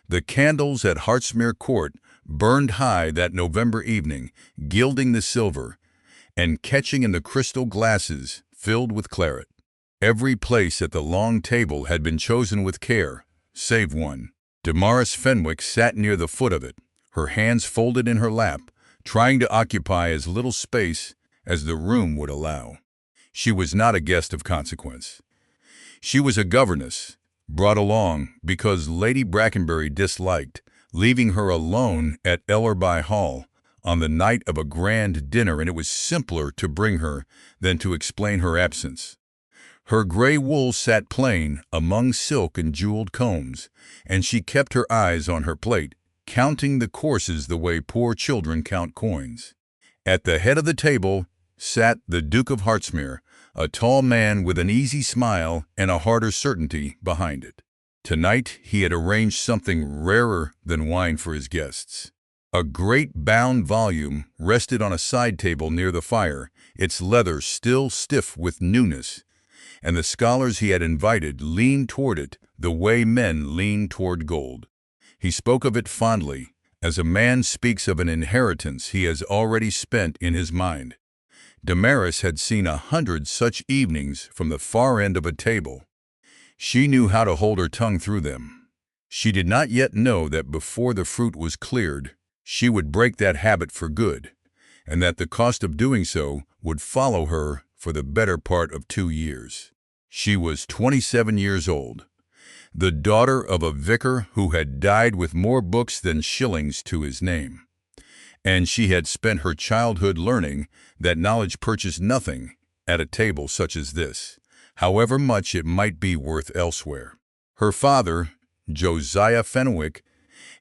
The candles at Hartsmere Court burned high that November evening, gilding the silver and catching in the crystal glasses filled with claret. Every place at the long table had been chosen with care, save one. Damaris Fenwick sat near the foot of it, her hands folded in her lap, trying to occupy as little space as the room would allow. She was not a guest of consequence. She was a governess, brought along because Lady Brackenbury disliked leaving her alone at Ellerby Hall on the night of a grand dinner, and it was simpler to bring her than to explain her absence. Her gray wool sat plain among silk and jeweled combs, and she kept her eyes on her plate, counting the courses the way poor children count coins. At the head of the table sat the Duke of Hartsmere, a tall man with an easy smile and a harder certainty behind it. Tonight he had arranged something rarer than wine for his guests. A great bound volume rested on a side table near the fire, its leather still stiff with newness, and the scholars he had invited leaned toward it the way men lean toward gold. He spoke of it fondly, as a man speaks of an inheritance he has already spent in his mind. Damaris had seen 100 such evenings from the far end of a table. She knew how to hold her tongue through them. She did not yet know that before the fruit was cleared, she would break that habit for good, and that the cost of doing so would follow her for the better part of 2 years. She was 27 years old, the daughter of a vicar who had died with more books than shillings to his name, and she had spent her childhood learning that knowledge purchased nothing at a table such as this, however much it might be worth elsewhere. Her father, Josiah Fenwick,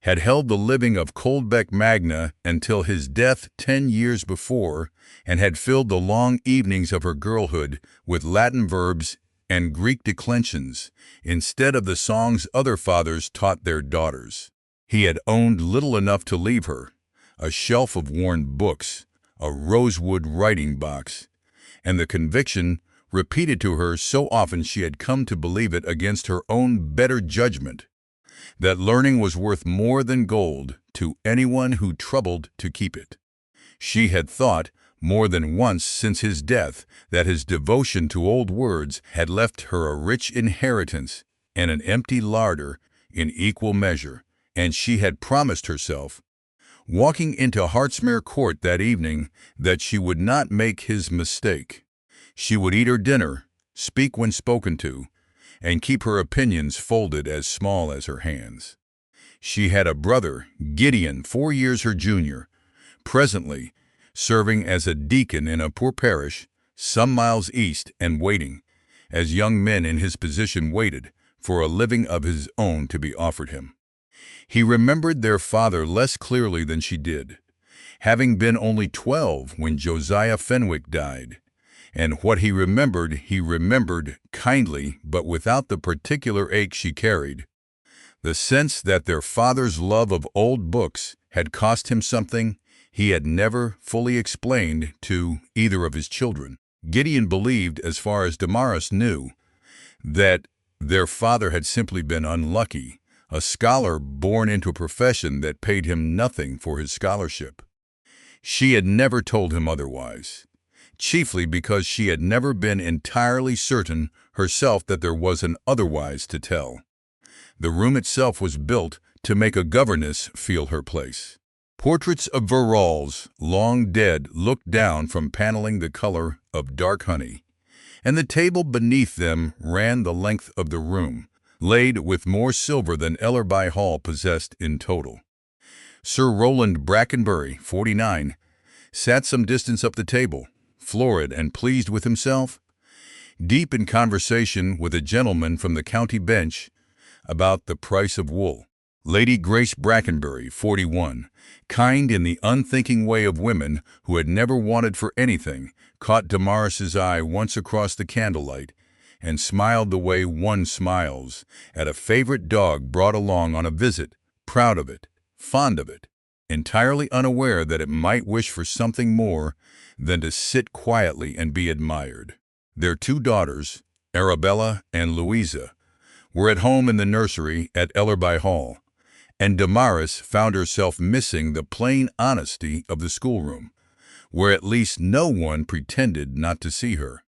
had held the living of Coldbeck Magna until his death 10 years before, and had filled the long evenings of her girlhood with Latin verbs and Greek declensions instead of the songs other fathers taught their daughters. He had owned little enough to leave her: a shelf of worn books, a rosewood writing box, and the conviction, repeated to her so often she had come to believe it against her own better judgment, that learning was worth more than gold to anyone who troubled to keep it. She had thought more than once since his death that his devotion to old words had left her a rich inheritance and an empty larder in equal measure, and she had promised herself, walking into Hartsmere Court that evening, that she would not make his mistake. She would eat her dinner, speak when spoken to, and keep her opinions folded as small as her hands. She had a brother, Gideon, 4 years her junior, presently serving as a deacon in a poor parish some miles east, and waiting, as young men in his position waited, for a living of his own to be offered him. He remembered their father less clearly than she did, having been only 12 when Josiah Fenwick died, and what he remembered kindly but without the particular ache she carried, the sense that their father's love of old books had cost him something he had never fully explained to either of his children. Gideon believed, as far as Damaris knew, that their father had simply been unlucky, a scholar born into a profession that paid him nothing for his scholarship. She had never told him otherwise, chiefly because she had never been entirely certain herself that there was an otherwise to tell. The room itself was built to make a governess feel her place. Portraits of Verrals, long dead, looked down from paneling the color of dark honey, and the table beneath them ran the length of the room, laid with more silver than Ellerby Hall possessed in total. Sir Roland Brackenbury, 49, sat some distance up the table, florid and pleased with himself, deep in conversation with a gentleman from the county bench about the price of wool. Lady Grace Brackenbury, 41, kind in the unthinking way of women who had never wanted for anything, caught Damaris's eye once across the candlelight and smiled the way one smiles at a favorite dog brought along on a visit, proud of it, fond of it, entirely unaware that it might wish for something more than to sit quietly and be admired. Their 2 daughters, Arabella and Louisa, were at home in the nursery at Ellerby Hall, and Damaris found herself missing the plain honesty of the schoolroom, where at least no one pretended not to see her.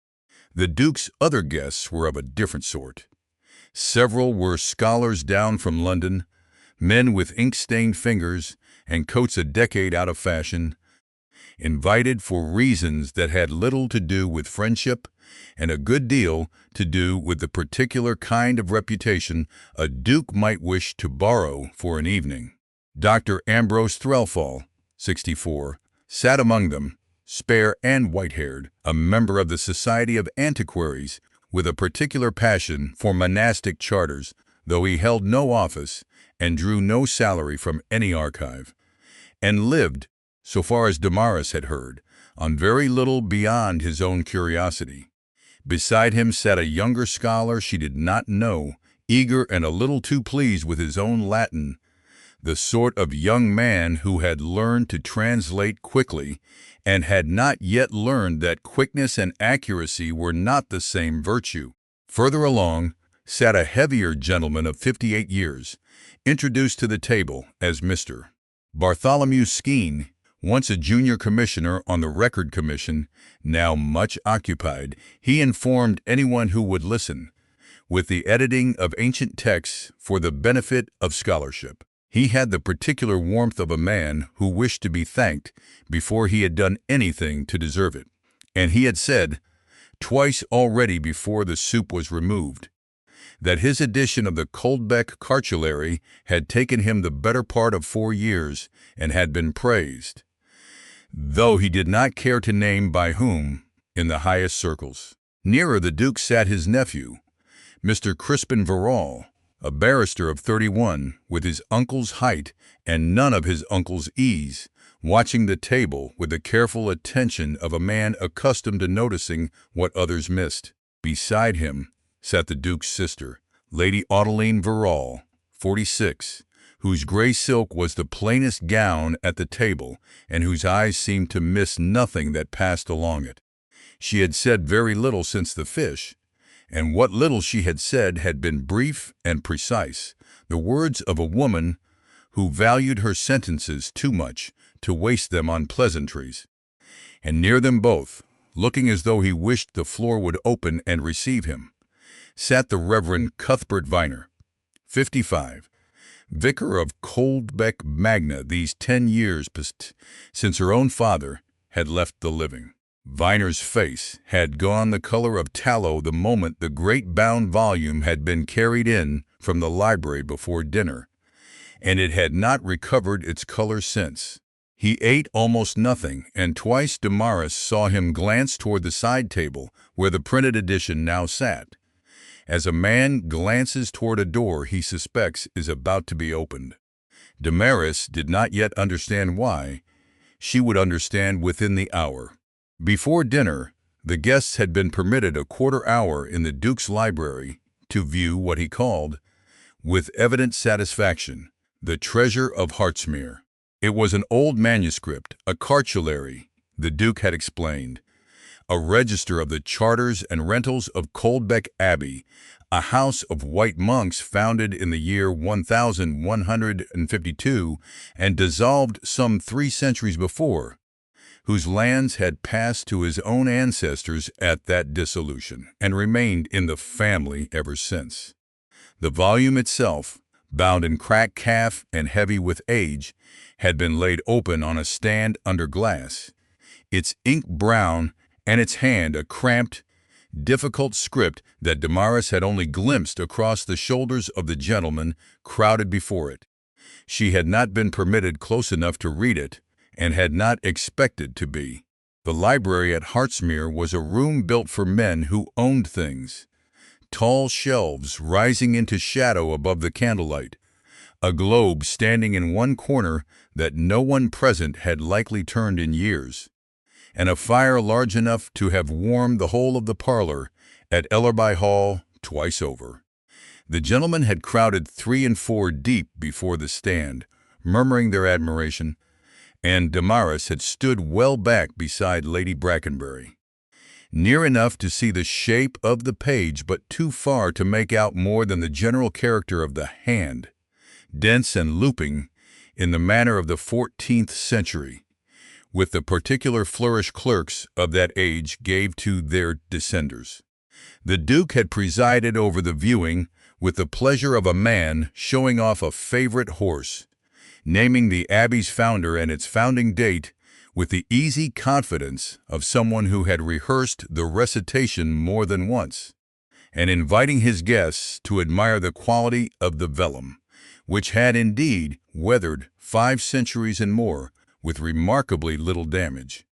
The Duke's other guests were of a different sort. Several were scholars down from London, men with ink-stained fingers and coats a decade out of fashion, invited for reasons that had little to do with friendship and a good deal to do with the particular kind of reputation a duke might wish to borrow for an evening. Dr. Ambrose Threlfall, 64, sat among them, spare and white-haired, a member of the Society of Antiquaries, with a particular passion for monastic charters, though he held no office and drew no salary from any archive, and lived, so far as Damaris had heard, on very little beyond his own curiosity. Beside him sat a younger scholar she did not know, eager and a little too pleased with his own Latin, the sort of young man who had learned to translate quickly and had not yet learned that quickness and accuracy were not the same virtue. Further along sat a heavier gentleman of 58 years, introduced to the table as Mr. Bartholomew Skene, once a junior commissioner on the Record Commission, now much occupied, he informed anyone who would listen, with the editing of ancient texts for the benefit of scholarship. He had the particular warmth of a man who wished to be thanked before he had done anything to deserve it, and he had said, twice already before the soup was removed, that his edition of the Coldbeck Cartulary had taken him the better part of 4 years and had been praised, though he did not care to name by whom, in the highest circles. Nearer the Duke sat his nephew, Mr. Crispin Verrall, a barrister of 31, with his uncle's height and none of his uncle's ease, watching the table with the careful attention of a man accustomed to noticing what others missed. Beside him sat the Duke's sister, Lady Audeline Verrall, 46, whose gray silk was the plainest gown at the table and whose eyes seemed to miss nothing that passed along it. She had said very little since the fish, and what little she had said had been brief and precise, the words of a woman who valued her sentences too much to waste them on pleasantries. And near them both, looking as though he wished the floor would open and receive him, sat the Reverend Cuthbert Viner, 55, vicar of Coldbeck Magna these 10 years since her own father had left the living. Viner's face had gone the color of tallow the moment the great bound volume had been carried in from the library before dinner, and it had not recovered its color since. He ate almost nothing, and twice Damaris saw him glance toward the side table where the printed edition now sat, as a man glances toward a door he suspects is about to be opened. Damaris did not yet understand why. She would understand within the hour. Before dinner, the guests had been permitted a quarter hour in the Duke's library to view what he called, with evident satisfaction, the treasure of Hartsmere. It was an old manuscript, a cartulary, the Duke had explained, a register of the charters and rentals of Coldbeck Abbey, a house of white monks founded in the year 1152 and dissolved some 3 centuries before, whose lands had passed to his own ancestors at that dissolution and remained in the family ever since. The volume itself, bound in cracked calf and heavy with age, had been laid open on a stand under glass, its ink brown and its hand a cramped, difficult script that Damaris had only glimpsed across the shoulders of the gentleman crowded before it. She had not been permitted close enough to read it, and had not expected to be. The library at Hartsmere was a room built for men who owned things. Tall shelves rising into shadow above the candlelight, a globe standing in one corner that no one present had likely turned in years, and a fire large enough to have warmed the whole of the parlor at Ellerby Hall twice over. The gentlemen had crowded 3 and 4 deep before the stand, murmuring their admiration, and Damaris had stood well back beside Lady Brackenbury, near enough to see the shape of the page but too far to make out more than the general character of the hand. dense and looping, in the manner of the 14th century, with the particular flourish clerks of that age gave to their descenders. The Duke had presided over the viewing with the pleasure of a man showing off a favorite horse, naming the Abbey's founder and its founding date with the easy confidence of someone who had rehearsed the recitation more than once, and inviting his guests to admire the quality of the vellum, which had indeed weathered 5 centuries and more with remarkably little damage.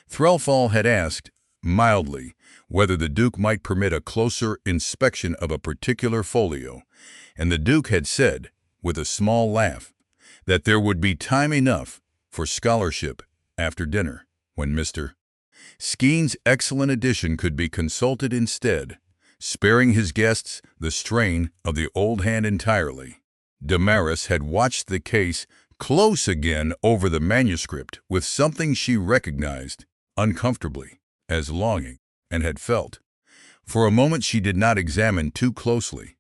Threlfall had asked, mildly, whether the Duke might permit a closer inspection of a particular folio, and the Duke had said, with a small laugh, that there would be time enough for scholarship after dinner, when Mr. Skeen's excellent edition could be consulted instead, sparing his guests the strain of the old hand entirely. Damaris had watched the case close again over the manuscript with something she recognized, uncomfortably, as longing, and had felt. For a moment she did not examine too closely.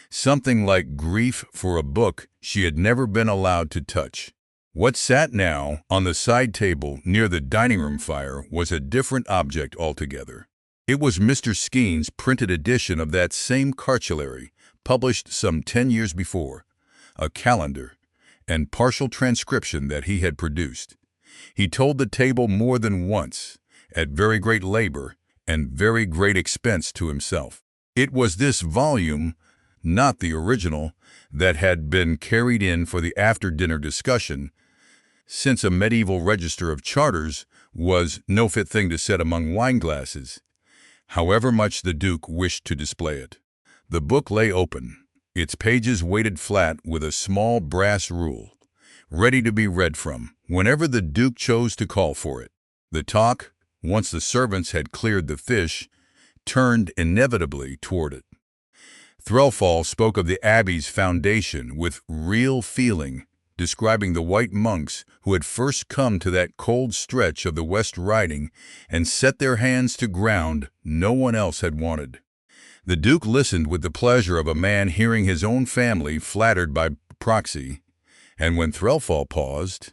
Something like grief for a book she had never been allowed to touch. What sat now on the side table near the dining room fire was a different object altogether. It was Mr. Skeen's printed edition of that same cartulary, published some 10 years before, a calendar and partial transcription that he had produced. He told the table more than once, at very great labor and very great expense to himself. It was this volume, not the original, that had been carried in for the after-dinner discussion, since a medieval register of charters was no fit thing to set among wine-glasses, however much the Duke wished to display it. The book lay open, its pages weighted flat with a small brass rule, ready to be read from, whenever the Duke chose to call for it. The talk, once the servants had cleared the fish, turned inevitably toward it. Threlfall spoke of the Abbey's foundation with real feeling, describing the white monks who had first come to that cold stretch of the West Riding and set their hands to ground no one else had wanted. The Duke listened with the pleasure of a man hearing his own family flattered by proxy, and when Threlfall paused,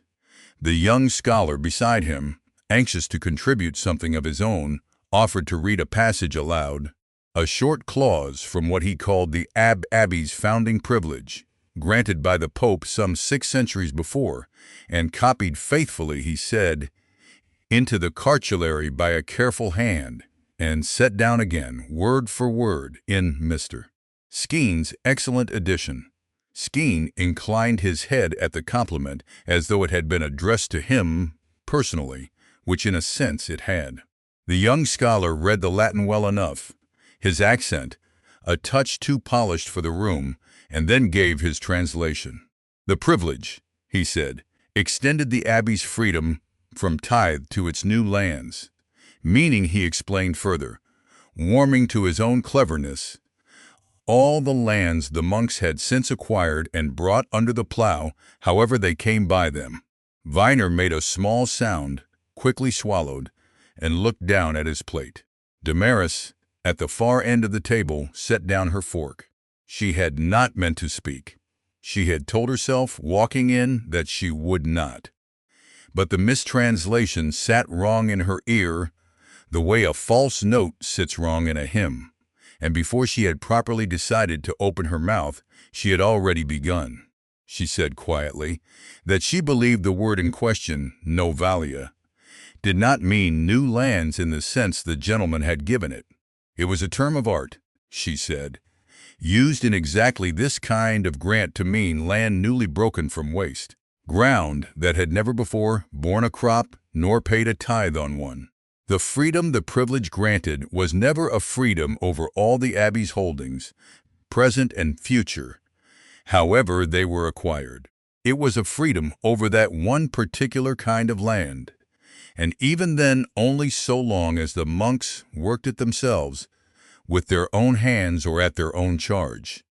the young scholar beside him, anxious to contribute something of his own, offered to read a passage aloud, a short clause from what he called the Abbey's founding privilege, granted by the Pope some 6 centuries before, and copied faithfully, he said, into the cartulary by a careful hand, and set down again, word for word, in Mr. Skeen's excellent edition. Skeen inclined his head at the compliment as though it had been addressed to him personally, which in a sense it had. The young scholar read the Latin well enough, his accent a touch too polished for the room, and then gave his translation. The privilege, he said, extended the Abbey's freedom from tithe to its new lands, meaning, he explained further, warming to his own cleverness, all the lands the monks had since acquired and brought under the plow, however they came by them. Viner made a small sound, quickly swallowed, and looked down at his plate. Damaris, at the far end of the table, set down her fork. She had not meant to speak. She had told herself, walking in, that she would not. But the mistranslation sat wrong in her ear, the way a false note sits wrong in a hymn, and before she had properly decided to open her mouth, she had already begun. She said quietly that she believed the word in question, Novalia, did not mean new lands in the sense the gentleman had given it. It was a term of art, she said, used in exactly this kind of grant to mean land newly broken from waste, ground that had never before borne a crop nor paid a tithe on one. The freedom the privilege granted was never a freedom over all the Abbey's holdings, present and future, however they were acquired. It was a freedom over that one particular kind of land, and even then only so long as the monks worked it themselves, with their own hands or at their own charge.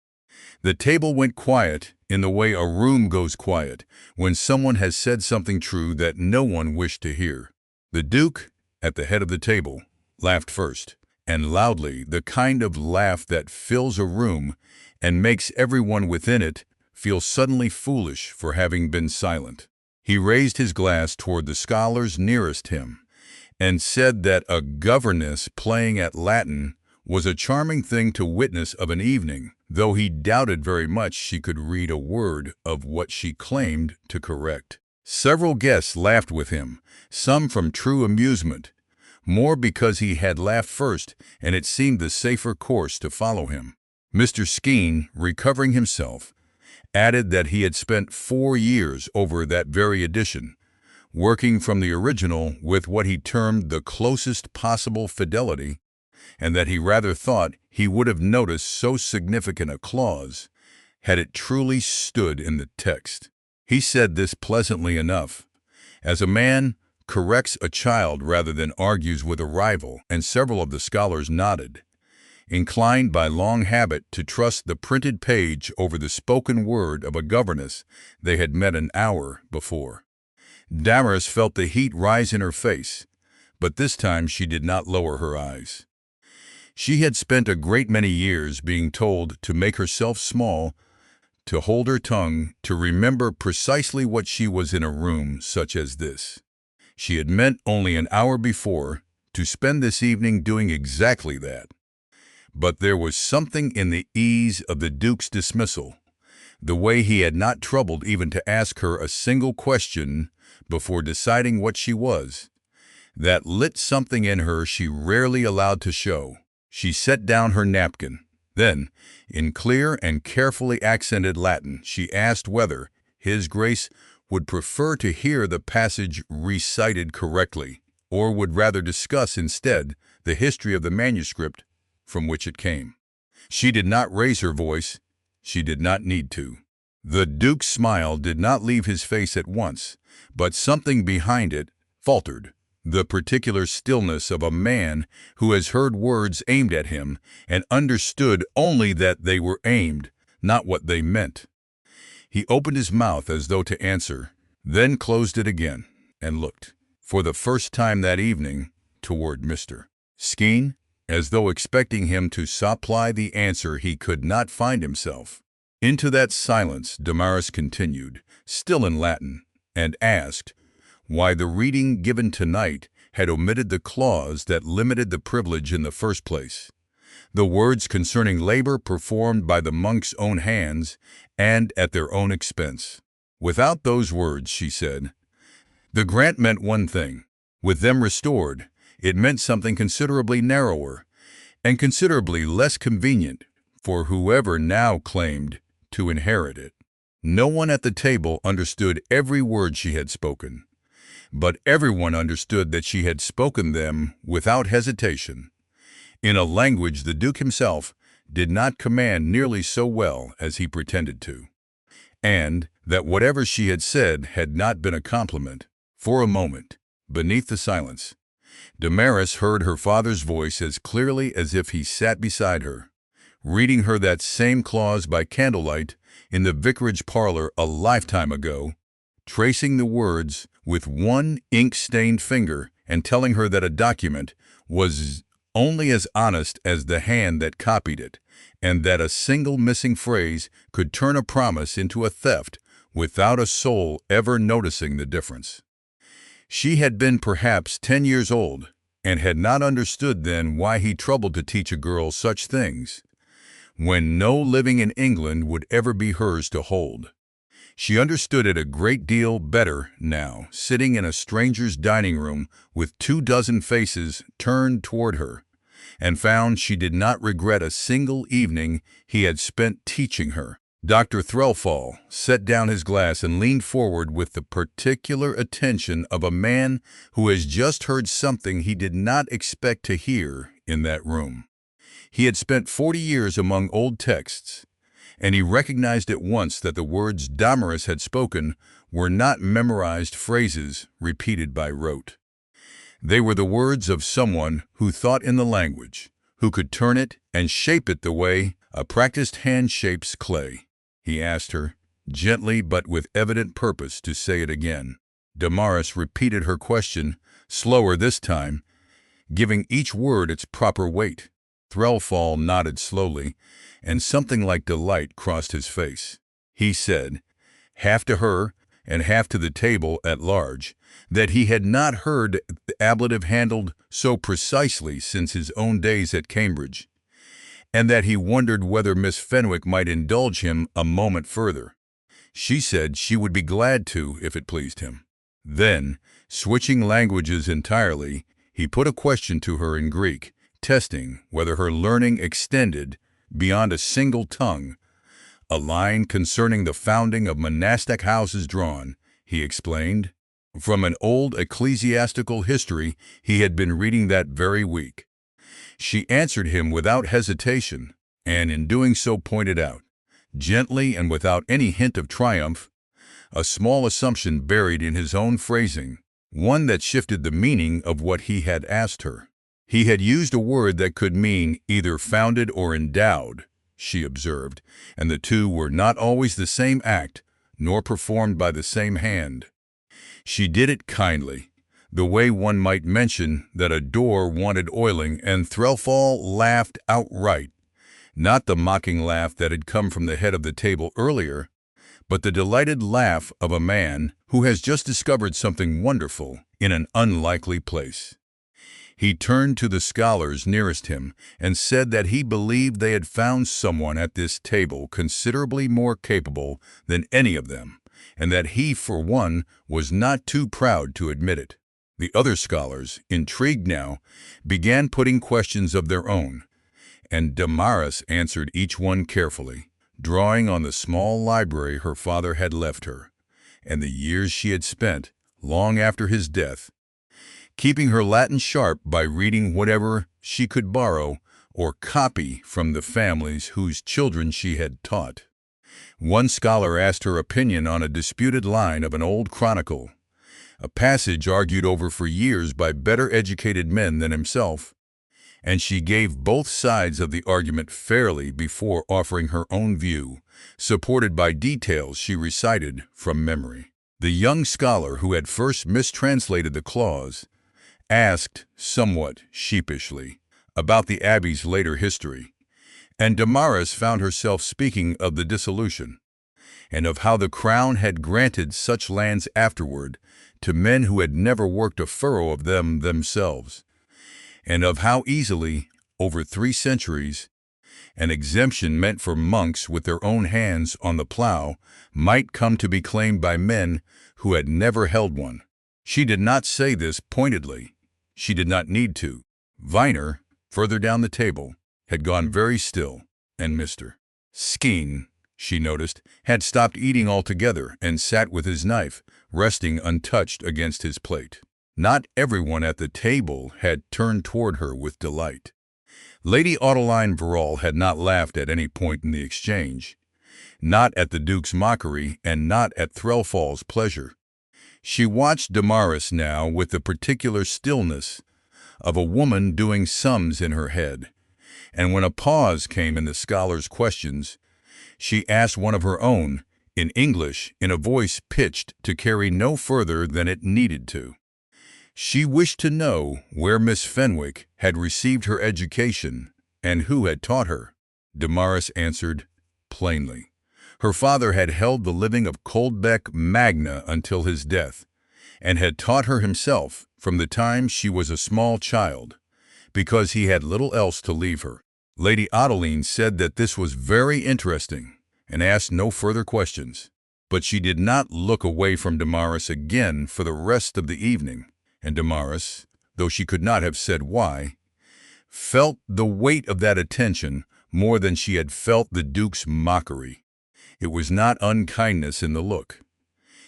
The table went quiet in the way a room goes quiet when someone has said something true that no one wished to hear. The Duke, at the head of the table, laughed first, and loudly, the kind of laugh that fills a room and makes everyone within it feel suddenly foolish for having been silent. He raised his glass toward the scholars nearest him and said that a governess playing at Latin was a charming thing to witness of an evening, though he doubted very much she could read a word of what she claimed to correct. Several guests laughed with him, some from true amusement, more because he had laughed first and it seemed the safer course to follow him. Mr. Skeen, recovering himself, added that he had spent 4 years over that very edition, working from the original with what he termed the closest possible fidelity, and that he rather thought he would have noticed so significant a clause had it truly stood in the text. He said this pleasantly enough, as a man corrects a child rather than argues with a rival, and several of the scholars nodded, inclined by long habit to trust the printed page over the spoken word of a governess they had met an hour before. Damaris felt the heat rise in her face, but this time she did not lower her eyes. She had spent a great many years being told to make herself small, to hold her tongue, to remember precisely what she was in a room such as this. She had meant only an hour before to spend this evening doing exactly that. But there was something in the ease of the Duke's dismissal, the way he had not troubled even to ask her a single question before deciding what she was, that lit something in her she rarely allowed to show. She set down her napkin. Then, in clear and carefully accented Latin, she asked whether His Grace would prefer to hear the passage recited correctly, or would rather discuss instead the history of the manuscript from which it came. She did not raise her voice. She did not need to. The Duke's smile did not leave his face at once, but something behind it faltered. The particular stillness of a man who has heard words aimed at him and understood only that they were aimed, not what they meant. He opened his mouth as though to answer, then closed it again and looked, for the first time that evening, toward Mr. Skeen, as though expecting him to supply the answer he could not find himself. Into that silence Damaris continued, still in Latin, and asked why the reading given tonight had omitted the clause that limited the privilege in the first place, the words concerning labor performed by the monk's own hands and at their own expense. Without those words, she said, the grant meant one thing. With them restored, it meant something considerably narrower and considerably less convenient for whoever now claimed to inherit it. No one at the table understood every word she had spoken, but everyone understood that she had spoken them without hesitation, in a language the Duke himself did not command nearly so well as he pretended to, and that whatever she had said had not been a compliment. For a moment, beneath the silence, Damaris heard her father's voice as clearly as if he sat beside her, reading her that same clause by candlelight in the vicarage parlor a lifetime ago, tracing the words with one ink-stained finger and telling her that a document was only as honest as the hand that copied it, and that a single missing phrase could turn a promise into a theft without a soul ever noticing the difference. She had been perhaps 10 years old, and had not understood then why he troubled to teach a girl such things, when no living in England would ever be hers to hold. She understood it a great deal better now, sitting in a stranger's dining room with 24 faces turned toward her, and found she did not regret a single evening he had spent teaching her. Dr. Threlfall set down his glass and leaned forward with the particular attention of a man who has just heard something he did not expect to hear in that room. He had spent 40 years among old texts, and he recognized at once that the words Damaris had spoken were not memorized phrases repeated by rote. They were the words of someone who thought in the language, who could turn it and shape it the way a practiced hand shapes clay. He asked her, gently but with evident purpose, to say it again. Damaris repeated her question, slower this time, giving each word its proper weight. Threlfall nodded slowly, and something like delight crossed his face. he said, half to her and half to the table at large, that he had not heard the ablative handled so precisely since his own days at Cambridge, and that he wondered whether Miss Fenwick might indulge him a moment further. She said she would be glad to if it pleased him. Then, switching languages entirely, he put a question to her in Greek, testing whether her learning extended beyond a single tongue. A line concerning the founding of monastic houses drawn, he explained, from an old ecclesiastical history he had been reading that very week. She answered him without hesitation, and in doing so pointed out, gently and without any hint of triumph, a small assumption buried in his own phrasing, one that shifted the meaning of what he had asked her. He had used a word that could mean either founded or endowed, she observed, and the two were not always the same act, nor performed by the same hand. She did it kindly, the way one might mention that a door wanted oiling, and Threlfall laughed outright, not the mocking laugh that had come from the head of the table earlier, but the delighted laugh of a man who has just discovered something wonderful in an unlikely place. He turned to the scholars nearest him and said that he believed they had found someone at this table considerably more capable than any of them, and that he, for one, was not too proud to admit it. The other scholars, intrigued now, began putting questions of their own, and Damaris answered each one carefully, drawing on the small library her father had left her, and the years she had spent, long after his death, keeping her Latin sharp by reading whatever she could borrow or copy from the families whose children she had taught. One scholar asked her opinion on a disputed line of an old chronicle, a passage argued over for years by better educated men than himself, and she gave both sides of the argument fairly before offering her own view, supported by details she recited from memory. The young scholar who had first mistranslated the clause asked, somewhat sheepishly, about the Abbey's later history, and Damaris found herself speaking of the dissolution, and of how the Crown had granted such lands afterward to men who had never worked a furrow of them themselves, and of how easily, over 3 centuries, an exemption meant for monks with their own hands on the plow might come to be claimed by men who had never held one. She did not say this pointedly. She did not need to. Viner, further down the table, had gone very still, and Mr. Skene, she noticed, had stopped eating altogether and sat with his knife, resting untouched against his plate. Not everyone at the table had turned toward her with delight. Lady Autoline Verrall had not laughed at any point in the exchange, not at the Duke's mockery and not at Threlfall's pleasure. She watched Damaris now with the particular stillness of a woman doing sums in her head, and when a pause came in the scholar's questions, she asked one of her own, in English, in a voice pitched to carry no further than it needed to. She wished to know where Miss Fenwick had received her education and who had taught her. Damaris answered plainly. Her father had held the living of Coldbeck Magna until his death, and had taught her himself from the time she was a small child, because he had little else to leave her. Lady Autoline said that this was very interesting, and asked no further questions. But she did not look away from Damaris again for the rest of the evening, and Damaris, though she could not have said why, felt the weight of that attention more than she had felt the Duke's mockery. It was not unkindness in the look.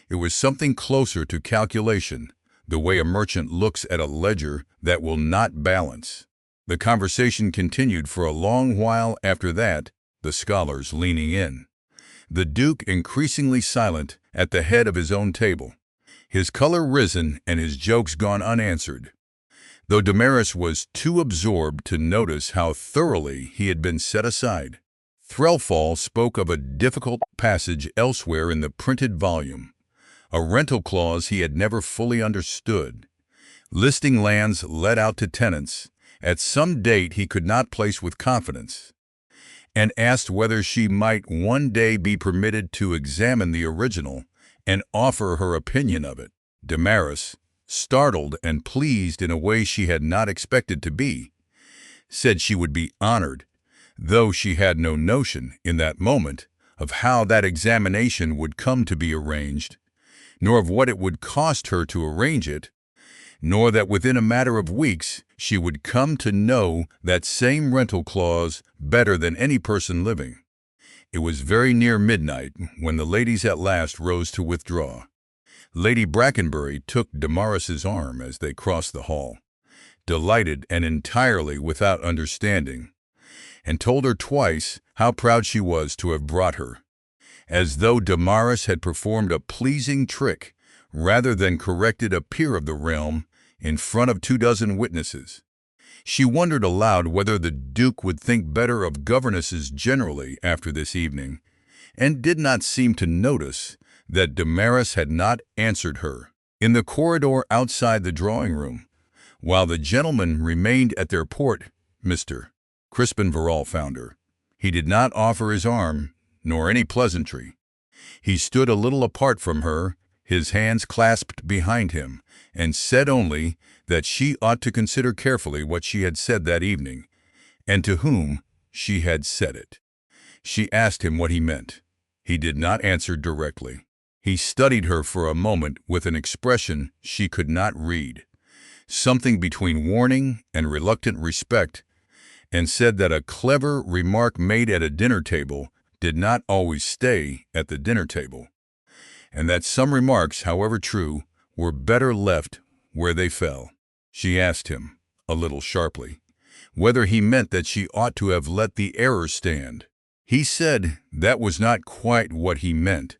It was something closer to calculation, the way a merchant looks at a ledger that will not balance. The conversation continued for a long while after that, the scholars leaning in. The Duke increasingly silent at the head of his own table, his color risen and his jokes gone unanswered, though Damaris was too absorbed to notice how thoroughly he had been set aside. Threlfall spoke of a difficult passage elsewhere in the printed volume, a rental clause he had never fully understood, listing lands let out to tenants at some date he could not place with confidence, and asked whether she might one day be permitted to examine the original and offer her opinion of it. Damaris, startled and pleased in a way she had not expected to be, said she would be honored, though she had no notion, in that moment, of how that examination would come to be arranged, nor of what it would cost her to arrange it, nor that within a matter of weeks she would come to know that same rental clause better than any person living. It was very near midnight when the ladies at last rose to withdraw. Lady Brackenbury took Damaris's arm as they crossed the hall, delighted and entirely without understanding, and told her twice how proud she was to have brought her, as though Damaris had performed a pleasing trick rather than corrected a peer of the realm in front of 24 witnesses. She wondered aloud whether the Duke would think better of governesses generally after this evening, and did not seem to notice that Damaris had not answered her. In the corridor outside the drawing-room, while the gentlemen remained at their port, Mr. Crispin Verrall found her. He did not offer his arm, nor any pleasantry. He stood a little apart from her, his hands clasped behind him, and said only that she ought to consider carefully what she had said that evening, and to whom she had said it. She asked him what he meant. He did not answer directly. He studied her for a moment with an expression she could not read, something between warning and reluctant respect, and said that a clever remark made at a dinner table did not always stay at the dinner table, and that some remarks, however true, were better left where they fell. She asked him, a little sharply, whether he meant that she ought to have let the error stand. He said that was not quite what he meant,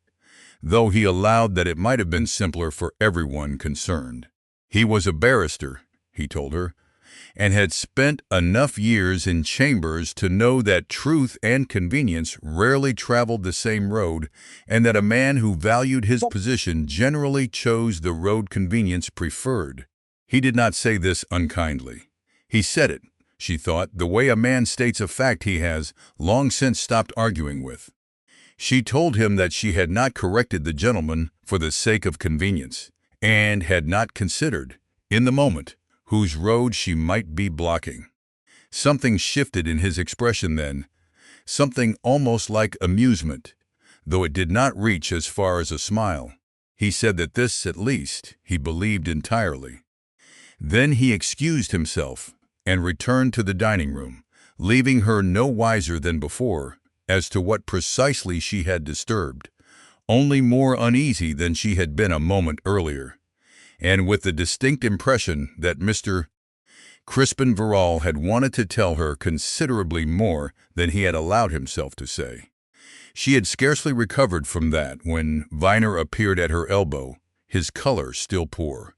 though he allowed that it might have been simpler for everyone concerned. He was a barrister, he told her, and had spent enough years in chambers to know that truth and convenience rarely traveled the same road, and that a man who valued his position generally chose the road convenience preferred. He did not say this unkindly. He said it, she thought, the way a man states a fact he has long since stopped arguing with. She told him that she had not corrected the gentleman for the sake of convenience, and had not considered, in the moment, whose road she might be blocking. Something shifted in his expression then, something almost like amusement, though it did not reach as far as a smile. He said that this, at least, he believed entirely. Then he excused himself and returned to the dining-room, leaving her no wiser than before as to what precisely she had disturbed, only more uneasy than she had been a moment earlier, and with the distinct impression that Mr. Crispin Verrall had wanted to tell her considerably more than he had allowed himself to say. She had scarcely recovered from that when Viner appeared at her elbow, his color still poor,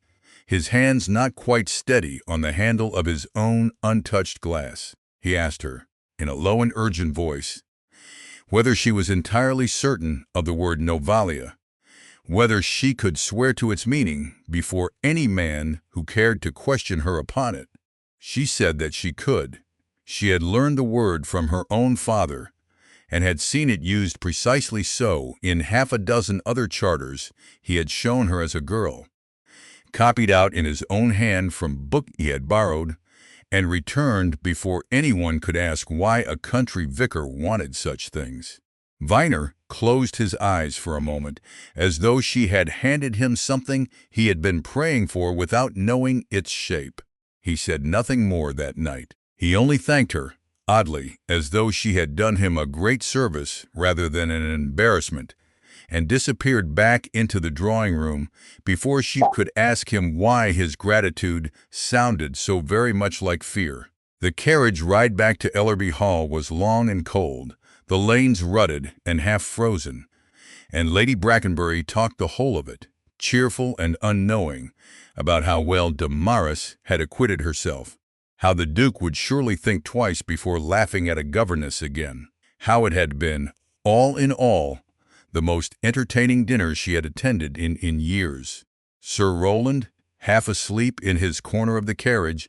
his hands not quite steady on the handle of his own untouched glass. He asked her, in a low and urgent voice, whether she was entirely certain of the word Novalia, whether she could swear to its meaning before any man who cared to question her upon it. She said that she could. She had learned the word from her own father, and had seen it used precisely so in half a dozen other charters he had shown her as a girl, copied out in his own hand from book he had borrowed, and returned before anyone could ask why a country vicar wanted such things. Viner closed his eyes for a moment, as though she had handed him something he had been praying for without knowing its shape. He said nothing more that night. He only thanked her, oddly, as though she had done him a great service rather than an embarrassment, and disappeared back into the drawing-room before she could ask him why his gratitude sounded so very much like fear. The carriage ride back to Ellerby Hall was long and cold, the lanes rutted and half frozen, and Lady Brackenbury talked the whole of it, cheerful and unknowing, about how well Damaris had acquitted herself, how the Duke would surely think twice before laughing at a governess again, how it had been, all in all, the most entertaining dinner she had attended in years. Sir Rowland, half asleep in his corner of the carriage,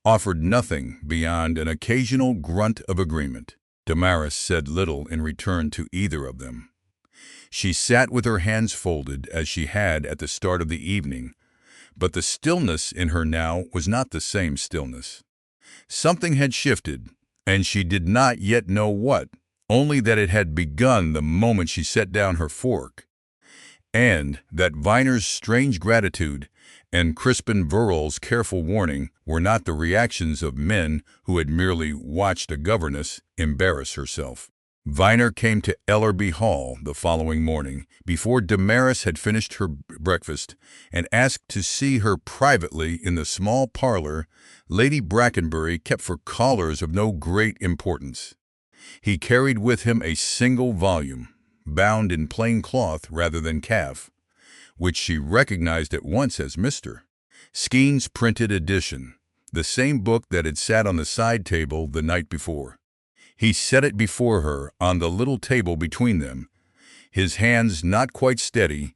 offered nothing beyond an occasional grunt of agreement. Damaris said little in return to either of them. She sat with her hands folded as she had at the start of the evening, but the stillness in her now was not the same stillness. Something had shifted, and she did not yet know what, only that it had begun the moment she set down her fork, and that Viner's strange gratitude and Crispin Verrill's careful warning were not the reactions of men who had merely watched a governess embarrass herself. Viner came to Ellerby Hall the following morning, before Damaris had finished her breakfast, and asked to see her privately in the small parlor Lady Brackenbury kept for callers of no great importance. He carried with him a single volume, bound in plain cloth rather than calf, which she recognized at once as Mr. Skeen's printed edition, the same book that had sat on the side table the night before. He set it before her on the little table between them, his hands not quite steady,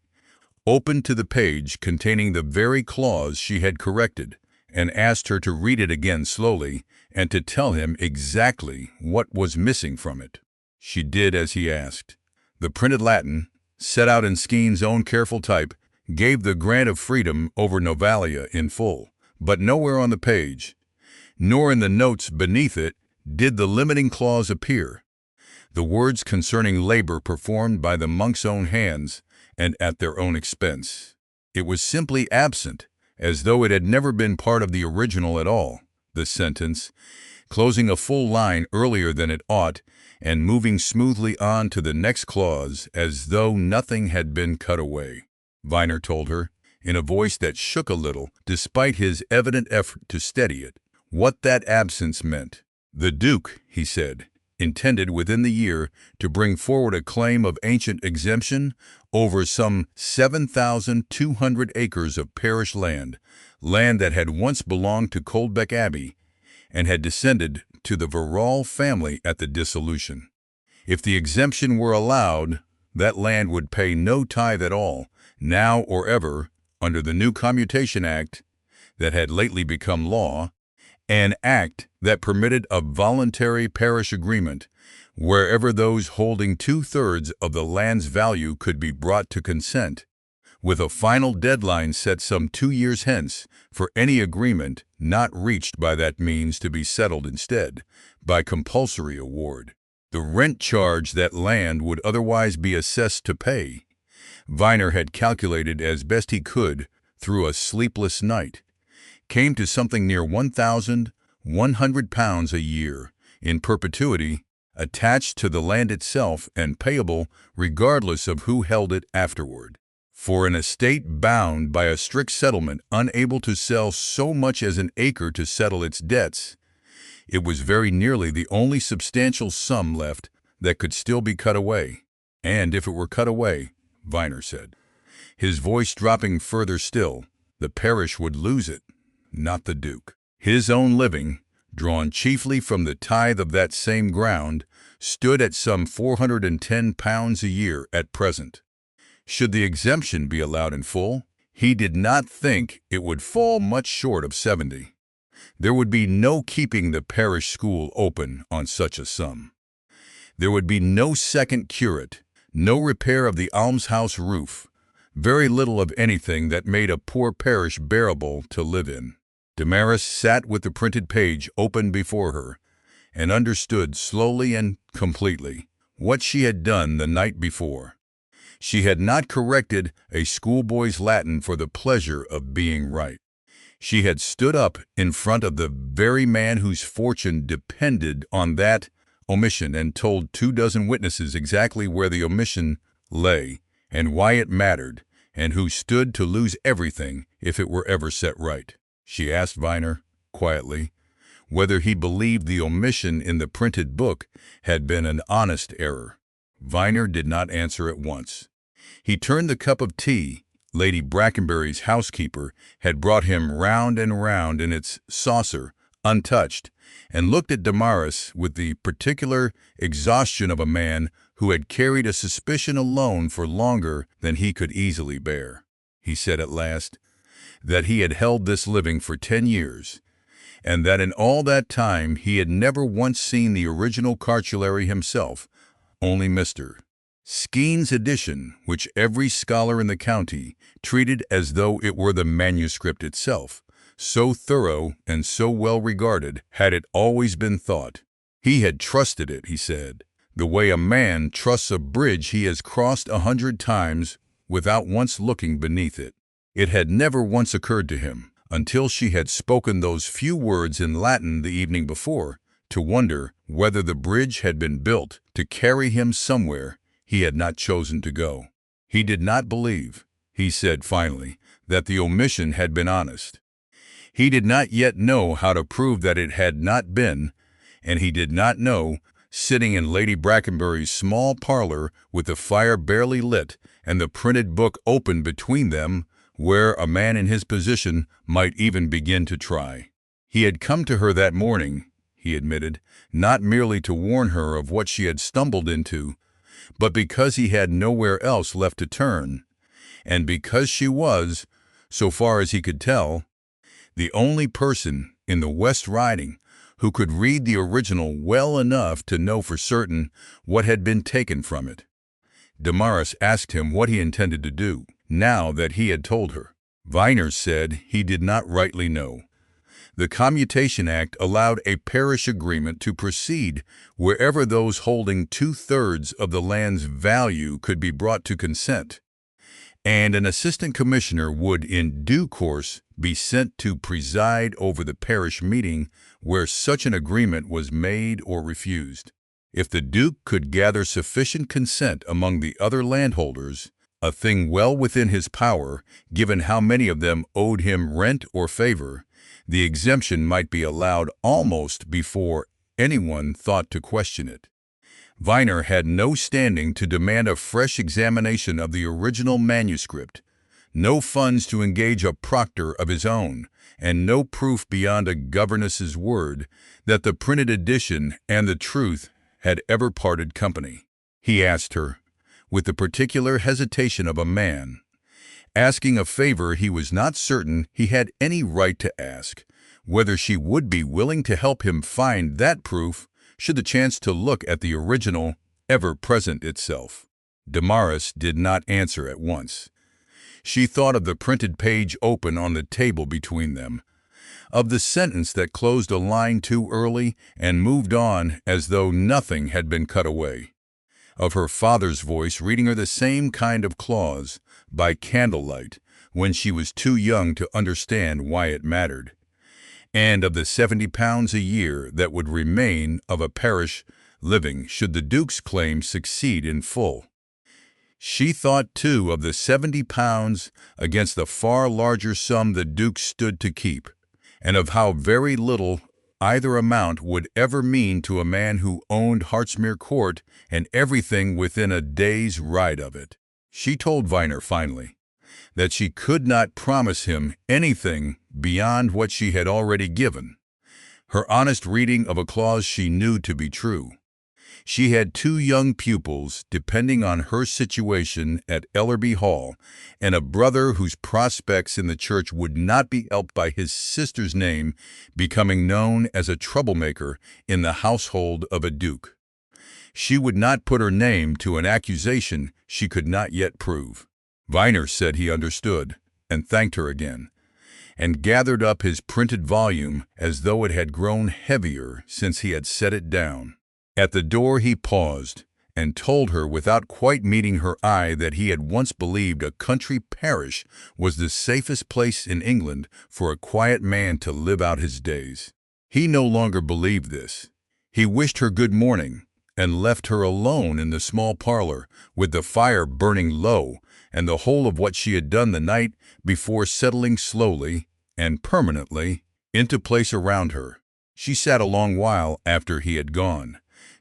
opened to the page containing the very clause she had corrected, and asked her to read it again slowly and to tell him exactly what was missing from it. She did as he asked. The printed Latin, set out in Skeen's own careful type, gave the grant of freedom over Novalia in full, but nowhere on the page, nor in the notes beneath it, did the limiting clause appear. The words concerning labor performed by the monk's own hands and at their own expense. It was simply absent, as though it had never been part of the original at all. The sentence, closing a full line earlier than it ought, and moving smoothly on to the next clause as though nothing had been cut away. Viner told her, in a voice that shook a little despite his evident effort to steady it, what that absence meant. The Duke, he said, intended within the year to bring forward a claim of ancient exemption over some 7,200 acres of parish land that had once belonged to Coldbeck Abbey and had descended to the Verrall family at the dissolution. If the exemption were allowed, that land would pay no tithe at all, now or ever, under the new Commutation Act that had lately become law, an act that permitted a voluntary parish agreement wherever those holding 2/3 of the land's value could be brought to consent, with a final deadline set some 2 years hence for any agreement not reached by that means to be settled instead by compulsory award. The rent charge that land would otherwise be assessed to pay, Viner had calculated as best he could through a sleepless night, came to something near £1,100 a year, in perpetuity, attached to the land itself and payable regardless of who held it afterward. For an estate bound by a strict settlement, unable to sell so much as an acre to settle its debts, it was very nearly the only substantial sum left that could still be cut away. And if it were cut away, Viner said, his voice dropping further still, the parish would lose it, not the Duke. His own living, drawn chiefly from the tithe of that same ground, stood at some £410 a year at present. Should the exemption be allowed in full, he did not think it would fall much short of 70. There would be no keeping the parish school open on such a sum. There would be no second curate, no repair of the almshouse roof, very little of anything that made a poor parish bearable to live in. Damaris sat with the printed page open before her, and understood slowly and completely what she had done the night before. She had not corrected a schoolboy's Latin for the pleasure of being right. She had stood up in front of the very man whose fortune depended on that omission and told 24 witnesses exactly where the omission lay and why it mattered, and who stood to lose everything if it were ever set right. She asked Viner, quietly, whether he believed the omission in the printed book had been an honest error. Viner did not answer at once. He turned the cup of tea Lady Brackenbury's housekeeper had brought him round and round in its saucer, untouched, and looked at Damaris with the particular exhaustion of a man who had carried a suspicion alone for longer than he could easily bear. He said at last that he had held this living for 10 years, and that in all that time he had never once seen the original cartulary himself, only Mr. Skeen's edition, which every scholar in the county treated as though it were the manuscript itself. So thorough and so well regarded had it always been thought. He had trusted it, he said, the way a man trusts a bridge he has crossed 100 times without once looking beneath it. It had never once occurred to him, until she had spoken those few words in Latin the evening before, to wonder whether the bridge had been built to carry him somewhere he had not chosen to go. He did not believe, he said finally, that the omission had been honest. He did not yet know how to prove that it had not been, and he did not know, sitting in Lady Brackenbury's small parlor with the fire barely lit and the printed book open between them, where a man in his position might even begin to try. He had come to her that morning, he admitted, not merely to warn her of what she had stumbled into, but because he had nowhere else left to turn, and because she was, so far as he could tell, the only person in the West Riding who could read the original well enough to know for certain what had been taken from it. Damaris asked him what he intended to do, now that he had told her. Viner said he did not rightly know. The Commutation Act allowed a parish agreement to proceed wherever those holding 2/3 of the land's value could be brought to consent, and an assistant commissioner would in due course be sent to preside over the parish meeting where such an agreement was made or refused. If the Duke could gather sufficient consent among the other landholders, a thing well within his power, given how many of them owed him rent or favor, the exemption might be allowed almost before anyone thought to question it. Viner had no standing to demand a fresh examination of the original manuscript, no funds to engage a proctor of his own, and no proof beyond a governess's word that the printed edition and the truth had ever parted company. He asked her, with the particular hesitation of a man, asking a favor he was not certain he had any right to ask, whether she would be willing to help him find that proof should the chance to look at the original ever present itself. Damaris did not answer at once. She thought of the printed page open on the table between them, of the sentence that closed a line too early and moved on as though nothing had been cut away, of her father's voice reading her the same kind of clause, by candlelight, when she was too young to understand why it mattered, and of the £70 a year that would remain of a parish living should the Duke's claim succeed in full. She thought, too, of the £70 against the far larger sum the Duke stood to keep, and of how very little either amount would ever mean to a man who owned Hartsmere Court and everything within a day's ride of it. She told Viner finally that she could not promise him anything beyond what she had already given, her honest reading of a clause she knew to be true. She had 2 young pupils depending on her situation at Ellerby Hall, and a brother whose prospects in the church would not be helped by his sister's name becoming known as a troublemaker in the household of a duke. She would not put her name to an accusation she could not yet prove. Viner said he understood, and thanked her again, and gathered up his printed volume as though it had grown heavier since he had set it down. At the door he paused, and told her without quite meeting her eye that he had once believed a country parish was the safest place in England for a quiet man to live out his days. He no longer believed this. He wished her good morning, and left her alone in the small parlor, with the fire burning low, and the whole of what she had done the night before settling slowly and permanently into place around her. She sat a long while after he had gone,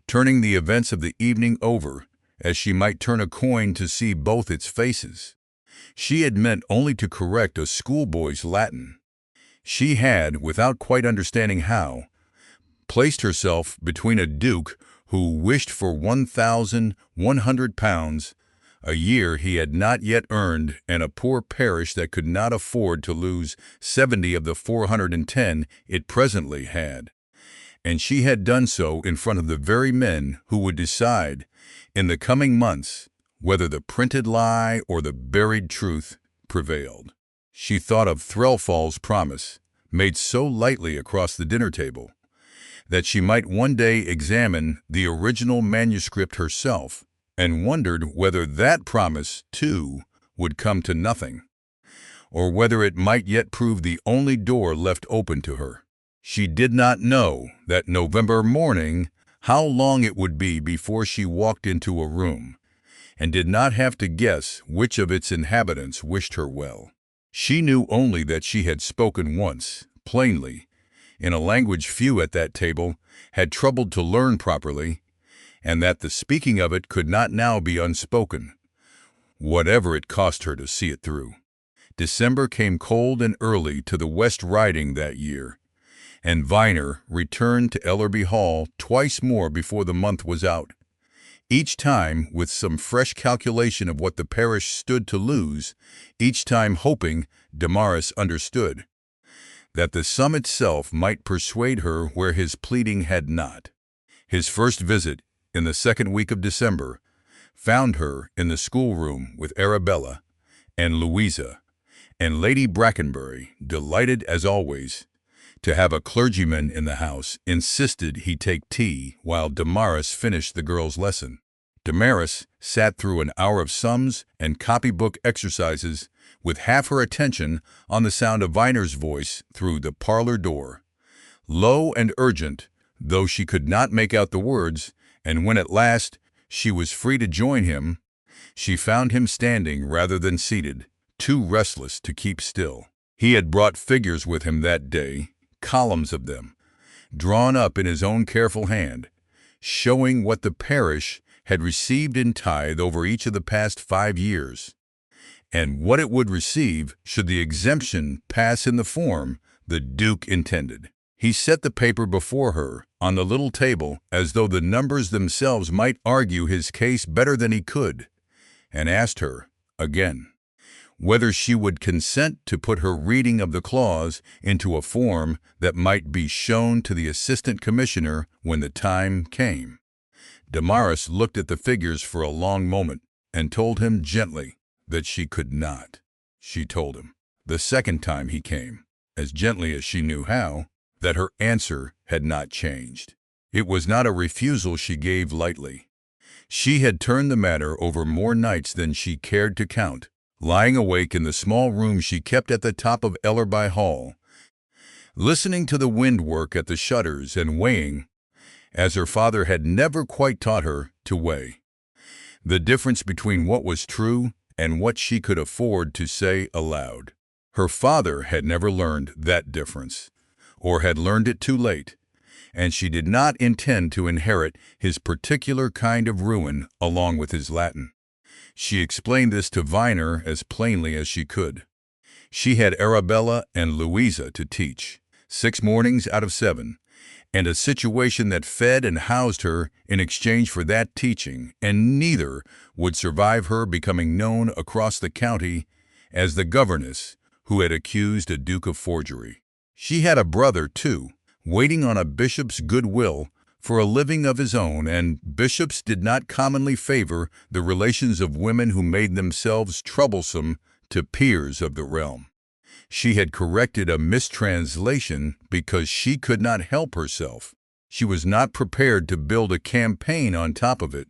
turning the events of the evening over, as she might turn a coin to see both its faces. She had meant only to correct a schoolboy's Latin. She had, without quite understanding how, placed herself between a duke who wished for £1,100, a year he had not yet earned, and a poor parish that could not afford to lose 70 of the 410 it presently had. And she had done so in front of the very men who would decide, in the coming months, whether the printed lie or the buried truth prevailed. She thought of Threlfall's promise, made so lightly across the dinner table, that she might one day examine the original manuscript herself, and wondered whether that promise, too, would come to nothing, or whether it might yet prove the only door left open to her. She did not know that November morning how long it would be before she walked into a room, and did not have to guess which of its inhabitants wished her well. She knew only that she had spoken once, plainly, in a language few at that table had troubled to learn properly, and that the speaking of it could not now be unspoken, whatever it cost her to see it through. December came cold and early to the West Riding that year, and Viner returned to Ellerby Hall twice more before the month was out, each time with some fresh calculation of what the parish stood to lose, each time hoping Damaris understood, that the sum itself might persuade her where his pleading had not. His first visit, in the second week of December, found her in the schoolroom with Arabella and Louisa, and Lady Brackenbury, delighted as always to have a clergyman in the house, insisted he take tea while Damaris finished the girl's lesson. Damaris sat through an hour of sums and copybook exercises with half her attention on the sound of Viner's voice through the parlor door, low and urgent, though she could not make out the words, and when at last she was free to join him, she found him standing rather than seated, too restless to keep still. He had brought figures with him that day, columns of them, drawn up in his own careful hand, showing what the parish had received in tithe over each of the past 5 years, and what it would receive should the exemption pass in the form the Duke intended. He set the paper before her on the little table as though the numbers themselves might argue his case better than he could, and asked her, again, whether she would consent to put her reading of the clause into a form that might be shown to the assistant commissioner when the time came. Damaris looked at the figures for a long moment and told him gently that she could not. She told him, the second time he came, as gently as she knew how, that her answer had not changed. It was not a refusal she gave lightly. She had turned the matter over more nights than she cared to count, lying awake in the small room she kept at the top of Ellerby Hall, listening to the wind work at the shutters and weighing, as her father had never quite taught her to weigh, the difference between what was true and what she could afford to say aloud. Her father had never learned that difference, or had learned it too late, and she did not intend to inherit his particular kind of ruin along with his Latin. She explained this to Viner as plainly as she could. She had Arabella and Louisa to teach, 6 mornings out of 7, and a situation that fed and housed her in exchange for that teaching, and neither would survive her becoming known across the county as the governess who had accused a duke of forgery. She had a brother, too, waiting on a bishop's goodwill for a living of his own, and bishops did not commonly favor the relations of women who made themselves troublesome to peers of the realm. She had corrected a mistranslation because she could not help herself. She was not prepared to build a campaign on top of it,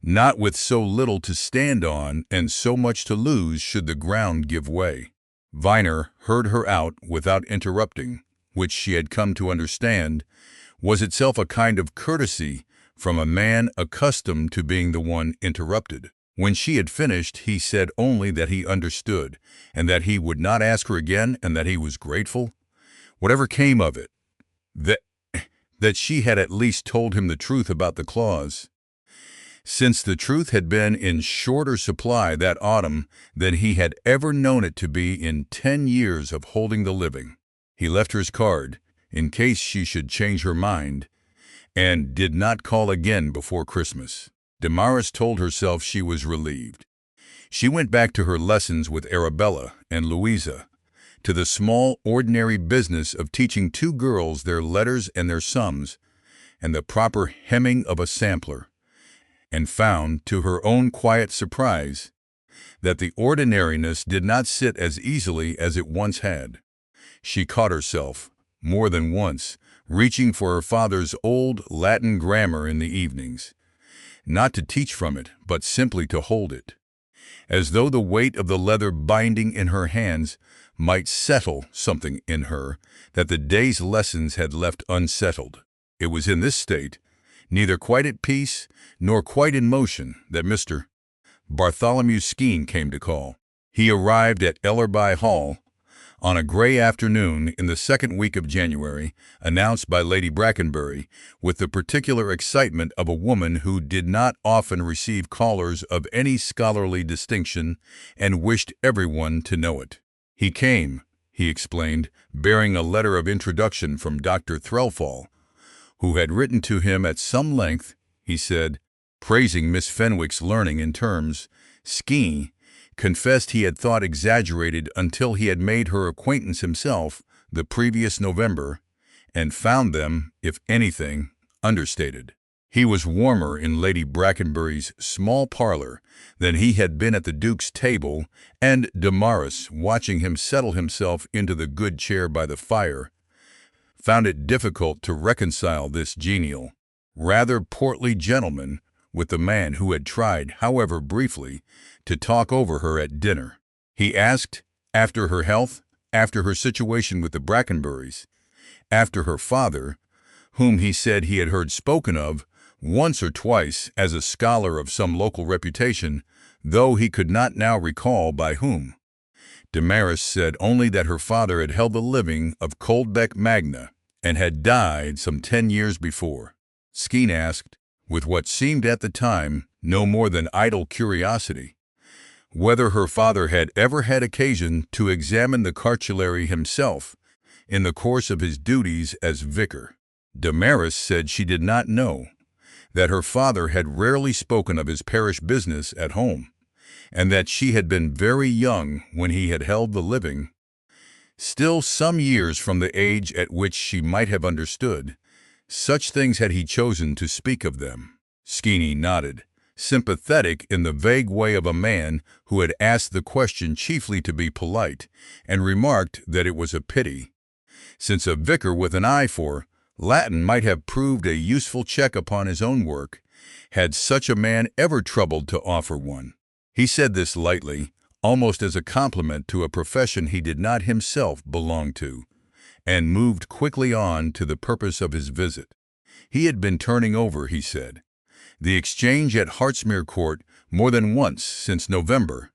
not with so little to stand on and so much to lose should the ground give way. Viner heard her out without interrupting, which she had come to understand was itself a kind of courtesy from a man accustomed to being the one interrupted. When she had finished, he said only that he understood, and that he would not ask her again, and that he was grateful, whatever came of it, that she had at least told him the truth about the clause, since the truth had been in shorter supply that autumn than he had ever known it to be in 10 years of holding the living. He left her his card, in case she should change her mind, and did not call again before Christmas. Damaris told herself she was relieved. She went back to her lessons with Arabella and Louisa, to the small, ordinary business of teaching two girls their letters and their sums, and the proper hemming of a sampler, and found, to her own quiet surprise, that the ordinariness did not sit as easily as it once had. She caught herself, more than once, reaching for her father's old Latin grammar in the evenings, not to teach from it, but simply to hold it, as though the weight of the leather binding in her hands might settle something in her that the day's lessons had left unsettled. It was in this state, neither quite at peace nor quite in motion, that Mr. Bartholomew Skene came to call. He arrived at Ellerby Hall on a gray afternoon in the second week of January, announced by Lady Brackenbury, with the particular excitement of a woman who did not often receive callers of any scholarly distinction and wished everyone to know it. He came, he explained, bearing a letter of introduction from Dr. Threlfall, who had written to him at some length, he said, praising Miss Fenwick's learning in terms. Skene confessed he had thought exaggerated until he had made her acquaintance himself the previous November, and found them, if anything, understated. He was warmer in Lady Brackenbury's small parlor than he had been at the Duke's table, and Damaris, watching him settle himself into the good chair by the fire, found it difficult to reconcile this genial, rather portly gentleman with the man who had tried, however briefly, to talk over her at dinner. He asked after her health, after her situation with the Brackenburys, after her father, whom he said he had heard spoken of once or twice as a scholar of some local reputation, though he could not now recall by whom. Damaris said only that her father had held the living of Coldbeck Magna and had died some 10 years before. Skene asked, with what seemed at the time no more than idle curiosity, whether her father had ever had occasion to examine the cartulary himself in the course of his duties as vicar. Damaris said she did not know, that her father had rarely spoken of his parish business at home, and that she had been very young when he had held the living, still some years from the age at which she might have understood. Such things had he chosen to speak of them. Skene nodded, sympathetic in the vague way of a man who had asked the question chiefly to be polite, and remarked that it was a pity, since a vicar with an eye for Latin might have proved a useful check upon his own work, had such a man ever troubled to offer one. He said this lightly, almost as a compliment to a profession he did not himself belong to, and moved quickly on to the purpose of his visit. He had been turning over, he said, the exchange at Hartsmere Court more than once since November,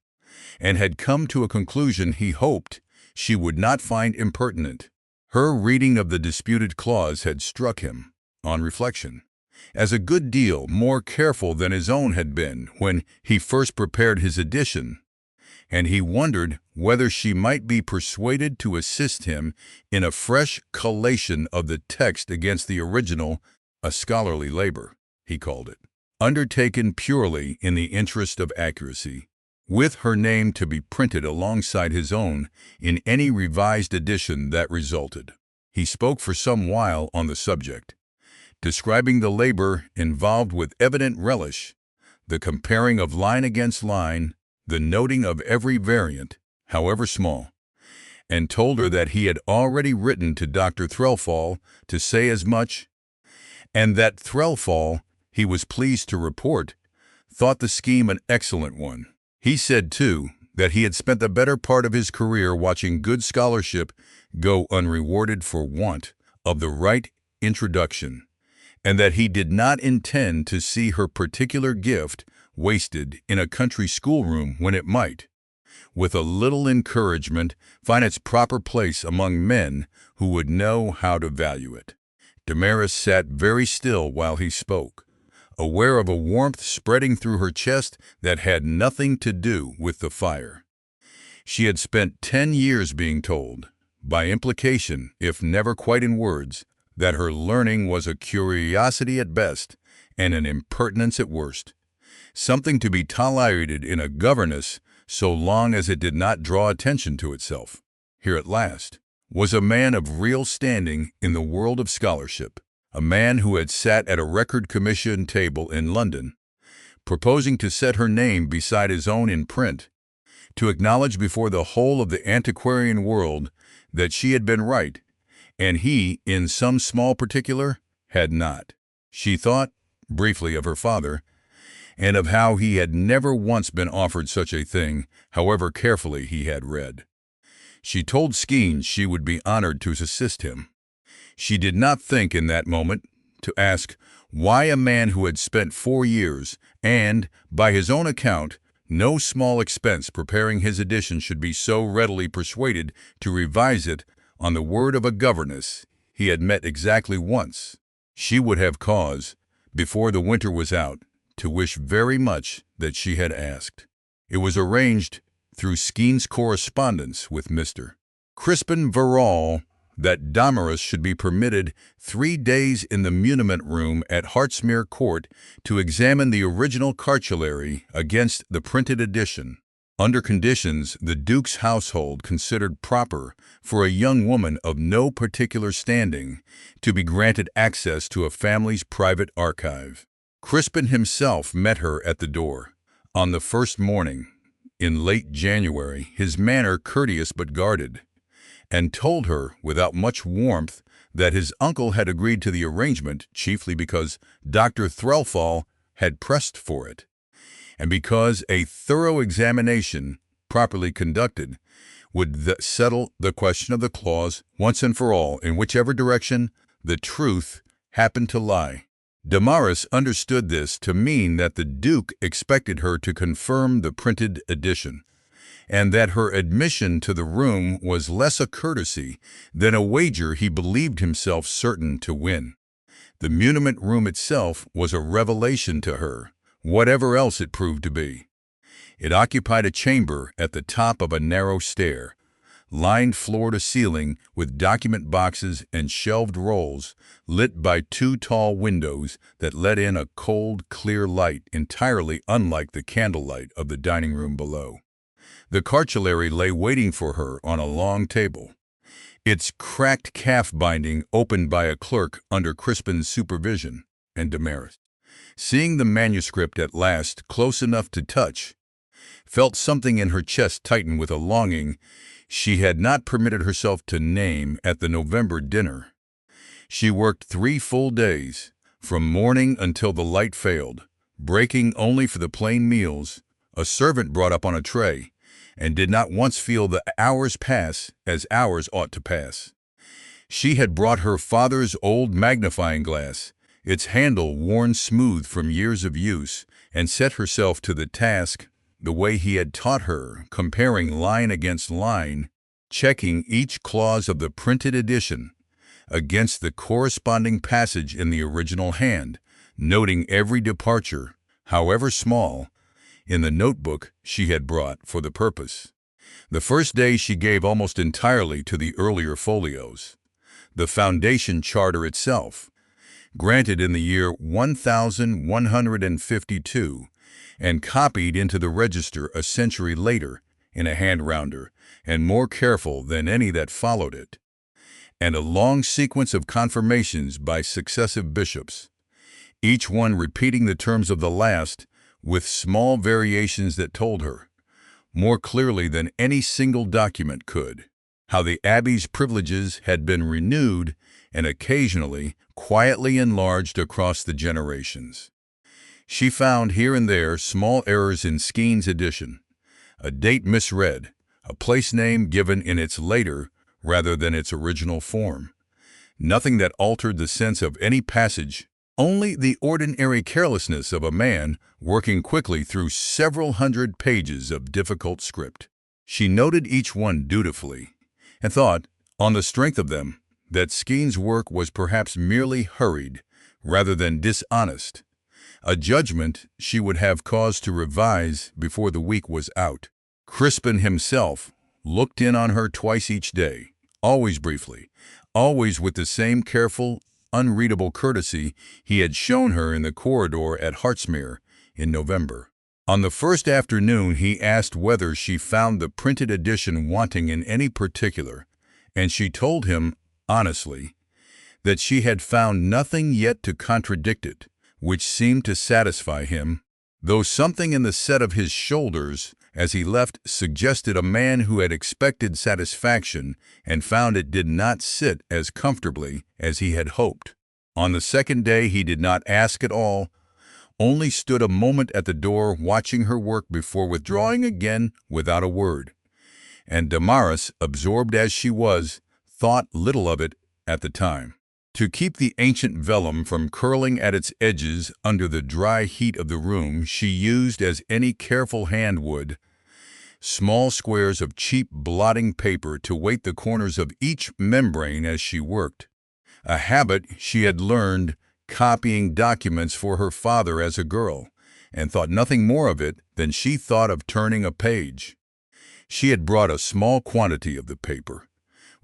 and had come to a conclusion he hoped she would not find impertinent. Her reading of the disputed clause had struck him, on reflection, as a good deal more careful than his own had been when he first prepared his edition, and he wondered whether she might be persuaded to assist him in a fresh collation of the text against the original, a scholarly labor, he called it, undertaken purely in the interest of accuracy, with her name to be printed alongside his own in any revised edition that resulted. He spoke for some while on the subject, describing the labor involved with evident relish, the comparing of line against line, the noting of every variant, however small, and told her that he had already written to Dr. Threlfall to say as much, and that Threlfall, he was pleased to report, thought the scheme an excellent one. He said, too, that he had spent the better part of his career watching good scholarship go unrewarded for want of the right introduction, and that he did not intend to see her particular gift wasted in a country schoolroom when it might, with a little encouragement, find its proper place among men who would know how to value it. Damaris sat very still while he spoke, aware of a warmth spreading through her chest that had nothing to do with the fire. She had spent 10 years being told, by implication, if never quite in words, that her learning was a curiosity at best and an impertinence at worst, something to be tolerated in a governess so long as it did not draw attention to itself. Here at last was a man of real standing in the world of scholarship, a man who had sat at a record commission table in London, proposing to set her name beside his own in print, to acknowledge before the whole of the antiquarian world that she had been right, and he, in some small particular, had not. She thought, briefly, of her father, and of how he had never once been offered such a thing, however carefully he had read. She told Skeens she would be honored to assist him. She did not think in that moment to ask why a man who had spent 4 years and, by his own account, no small expense preparing his edition should be so readily persuaded to revise it on the word of a governess he had met exactly once. She would have cause, before the winter was out, to wish very much that she had asked. It was arranged through Skeens' correspondence with Mr. Crispin Verrall that Damaris should be permitted 3 days in the muniment room at Hartsmere Court to examine the original cartulary against the printed edition, under conditions the Duke's household considered proper for a young woman of no particular standing to be granted access to a family's private archive. Crispin himself met her at the door. On the first morning, in late January, his manner courteous but guarded, and told her without much warmth that his uncle had agreed to the arrangement chiefly because Dr. Threlfall had pressed for it, and because a thorough examination, properly conducted, would settle the question of the clause once and for all in whichever direction the truth happened to lie. Damaris understood this to mean that the Duke expected her to confirm the printed edition, and that her admission to the room was less a courtesy than a wager he believed himself certain to win. The muniment room itself was a revelation to her, whatever else it proved to be. It occupied a chamber at the top of a narrow stair, lined floor to ceiling with document boxes and shelved rolls, lit by 2 tall windows that let in a cold, clear light entirely unlike the candlelight of the dining room below. The cartulary lay waiting for her on a long table, its cracked calf binding opened by a clerk under Crispin's supervision, and Damaris, seeing the manuscript at last close enough to touch, felt something in her chest tighten with a longing she had not permitted herself to name at the November dinner. She worked 3 full days, from morning until the light failed, breaking only for the plain meals a servant brought up on a tray, and did not once feel the hours pass as hours ought to pass. She had brought her father's old magnifying glass, its handle worn smooth from years of use, and set herself to the task the way he had taught her, comparing line against line, checking each clause of the printed edition against the corresponding passage in the original hand, noting every departure, however small, in the notebook she had brought for the purpose. The first day she gave almost entirely to the earlier folios. The foundation charter itself, granted in the year 1152, and copied into the register a century later in a hand rounder, and more careful than any that followed it, and a long sequence of confirmations by successive bishops, each one repeating the terms of the last with small variations that told her, more clearly than any single document could, how the abbey's privileges had been renewed and occasionally quietly enlarged across the generations. She found here and there small errors in Skeens' edition, a date misread, a place name given in its later rather than its original form. Nothing that altered the sense of any passage, only the ordinary carelessness of a man working quickly through several hundred pages of difficult script. She noted each one dutifully, and thought, on the strength of them, that Skeens' work was perhaps merely hurried rather than dishonest, a judgment she would have cause to revise before the week was out. Crispin himself looked in on her twice each day, always briefly, always with the same careful, unreadable courtesy he had shown her in the corridor at Hartsmere in November. On the first afternoon, he asked whether she found the printed edition wanting in any particular, and she told him, honestly, that she had found nothing yet to contradict it, which seemed to satisfy him, though something in the set of his shoulders as he left suggested a man who had expected satisfaction and found it did not sit as comfortably as he had hoped. On the second day he did not ask at all, only stood a moment at the door watching her work before withdrawing again without a word. And Damaris, absorbed as she was, thought little of it at the time. To keep the ancient vellum from curling at its edges under the dry heat of the room, she used, as any careful hand would, small squares of cheap blotting paper to weight the corners of each membrane as she worked, a habit she had learned copying documents for her father as a girl, and thought nothing more of it than she thought of turning a page. She had brought a small quantity of the paper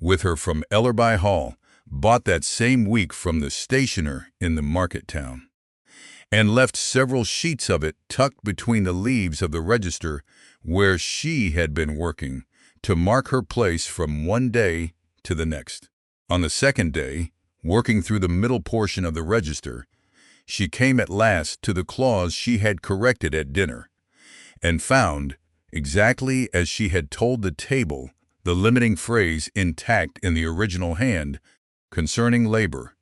with her from Ellerby Hall, bought that same week from the stationer in the market town, and left several sheets of it tucked between the leaves of the register where she had been working, to mark her place from one day to the next. On the second day, working through the middle portion of the register, she came at last to the clause she had corrected at dinner, and found, exactly as she had told the table, the limiting phrase intact in the original hand concerning labor,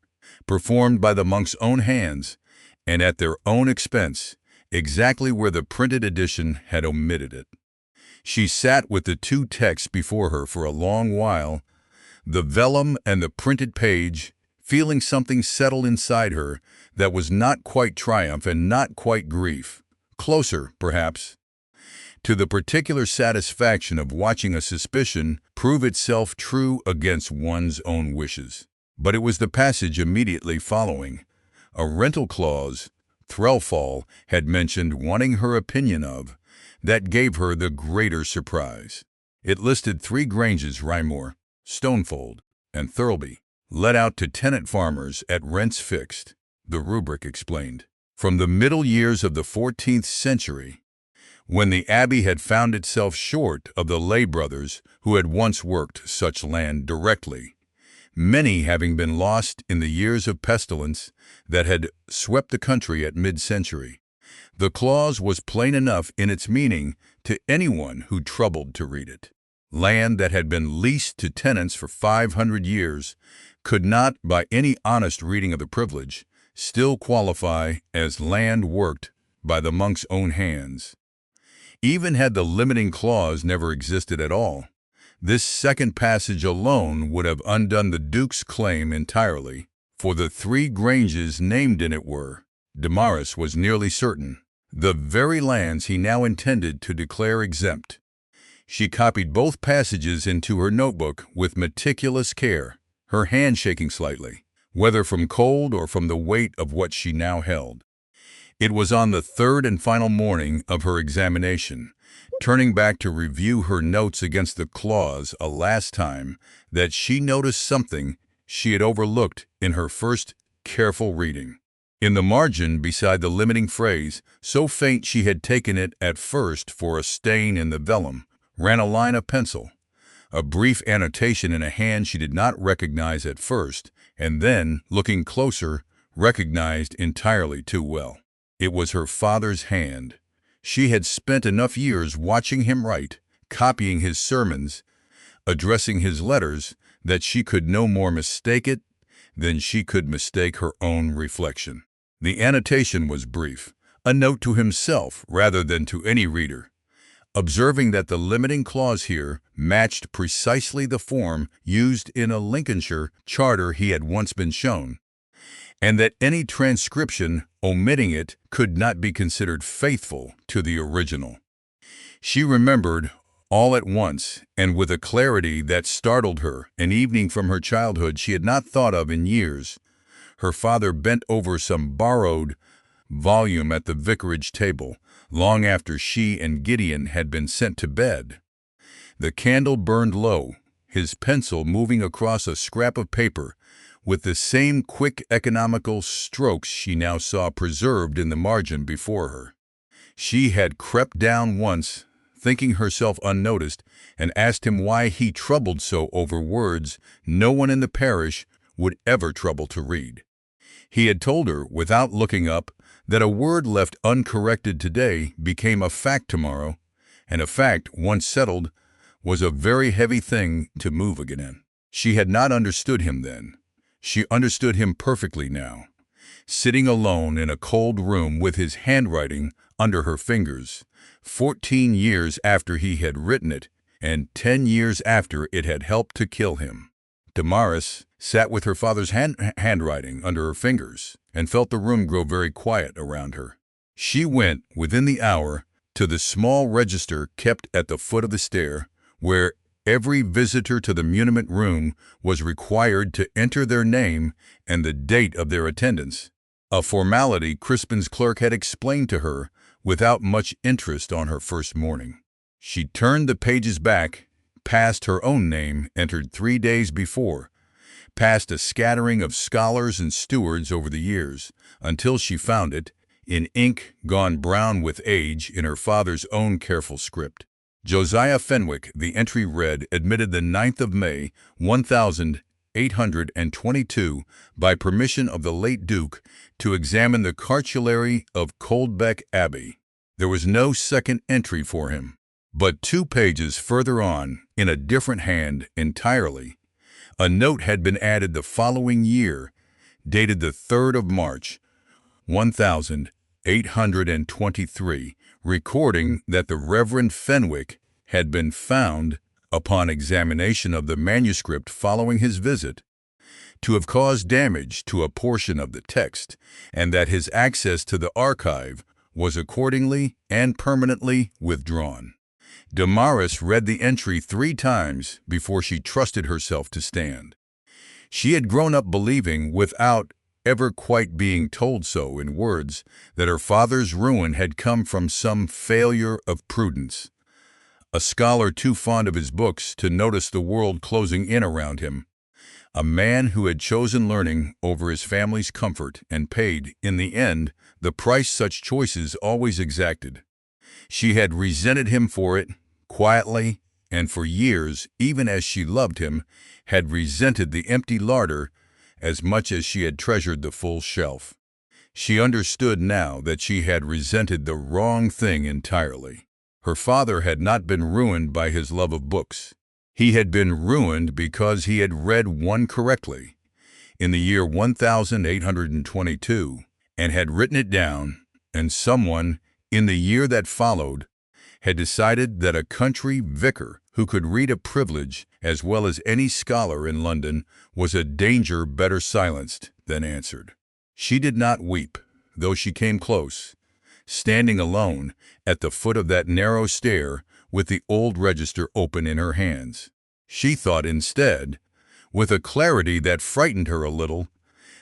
performed by the monk's own hands and at their own expense, exactly where the printed edition had omitted it. She sat with the two texts before her for a long while, the vellum and the printed page, feeling something settle inside her that was not quite triumph and not quite grief, closer, perhaps, to the particular satisfaction of watching a suspicion prove itself true against one's own wishes. But it was the passage immediately following, a rental clause Threlfall had mentioned wanting her opinion of, that gave her the greater surprise. It listed 3 granges, Rymore, Stonefold, and Thirlby, let out to tenant farmers at rents fixed, the rubric explained. From the middle years of the 14th century, when the abbey had found itself short of the lay brothers who had once worked such land directly, many having been lost in the years of pestilence that had swept the country at mid-century. The clause was plain enough in its meaning to anyone who troubled to read it. Land that had been leased to tenants for 500 years could not, by any honest reading of the privilege, still qualify as land worked by the monk's own hands. Even had the limiting clause never existed at all, this second passage alone would have undone the Duke's claim entirely, for the 3 granges named in it were, Damaris was nearly certain, the very lands he now intended to declare exempt. She copied both passages into her notebook with meticulous care, her hand shaking slightly, whether from cold or from the weight of what she now held. It was on the 3rd and final morning of her examination, turning back to review her notes against the clause a last time, that she noticed something she had overlooked in her first careful reading. In the margin beside the limiting phrase, so faint she had taken it at first for a stain in the vellum, ran a line of pencil, a brief annotation in a hand she did not recognize at first, and then, looking closer, recognized entirely too well. It was her father's hand. She had spent enough years watching him write, copying his sermons, addressing his letters, that she could no more mistake it than she could mistake her own reflection. The annotation was brief, a note to himself rather than to any reader, observing that the limiting clause here matched precisely the form used in a Lincolnshire charter he had once been shown, and that any transcription omitting it could not be considered faithful to the original. She remembered all at once, and with a clarity that startled her, an evening from her childhood she had not thought of in years. Her father bent over some borrowed volume at the vicarage table, long after she and Gideon had been sent to bed. The candle burned low, his pencil moving across a scrap of paper with the same quick, economical strokes she now saw preserved in the margin before her. She had crept down once, thinking herself unnoticed, and asked him why he troubled so over words no one in the parish would ever trouble to read. He had told her, without looking up, that a word left uncorrected today became a fact tomorrow, and a fact, once settled, was a very heavy thing to move again. She had not understood him then. She understood him perfectly now. Sitting alone in a cold room with his handwriting under her fingers, 14 years after he had written it, and 10 years after it had helped to kill him. Damaris sat with her father's handwriting under her fingers and felt the room grow very quiet around her. She went, within the hour, to the small register kept at the foot of the stair, where every visitor to the muniment room was required to enter their name and the date of their attendance, a formality Crispin's clerk had explained to her without much interest on her first morning. She turned the pages back, past her own name, entered 3 days before, past a scattering of scholars and stewards over the years, until she found it, in ink gone brown with age, in her father's own careful script. Josiah Fenwick, the entry read, admitted the 9th of May, 1822, by permission of the late Duke, to examine the cartulary of Coldbeck Abbey. There was no second entry for him. But 2 pages further on, in a different hand entirely, a note had been added the following year, dated the 3rd of March, 1823, recording that the Reverend Fenwick had been found, upon examination of the manuscript following his visit, to have caused damage to a portion of the text, and that his access to the archive was accordingly and permanently withdrawn. Damaris read the entry 3 times before she trusted herself to stand. She had grown up believing, without ever quite being told so in words, that her father's ruin had come from some failure of prudence. A scholar too fond of his books to notice the world closing in around him. A man who had chosen learning over his family's comfort and paid, in the end, the price such choices always exacted. She had resented him for it, quietly, and for years, even as she loved him, had resented the empty larder as much as she had treasured the full shelf. She understood now that she had resented the wrong thing entirely. Her father had not been ruined by his love of books. He had been ruined because he had read one correctly, in the year 1822, and had written it down, and someone, in the year that followed, had decided that a country vicar who could read a privilege as well as any scholar in London was a danger better silenced than answered. She did not weep, though she came close, standing alone at the foot of that narrow stair with the old register open in her hands. She thought instead, with a clarity that frightened her a little,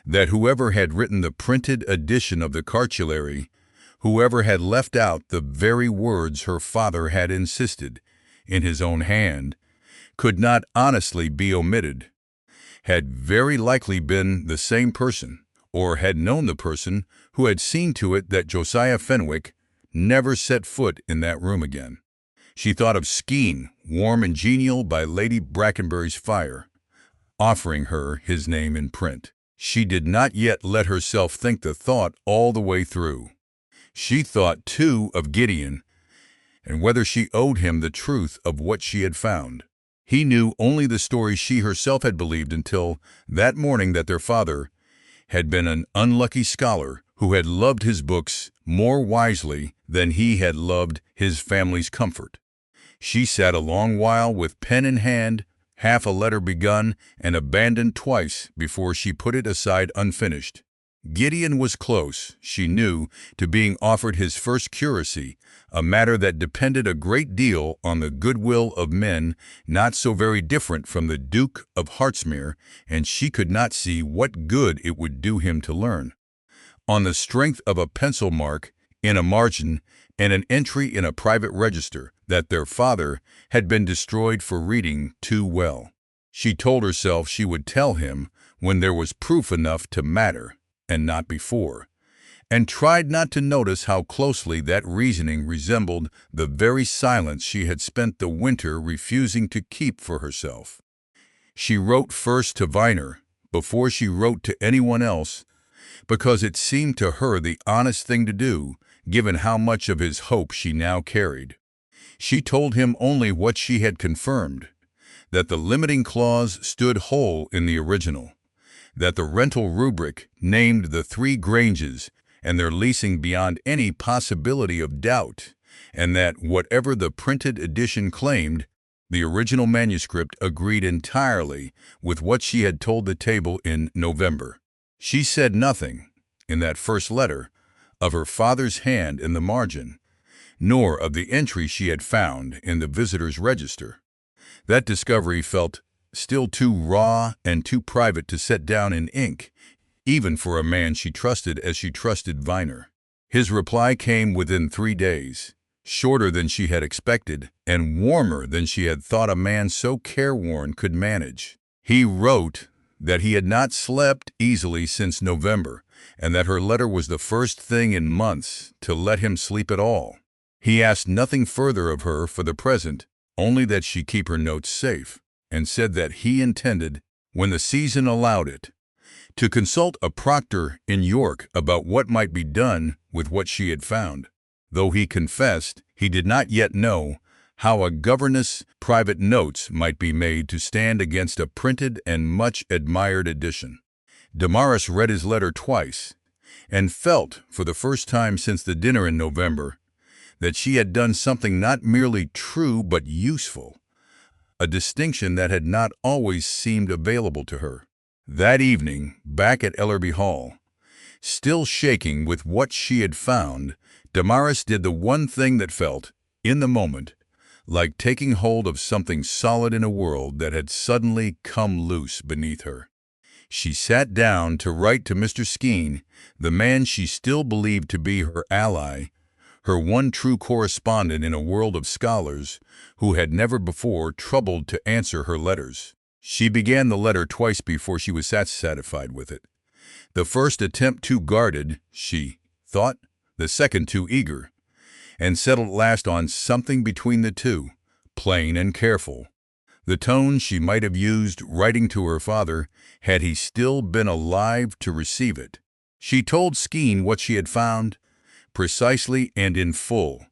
that whoever had written the printed edition of the cartulary, whoever had left out the very words her father had insisted, in his own hand, could not honestly be omitted, had very likely been the same person, or had known the person who had seen to it that Josiah Fenwick never set foot in that room again. She thought of Skene, warm and genial by Lady Brackenbury's fire, offering her his name in print. She did not yet let herself think the thought all the way through. She thought, too, of Gideon, and whether she owed him the truth of what she had found. He knew only the story she herself had believed until that morning, that their father had been an unlucky scholar who had loved his books more wisely than he had loved his family's comfort. She sat a long while with pen in hand, half a letter begun and abandoned twice before she put it aside unfinished. Gideon was close, she knew, to being offered his first curacy, a matter that depended a great deal on the goodwill of men not so very different from the Duke of Hartsmere, and she could not see what good it would do him to learn. On the strength of a pencil mark in a margin and an entry in a private register that their father had been destroyed for reading too well. She told herself she would tell him when there was proof enough to matter, and not before, and tried not to notice how closely that reasoning resembled the very silence she had spent the winter refusing to keep for herself. She wrote first to Viner, before she wrote to anyone else, because it seemed to her the honest thing to do, given how much of his hope she now carried. She told him only what she had confirmed, that the limiting clause stood whole in the original, that the rental rubric named the 3 Granges and their leasing beyond any possibility of doubt, and that whatever the printed edition claimed, the original manuscript agreed entirely with what she had told the table in November. She said nothing, in that first letter, of her father's hand in the margin, nor of the entry she had found in the visitor's register. That discovery felt still too raw and too private to set down in ink, even for a man she trusted as she trusted Viner. His reply came within 3 days, shorter than she had expected and warmer than she had thought a man so careworn could manage. He wrote that he had not slept easily since November, and that her letter was the first thing in months to let him sleep at all. He asked nothing further of her for the present, only that she keep her notes safe, and said that he intended, when the season allowed it, to consult a proctor in York about what might be done with what she had found, though he confessed he did not yet know how a governess' private notes might be made to stand against a printed and much admired edition. Damaris read his letter twice, and felt, for the first time since the dinner in November, that she had done something not merely true but useful, a distinction that had not always seemed available to her. That evening, back at Ellerby Hall, still shaking with what she had found, Damaris did the one thing that felt, in the moment, like taking hold of something solid in a world that had suddenly come loose beneath her. She sat down to write to Mr. Skene, the man she still believed to be her ally, her one true correspondent in a world of scholars who had never before troubled to answer her letters. She began the letter twice before she was satisfied with it. The first attempt too guarded, she thought, the second too eager, and settled at last on something between the two, plain and careful. The tone she might have used writing to her father had he still been alive to receive it. She told Skene what she had found, precisely and in full,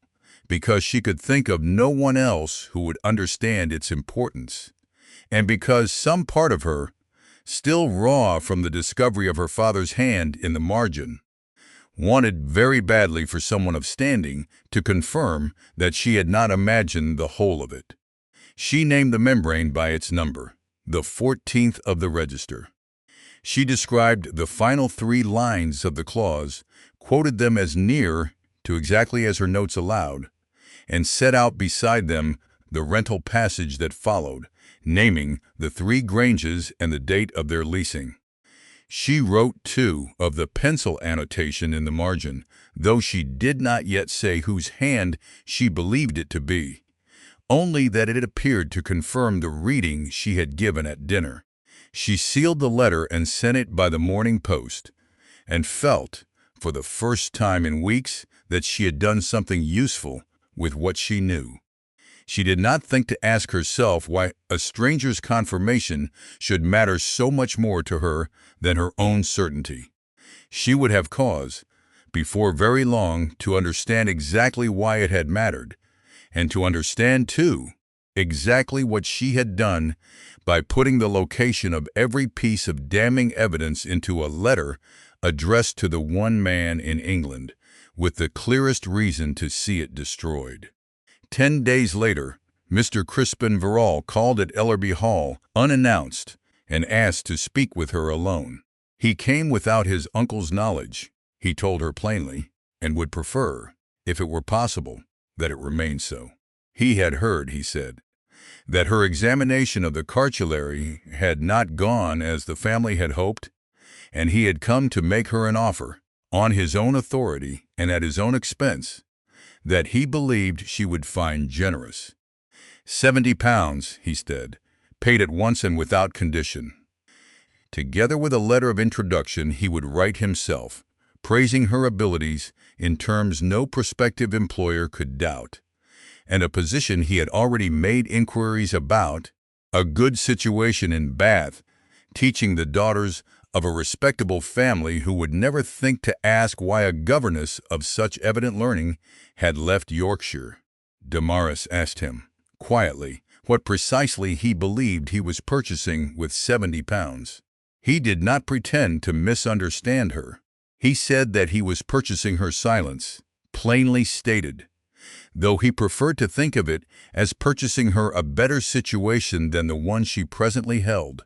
because she could think of no one else who would understand its importance, and because some part of her, still raw from the discovery of her father's hand in the margin, wanted very badly for someone of standing to confirm that she had not imagined the whole of it. She named the membrane by its number, the 14th of the register. She described the final 3 lines of the clause, quoted them as near to exactly as her notes allowed, and set out beside them the rental passage that followed, naming the 3 Granges and the date of their leasing. She wrote, too, of the pencil annotation in the margin, though she did not yet say whose hand she believed it to be, only that it appeared to confirm the reading she had given at dinner. She sealed the letter and sent it by the morning post, and felt, for the first time in weeks, that she had done something useful with what she knew. She did not think to ask herself why a stranger's confirmation should matter so much more to her than her own certainty. She would have cause, before very long, to understand exactly why it had mattered, and to understand, too, exactly what she had done by putting the location of every piece of damning evidence into a letter addressed to the one man in England, with the clearest reason to see it destroyed. 10 days later, Mr. Crispin Verrall called at Ellerby Hall unannounced and asked to speak with her alone. He came without his uncle's knowledge, he told her plainly, and would prefer, if it were possible, that it remain so. He had heard, he said, that her examination of the cartulary had not gone as the family had hoped, and he had come to make her an offer, on his own authority and at his own expense, that he believed she would find generous. £70, he said, paid at once and without condition. Together with a letter of introduction he would write himself, praising her abilities in terms no prospective employer could doubt, and a position he had already made inquiries about, a good situation in Bath, teaching the daughters of a respectable family who would never think to ask why a governess of such evident learning had left Yorkshire. Damaris asked him, quietly, what precisely he believed he was purchasing with £70. He did not pretend to misunderstand her. He said that he was purchasing her silence, plainly stated, though he preferred to think of it as purchasing her a better situation than the one she presently held,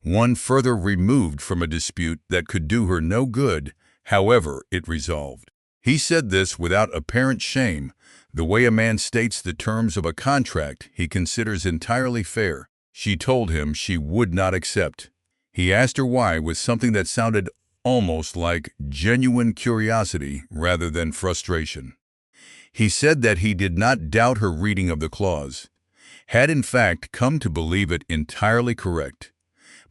one further removed from a dispute that could do her no good, however it resolved. He said this without apparent shame, the way a man states the terms of a contract he considers entirely fair. She told him she would not accept. He asked her why with something that sounded almost like genuine curiosity rather than frustration. He said that he did not doubt her reading of the clause, had in fact come to believe it entirely correct,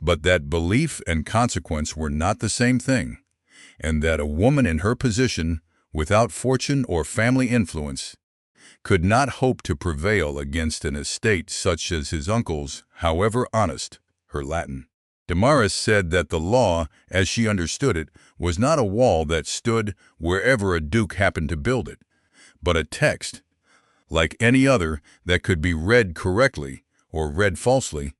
but that belief and consequence were not the same thing, and that a woman in her position, without fortune or family influence, could not hope to prevail against an estate such as his uncle's, however honest, her Latin. Damaris said that the law, as she understood it, was not a wall that stood wherever a duke happened to build it, but a text, like any other, that could be read correctly or read falsely,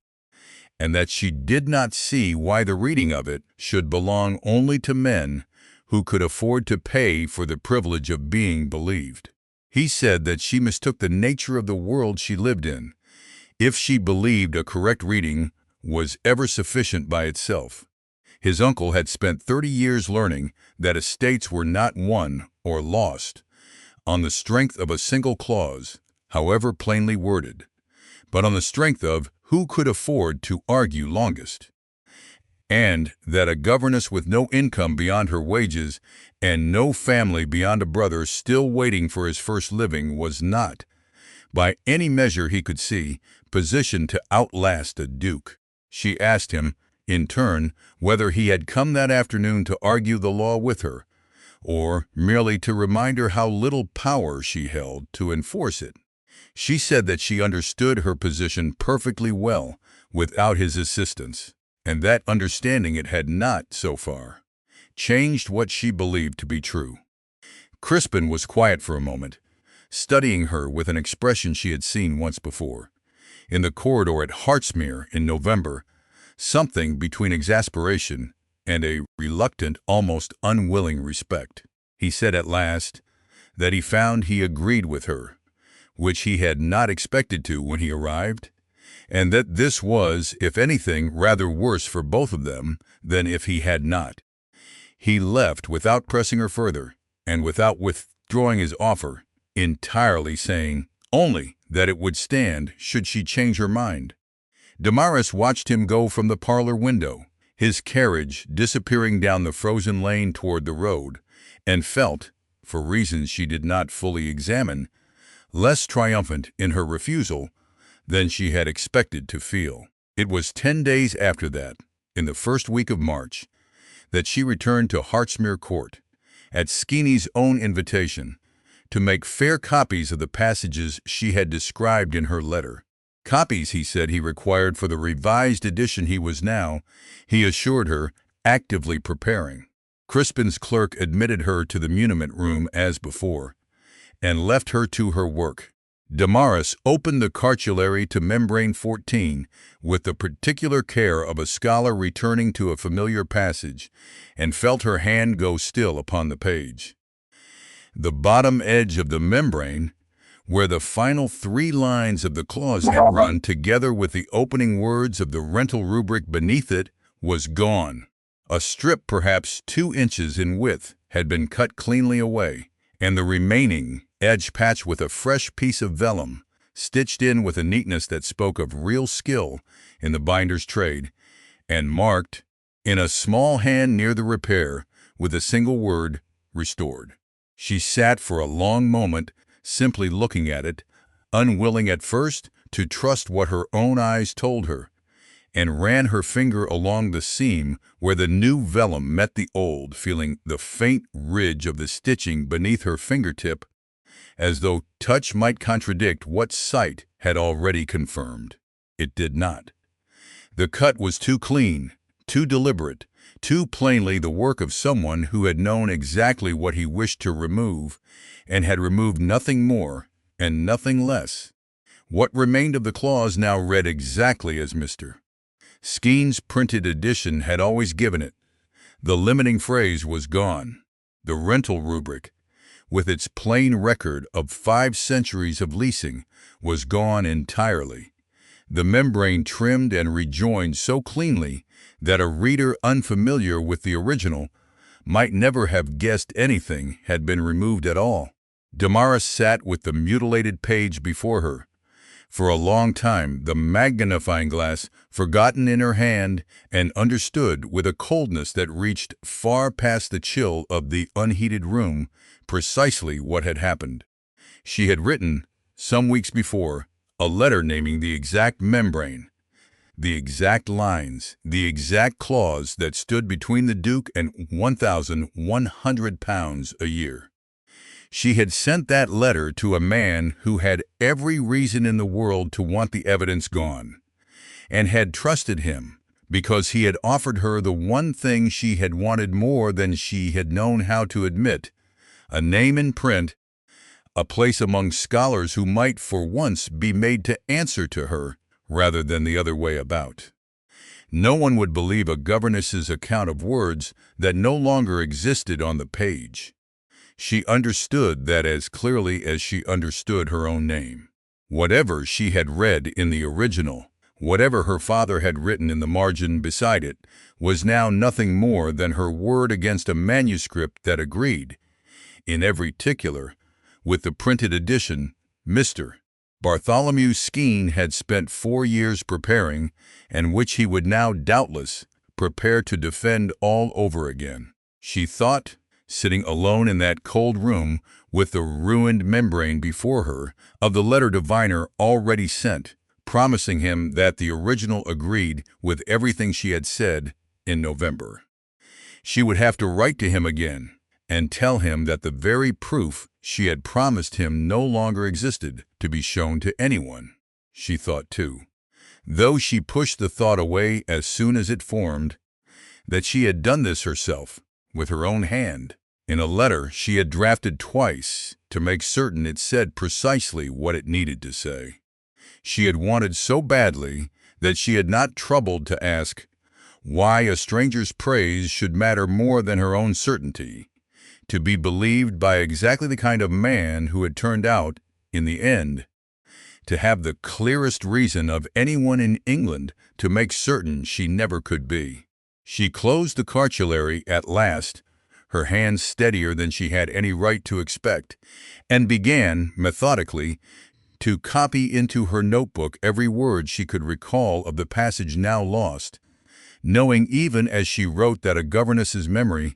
and that she did not see why the reading of it should belong only to men who could afford to pay for the privilege of being believed. He said that she mistook the nature of the world she lived in, if she believed a correct reading was ever sufficient by itself. His uncle had spent 30 years learning that estates were not won or lost on the strength of a single clause, however plainly worded, but on the strength of who could afford to argue longest, and that a governess with no income beyond her wages and no family beyond a brother still waiting for his first living was not, by any measure he could see, positioned to outlast a duke. She asked him, in turn, whether he had come that afternoon to argue the law with her, or merely to remind her how little power she held to enforce it. She said that she understood her position perfectly well without his assistance, and that understanding it had not, so far, changed what she believed to be true. Crispin was quiet for a moment, studying her with an expression she had seen once before, in the corridor at Hartsmere in November, something between exasperation and a reluctant, almost unwilling respect. He said at last that he found he agreed with her, which he had not expected to when he arrived, and that this was, if anything, rather worse for both of them than if he had not. He left without pressing her further, and without withdrawing his offer, entirely saying only that it would stand should she change her mind. Damaris watched him go from the parlor window, his carriage disappearing down the frozen lane toward the road, and felt, for reasons she did not fully examine, less triumphant in her refusal than she had expected to feel. It was 10 days after that, in the first week of March, that she returned to Hartsmere Court, at Skeeny's own invitation, to make fair copies of the passages she had described in her letter. Copies, he said, he required for the revised edition he was now, he assured her, actively preparing. Crispin's clerk admitted her to the muniment room as before, and left her to her work. Damaris opened the cartulary to membrane 14 with the particular care of a scholar returning to a familiar passage, and felt her hand go still upon the page. The bottom edge of the membrane, where the final 3 lines of the clause had run together with the opening words of the rental rubric beneath it, was gone. A strip perhaps 2 inches in width had been cut cleanly away, and the remaining edge patched with a fresh piece of vellum, stitched in with a neatness that spoke of real skill in the binder's trade, and marked, in a small hand near the repair, with a single word, restored. She sat for a long moment, simply looking at it, unwilling at first to trust what her own eyes told her, and ran her finger along the seam where the new vellum met the old, feeling the faint ridge of the stitching beneath her fingertip, as though touch might contradict what sight had already confirmed. It did not. The cut was too clean, too deliberate, too plainly the work of someone who had known exactly what he wished to remove, and had removed nothing more and nothing less. What remained of the clause now read exactly as Mr. Skeen's printed edition had always given it. The limiting phrase was gone. The rental rubric, with its plain record of 5 centuries of leasing, was gone entirely. The membrane trimmed and rejoined so cleanly that a reader unfamiliar with the original might never have guessed anything had been removed at all. Damaris sat with the mutilated page before her. For a long time, the magnifying glass forgotten in her hand, and understood with a coldness that reached far past the chill of the unheated room precisely what had happened. She had written, some weeks before, a letter naming the exact membrane, the exact lines, the exact clause that stood between the Duke and £1,100 a year. She had sent that letter to a man who had every reason in the world to want the evidence gone, and had trusted him because he had offered her the one thing she had wanted more than she had known how to admit: a name in print, a place among scholars who might for once be made to answer to her rather than the other way about. No one would believe a governess's account of words that no longer existed on the page. She understood that as clearly as she understood her own name. Whatever she had read in the original, whatever her father had written in the margin beside it, was now nothing more than her word against a manuscript that agreed, in every particular, with the printed edition Mr. Bartholomew Skeen had spent 4 years preparing, and which he would now doubtless prepare to defend all over again. She thought, sitting alone in that cold room with the ruined membrane before her, of the letter to Viner already sent, promising him that the original agreed with everything she had said in November. She would have to write to him again and tell him that the very proof she had promised him no longer existed to be shown to anyone. She thought, too, though she pushed the thought away as soon as it formed, that she had done this herself, with her own hand, in a letter she had drafted twice to make certain it said precisely what it needed to say. She had wanted so badly that she had not troubled to ask why a stranger's praise should matter more than her own certainty, to be believed by exactly the kind of man who had turned out, in the end, to have the clearest reason of anyone in England to make certain she never could be. She closed the cartulary at last, her hands steadier than she had any right to expect, and began, methodically, to copy into her notebook every word she could recall of the passage now lost, knowing even as she wrote that a governess's memory,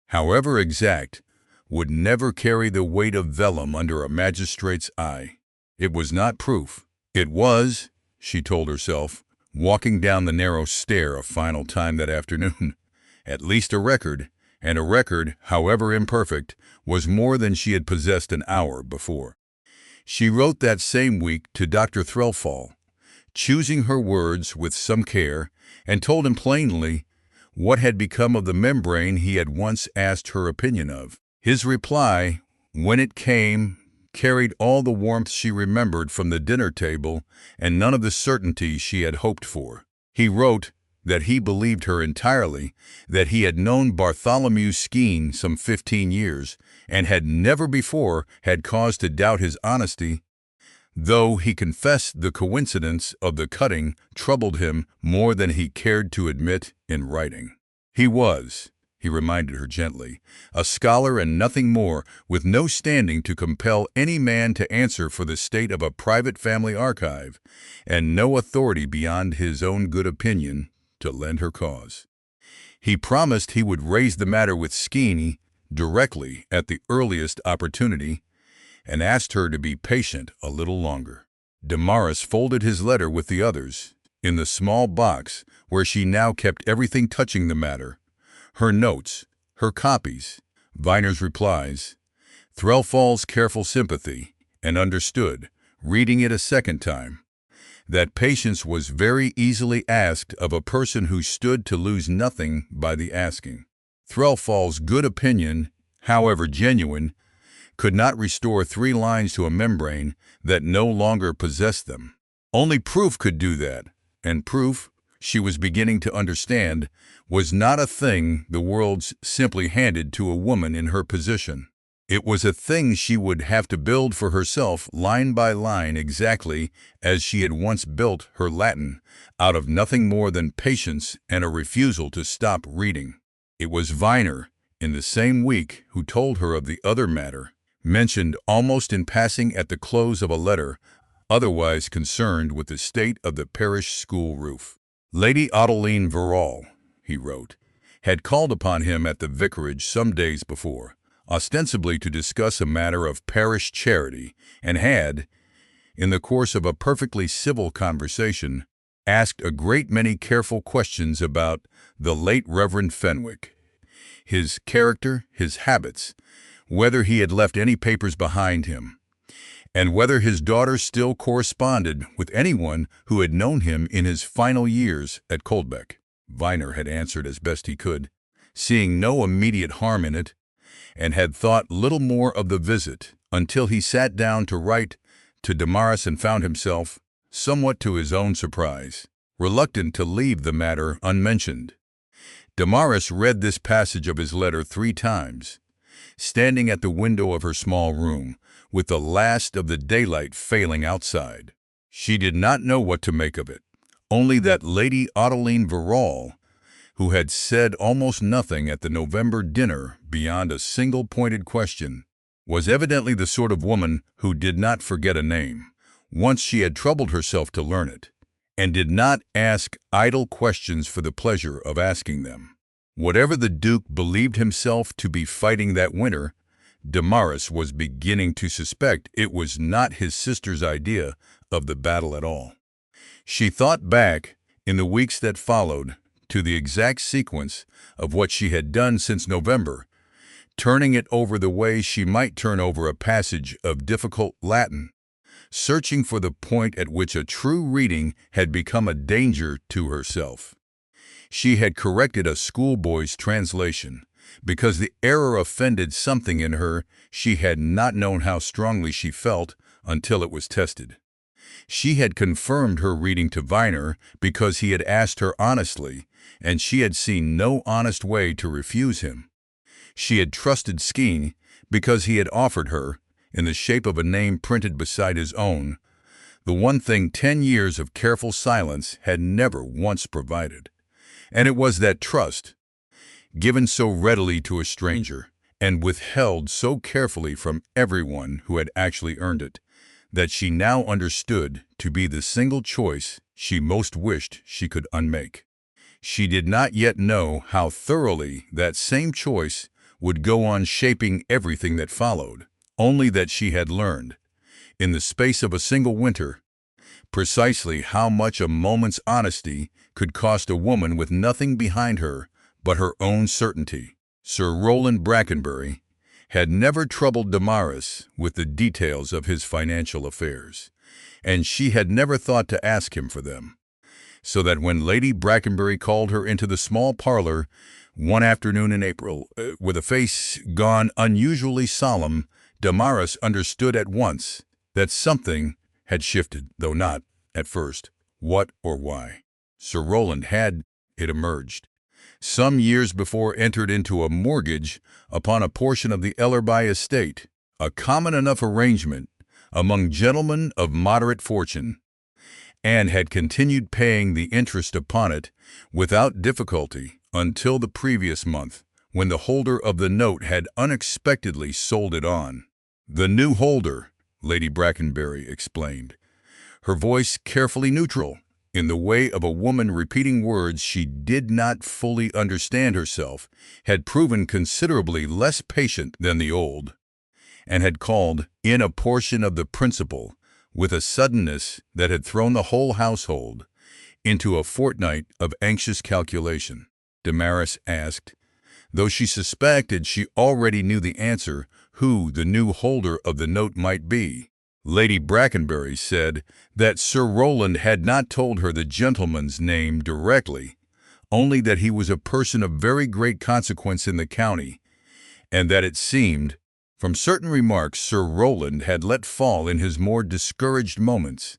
however exact, would never carry the weight of vellum under a magistrate's eye. It was not proof. It was, she told herself, walking down the narrow stair a final time that afternoon, at least a record, and a record, however imperfect, was more than she had possessed an hour before. She wrote that same week to Dr. Threlfall, choosing her words with some care, and told him plainly what had become of the membrane he had once asked her opinion of. His reply, when it came, carried all the warmth she remembered from the dinner table and none of the certainty she had hoped for. He wrote that he believed her entirely, that he had known Bartholomew Skeen some 15 years, and had never before had cause to doubt his honesty, though he confessed the coincidence of the cutting troubled him more than he cared to admit in writing. He was, he reminded her gently, a scholar and nothing more, with no standing to compel any man to answer for the state of a private family archive, and no authority beyond his own good opinion to lend her cause. He promised he would raise the matter with Skeen directly at the earliest opportunity, and asked her to be patient a little longer. Damaris folded his letter with the others in the small box where she now kept everything touching the matter. Her notes, her copies, Viner's replies, Threlfall's careful sympathy, and understood, reading it a second time, that patience was very easily asked of a person who stood to lose nothing by the asking. Threlfall's good opinion, however genuine, could not restore 3 lines to a membrane that no longer possessed them. Only proof could do that, and proof, she was beginning to understand, was not a thing the world simply handed to a woman in her position. It was a thing she would have to build for herself line by line, exactly as she had once built her Latin, out of nothing more than patience and a refusal to stop reading. It was Viner, in the same week, who told her of the other matter, mentioned almost in passing at the close of a letter, otherwise concerned with the state of the parish school roof. Lady Adeline Verrall, he wrote, had called upon him at the vicarage some days before, ostensibly to discuss a matter of parish charity, and had, in the course of a perfectly civil conversation, asked a great many careful questions about the late Reverend Fenwick, his character, his habits, whether he had left any papers behind him, and whether his daughter still corresponded with anyone who had known him in his final years at Coldbeck. Viner had answered as best he could, seeing no immediate harm in it, and had thought little more of the visit until he sat down to write to Damaris and found himself, somewhat to his own surprise, reluctant to leave the matter unmentioned. Damaris read this passage of his letter 3 times, standing at the window of her small room, with the last of the daylight failing outside. She did not know what to make of it, only that Lady Adeline Verrall, who had said almost nothing at the November dinner beyond a single pointed question, was evidently the sort of woman who did not forget a name, once she had troubled herself to learn it, and did not ask idle questions for the pleasure of asking them. Whatever the Duke believed himself to be fighting that winter, Damaris was beginning to suspect it was not his sister's idea of the battle at all. She thought back, in the weeks that followed, to the exact sequence of what she had done since November, turning it over the way she might turn over a passage of difficult Latin, searching for the point at which a true reading had become a danger to herself. She had corrected a schoolboy's translation, because the error offended something in her she had not known how strongly she felt until it was tested. She had confirmed her reading to Viner because he had asked her honestly, and she had seen no honest way to refuse him. She had trusted Skene because he had offered her, in the shape of a name printed beside his own, the one thing 10 years of careful silence had never once provided. And it was that trust, given so readily to a stranger, and withheld so carefully from everyone who had actually earned it, that she now understood to be the single choice she most wished she could unmake. She did not yet know how thoroughly that same choice would go on shaping everything that followed, only that she had learned, in the space of a single winter, precisely how much a moment's honesty could cost a woman with nothing behind her but her own certainty. Sir Rowland Brackenbury had never troubled Damaris with the details of his financial affairs, and she had never thought to ask him for them. So that when Lady Brackenbury called her into the small parlor one afternoon in April, with a face gone unusually solemn, Damaris understood at once that something had shifted, though not, at first, what or why. Sir Rowland had, it emerged, some years before entered into a mortgage upon a portion of the Ellerby estate, a common enough arrangement among gentlemen of moderate fortune, and had continued paying the interest upon it without difficulty until the previous month, when the holder of the note had unexpectedly sold it on. The new holder, Lady Brackenbury explained, her voice carefully neutral, in the way of a woman repeating words she did not fully understand herself, had proven considerably less patient than the old, and had called in a portion of the principal with a suddenness that had thrown the whole household into a fortnight of anxious calculation? Damaris asked, though she suspected she already knew the answer, who the new holder of the note might be. Lady Brackenbury said that Sir Rowland had not told her the gentleman's name directly, only that he was a person of very great consequence in the county, and that it seemed, from certain remarks Sir Rowland had let fall in his more discouraged moments,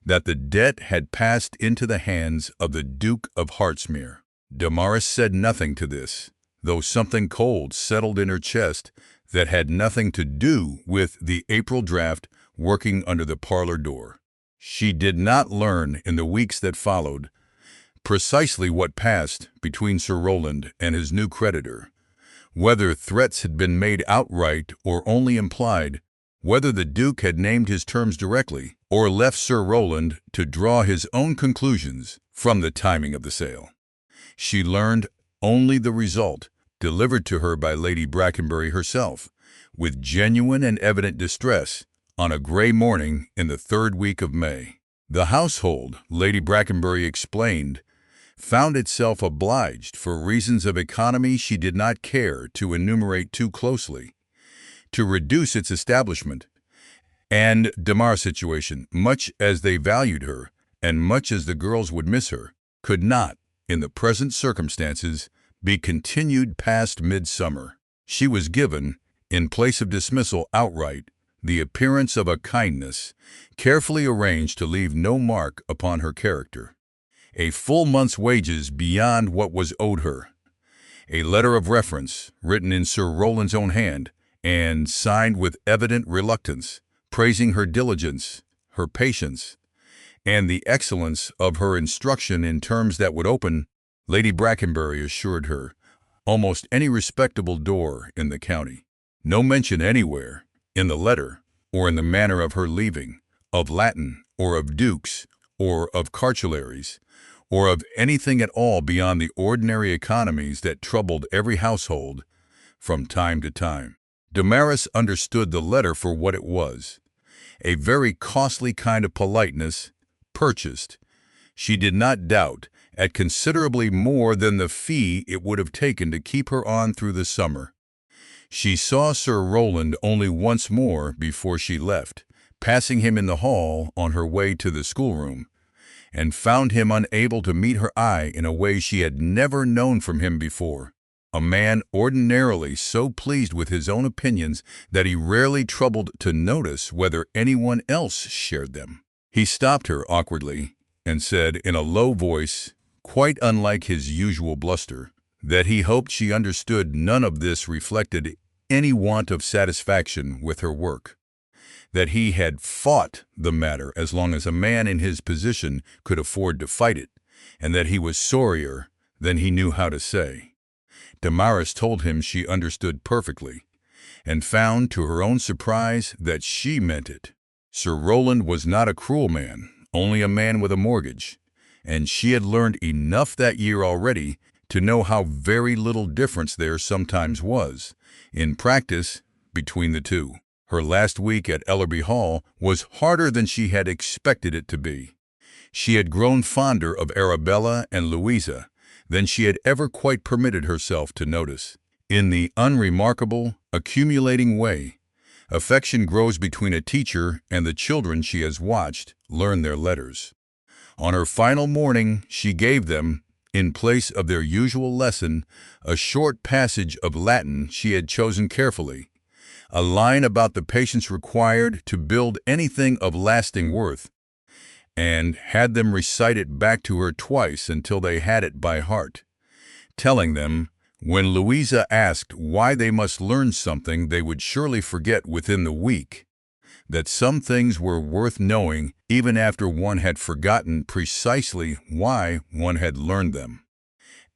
that the debt had passed into the hands of the Duke of Hartsmere. Damaris said nothing to this, though something cold settled in her chest that had nothing to do with the April draft working under the parlor door. She did not learn in the weeks that followed precisely what passed between Sir Rowland and his new creditor, whether threats had been made outright or only implied, whether the Duke had named his terms directly or left Sir Rowland to draw his own conclusions from the timing of the sale. She learned only the result, delivered to her by Lady Brackenbury herself, with genuine and evident distress, on a gray morning in the 3rd week of May. The household, Lady Brackenbury explained, found itself obliged, for reasons of economy she did not care to enumerate too closely, to reduce its establishment, and Damaris' situation, much as they valued her, and much as the girls would miss her, could not, in the present circumstances, be continued past midsummer. She was given, in place of dismissal outright, the appearance of a kindness, carefully arranged to leave no mark upon her character. A full month's wages beyond what was owed her. A letter of reference, written in Sir Rowland's own hand, and signed with evident reluctance, praising her diligence, her patience, and the excellence of her instruction in terms that would open, Lady Brackenbury assured her, almost any respectable door in the county. No mention anywhere, in the letter, or in the manner of her leaving, of Latin, or of dukes, or of cartularies, or of anything at all beyond the ordinary economies that troubled every household from time to time. Damaris understood the letter for what it was, a very costly kind of politeness, purchased, she did not doubt, at considerably more than the fee it would have taken to keep her on through the summer. She saw Sir Rowland only once more before she left, passing him in the hall on her way to the schoolroom, and found him unable to meet her eye in a way she had never known from him before. A man ordinarily so pleased with his own opinions that he rarely troubled to notice whether anyone else shared them. He stopped her awkwardly and said in a low voice, quite unlike his usual bluster, that he hoped she understood none of this reflected any want of satisfaction with her work, that he had fought the matter as long as a man in his position could afford to fight it, and that he was sorrier than he knew how to say. Damaris told him she understood perfectly, and found to her own surprise that she meant it. Sir Rowland was not a cruel man, only a man with a mortgage, and she had learned enough that year already to know how very little difference there sometimes was, in practice, between the two. Her last week at Ellerby Hall was harder than she had expected it to be. She had grown fonder of Arabella and Louisa than she had ever quite permitted herself to notice. In the unremarkable, accumulating way affection grows between a teacher and the children she has watched learn their letters. On her final morning, she gave them, in place of their usual lesson, a short passage of Latin she had chosen carefully, a line about the patience required to build anything of lasting worth, and had them recite it back to her twice until they had it by heart, telling them, when Louisa asked why they must learn something they would surely forget within the week, that some things were worth knowing even after one had forgotten precisely why one had learned them.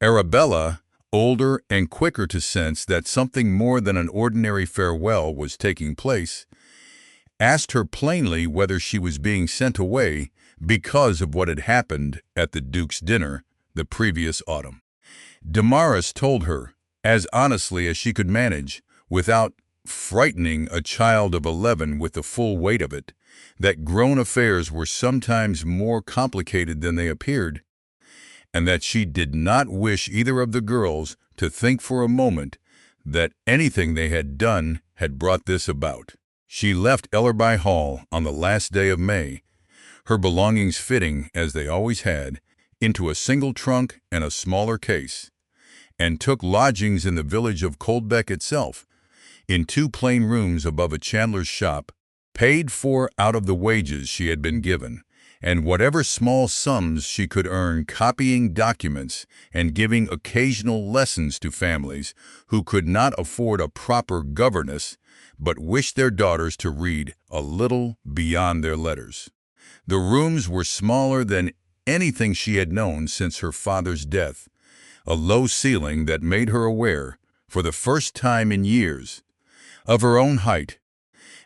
Arabella, older and quicker to sense that something more than an ordinary farewell was taking place, asked her plainly whether she was being sent away because of what had happened at the Duke's dinner the previous autumn. Damaris told her, as honestly as she could manage, without frightening a child of 11 with the full weight of it, that grown affairs were sometimes more complicated than they appeared, and that she did not wish either of the girls to think for a moment that anything they had done had brought this about. She left Ellerby Hall on the last day of May, her belongings fitting, as they always had, into a single trunk and a smaller case, and took lodgings in the village of Coldbeck itself, in 2 plain rooms above a chandler's shop, paid for out of the wages she had been given, and whatever small sums she could earn copying documents and giving occasional lessons to families who could not afford a proper governess but wished their daughters to read a little beyond their letters. The rooms were smaller than anything she had known since her father's death, a low ceiling that made her aware, for the first time in years, of her own height,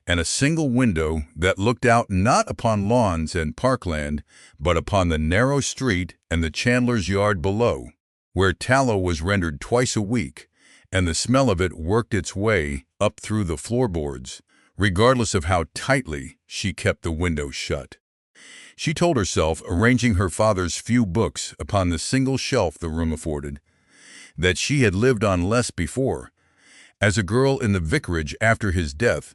and a single window that looked out not upon lawns and parkland, but upon the narrow street and the chandler's yard below, where tallow was rendered twice a week, and the smell of it worked its way up through the floorboards, regardless of how tightly she kept the window shut. She told herself, arranging her father's few books upon the single shelf the room afforded, that she had lived on less before, as a girl in the vicarage after his death,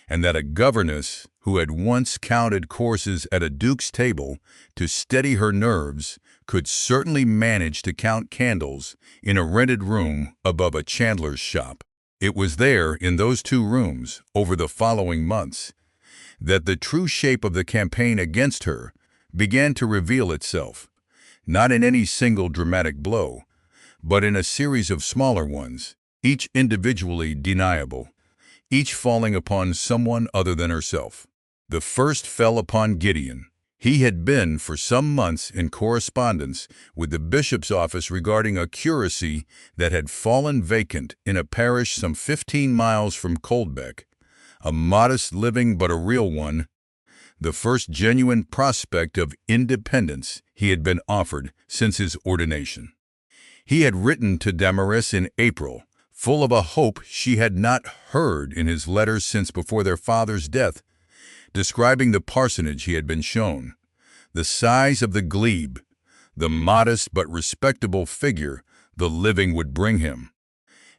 and that a governess who had once counted courses at a duke's table to steady her nerves could certainly manage to count candles in a rented room above a chandler's shop. It was there, in those 2 rooms, over the following months, that the true shape of the campaign against her began to reveal itself, not in any single dramatic blow, but in a series of smaller ones, each individually deniable, each falling upon someone other than herself. The first fell upon Gideon. He had been for some months in correspondence with the bishop's office regarding a curacy that had fallen vacant in a parish some 15 miles from Coldbeck, a modest living but a real one, the first genuine prospect of independence he had been offered since his ordination. He had written to Damaris in April, full of a hope she had not heard in his letters since before their father's death, describing the parsonage he had been shown, the size of the glebe, the modest but respectable figure the living would bring him,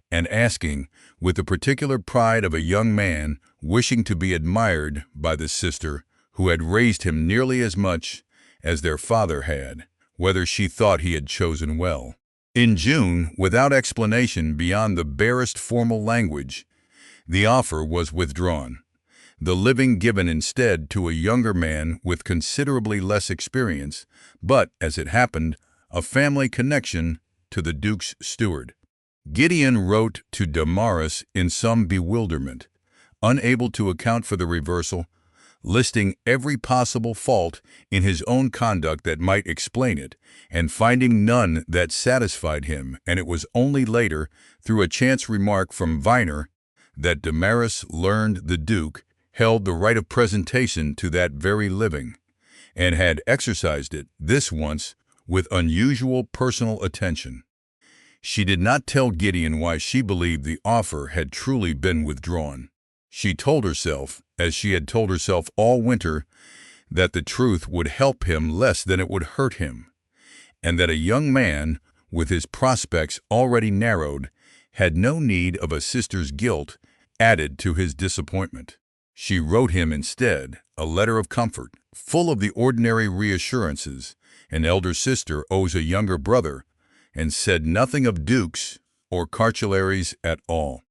and asking, with the particular pride of a young man wishing to be admired by the sister who had raised him nearly as much as their father had, whether she thought he had chosen well. In June, without explanation beyond the barest formal language, the offer was withdrawn, the living given instead to a younger man with considerably less experience, but, as it happened, a family connection to the Duke's steward. Gideon wrote to Damaris in some bewilderment, unable to account for the reversal, listing every possible fault in his own conduct that might explain it, and finding none that satisfied him, and it was only later, through a chance remark from Viner, that Damaris learned the Duke held the right of presentation to that very living, and had exercised it, this once, with unusual personal attention. She did not tell Gideon why she believed the offer had truly been withdrawn. She told herself, as she had told herself all winter, that the truth would help him less than it would hurt him, and that a young man, with his prospects already narrowed, had no need of a sister's guilt added to his disappointment. She wrote him instead a letter of comfort, full of the ordinary reassurances an elder sister owes a younger brother, and said nothing of dukes or cartularies at all.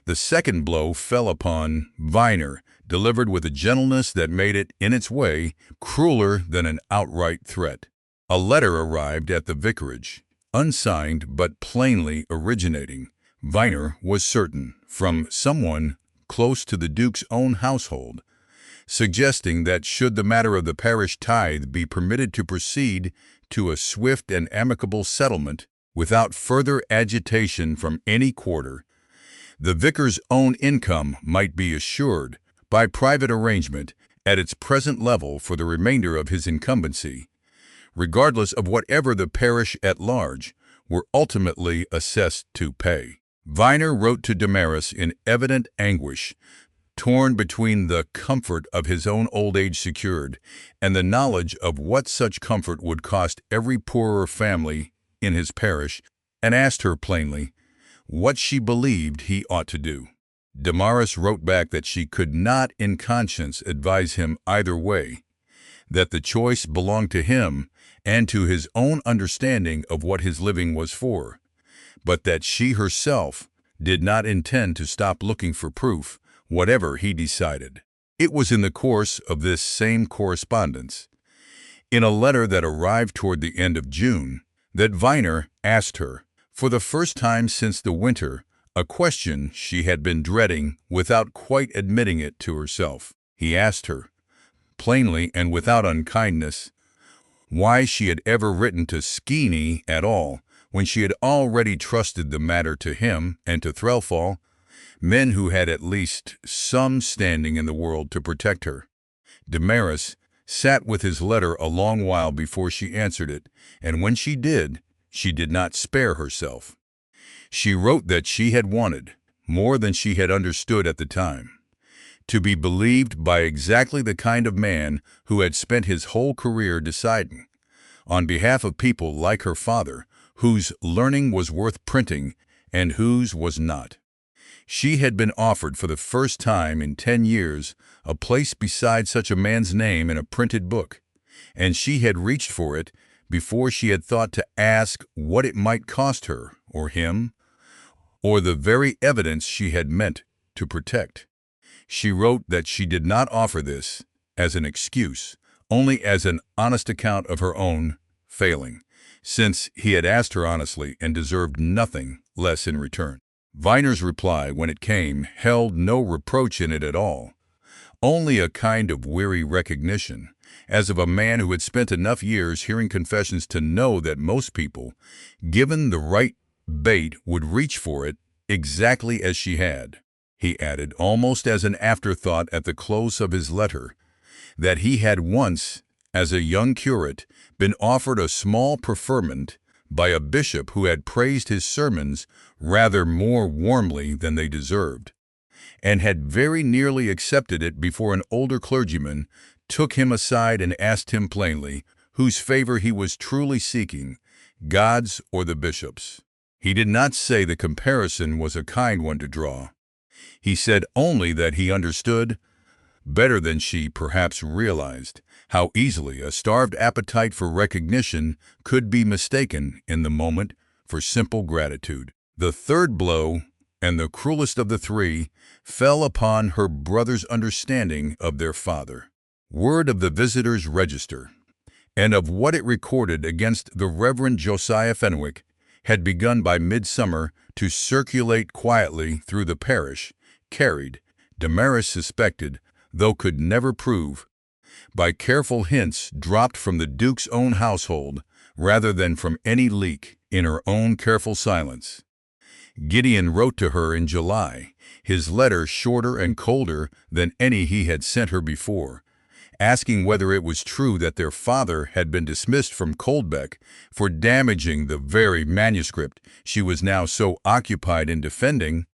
The second blow fell upon Viner, delivered with a gentleness that made it, in its way, crueler than an outright threat. A letter arrived at the vicarage, unsigned but plainly originating, Viner was certain, from someone close to the Duke's own household, suggesting that should the matter of the parish tithe be permitted to proceed to a swift and amicable settlement without further agitation from any quarter, the vicar's own income might be assured, by private arrangement, at its present level for the remainder of his incumbency, regardless of whatever the parish at large were ultimately assessed to pay. Viner wrote to Damaris in evident anguish, torn between the comfort of his own old age secured and the knowledge of what such comfort would cost every poorer family in his parish, and asked her plainly what she believed he ought to do. Damaris wrote back that she could not in conscience advise him either way, that the choice belonged to him and to his own understanding of what his living was for, but that she herself did not intend to stop looking for proof, whatever he decided. It was in the course of this same correspondence, in a letter that arrived toward the end of June, that Viner asked her, for the first time since the winter, a question she had been dreading without quite admitting it to herself. He asked her, plainly and without unkindness, why she had ever written to Skeeny at all, when she had already trusted the matter to him and to Threlfall, men who had at least some standing in the world to protect her. Damaris sat with his letter a long while before she answered it, and when she did not spare herself. She wrote that she had wanted, more than she had understood at the time, to be believed by exactly the kind of man who had spent his whole career deciding, on behalf of people like her father, whose learning was worth printing and whose was not. She had been offered for the first time in 10 years a place beside such a man's name in a printed book, and she had reached for it before she had thought to ask what it might cost her or him, or the very evidence she had meant to protect. She wrote that she did not offer this as an excuse, only as an honest account of her own failing, since he had asked her honestly and deserved nothing less in return. Viner's reply, when it came, held no reproach in it at all, only a kind of weary recognition, as of a man who had spent enough years hearing confessions to know that most people, given the right bait, would reach for it exactly as she had. He added, almost as an afterthought at the close of his letter, that he had once, as a young curate, been offered a small preferment by a bishop who had praised his sermons rather more warmly than they deserved, and had very nearly accepted it before an older clergyman took him aside and asked him plainly whose favor he was truly seeking, God's or the bishop's. He did not say the comparison was a kind one to draw. He said only that he understood, better than she perhaps realized, how easily a starved appetite for recognition could be mistaken in the moment for simple gratitude. The third blow, and the cruelest of the three, fell upon her brother's understanding of their father. Word of the visitor's register, and of what it recorded against the Reverend Josiah Fenwick, had begun by midsummer to circulate quietly through the parish, carried, Damaris suspected, though could never prove, by careful hints dropped from the Duke's own household rather than from any leak in her own careful silence. Gideon wrote to her in July, his letter shorter and colder than any he had sent her before, asking whether it was true that their father had been dismissed from Coldbeck for damaging the very manuscript she was now so occupied in defending,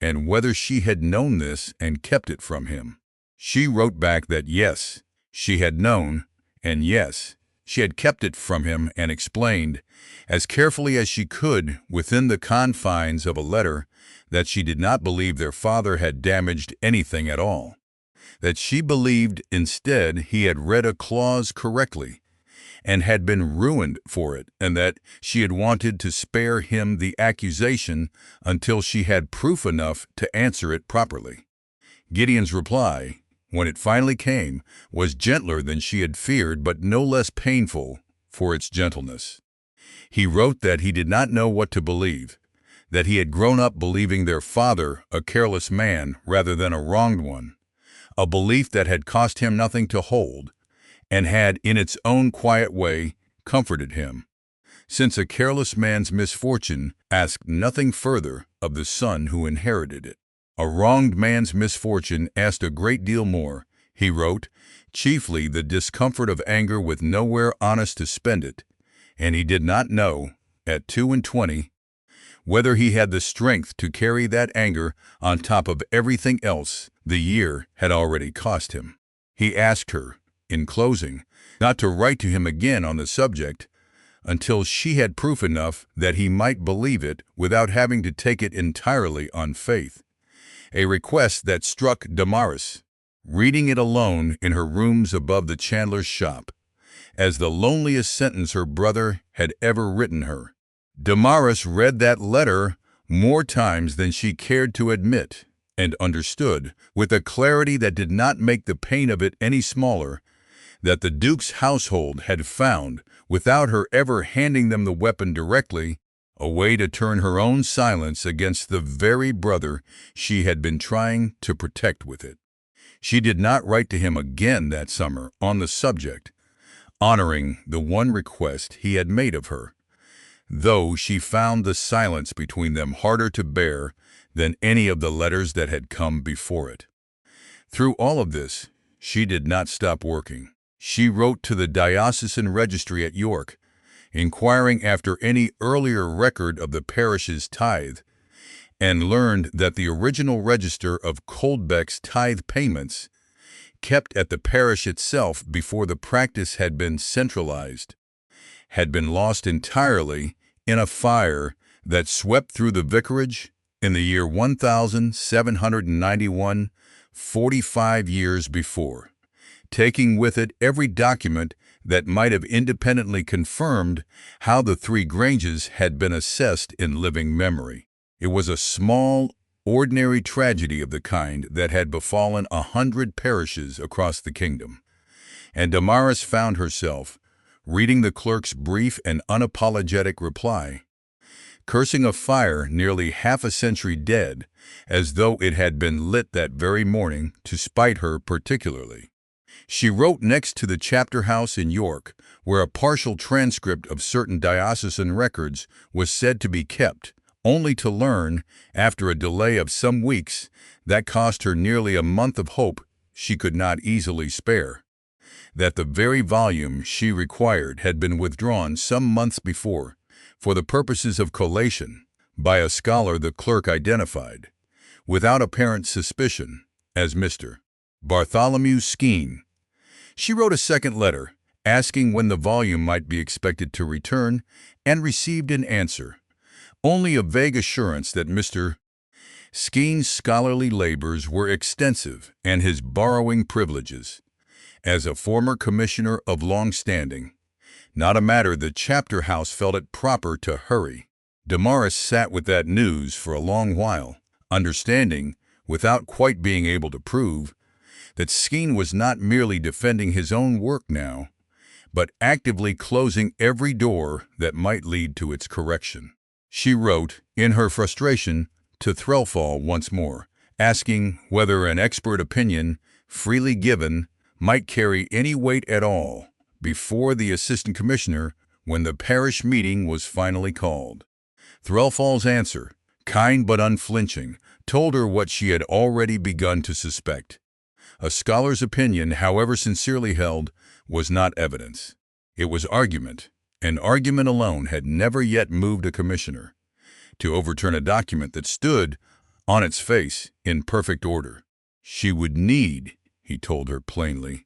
and whether she had known this and kept it from him. She wrote back that yes, she had known, and yes, she had kept it from him, and explained, as carefully as she could within the confines of a letter, that she did not believe their father had damaged anything at all, that she believed instead he had read a clause correctly and had been ruined for it, and that she had wanted to spare him the accusation until she had proof enough to answer it properly. Gideon's reply, when it finally came, was gentler than she had feared, but no less painful for its gentleness. He wrote that he did not know what to believe, that he had grown up believing their father a careless man rather than a wronged one, a belief that had cost him nothing to hold, and had, in its own quiet way, comforted him, since a careless man's misfortune asked nothing further of the son who inherited it. A wronged man's misfortune asked a great deal more, he wrote, chiefly the discomfort of anger with nowhere honest to spend it, and he did not know, at 22, whether he had the strength to carry that anger on top of everything else the year had already cost him. He asked her, in closing, not to write to him again on the subject until she had proof enough that he might believe it without having to take it entirely on faith, a request that struck Damaris, reading it alone in her rooms above the chandler's shop, as the loneliest sentence her brother had ever written her. Damaris read that letter more times than she cared to admit, and understood, with a clarity that did not make the pain of it any smaller, that the Duke's household had found, without her ever handing them the weapon directly, a way to turn her own silence against the very brother she had been trying to protect with it. She did not write to him again that summer on the subject, honoring the one request he had made of her, though she found the silence between them harder to bear than any of the letters that had come before it. Through all of this, she did not stop working. She wrote to the diocesan registry at York, inquiring after any earlier record of the parish's tithe, and learned that the original register of Coldbeck's tithe payments, kept at the parish itself before the practice had been centralized, had been lost entirely in a fire that swept through the vicarage in the year 1791, 45 years before, taking with it every document that might have independently confirmed how the three Granges had been assessed in living memory. It was a small, ordinary tragedy of the kind that had befallen 100 parishes across the kingdom, and Damaris found herself, reading the clerk's brief and unapologetic reply, cursing a fire nearly half a century dead, as though it had been lit that very morning to spite her particularly. She wrote next to the chapter house in York, where a partial transcript of certain diocesan records was said to be kept, only to learn, after a delay of some weeks that cost her nearly a month of hope she could not easily spare, that the very volume she required had been withdrawn some months before, for the purposes of collation, by a scholar the clerk identified, without apparent suspicion, as Mr. Bartholomew Skene. She wrote a second letter, asking when the volume might be expected to return, and received an answer, only a vague assurance that Mr. Skene's scholarly labors were extensive and his borrowing privileges, as a former commissioner of long standing, not a matter the chapter house felt it proper to hurry. Damaris sat with that news for a long while, understanding, without quite being able to prove, that Skene was not merely defending his own work now, but actively closing every door that might lead to its correction. She wrote, in her frustration, to Threlfall once more, asking whether an expert opinion, freely given, might carry any weight at all before the assistant commissioner when the parish meeting was finally called. Threlfall's answer, kind but unflinching, told her what she had already begun to suspect. A scholar's opinion, however sincerely held, was not evidence. It was argument, and argument alone had never yet moved a commissioner to overturn a document that stood, on its face, in perfect order. She would need, he told her plainly,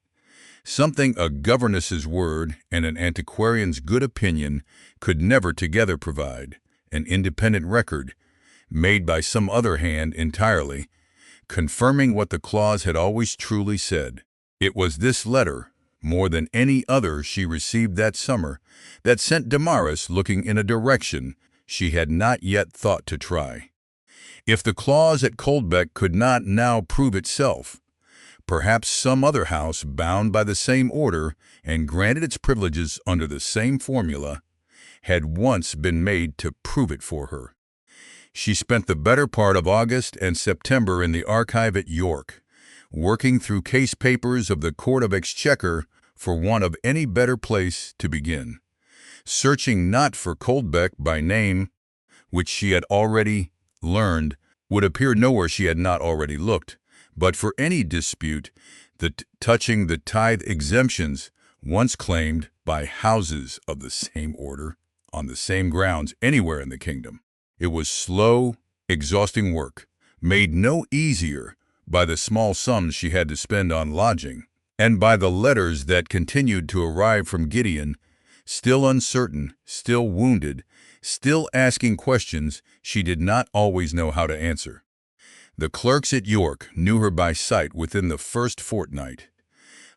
something a governess's word and an antiquarian's good opinion could never together provide, an independent record, made by some other hand entirely, confirming what the clause had always truly said. It was this letter, more than any other she received that summer, that sent Damaris looking in a direction she had not yet thought to try. If the clause at Coldbeck could not now prove itself, perhaps some other house bound by the same order and granted its privileges under the same formula had once been made to prove it for her. She spent the better part of August and September in the archive at York, working through case papers of the Court of Exchequer for want of any better place to begin, searching not for Coldbeck by name, which she had already learned would appear nowhere she had not already looked, but for any dispute touching the tithe exemptions once claimed by houses of the same order on the same grounds anywhere in the kingdom. It was slow, exhausting work, made no easier by the small sums she had to spend on lodging, and by the letters that continued to arrive from Gideon, still uncertain, still wounded, still asking questions she did not always know how to answer. The clerks at York knew her by sight within the first fortnight.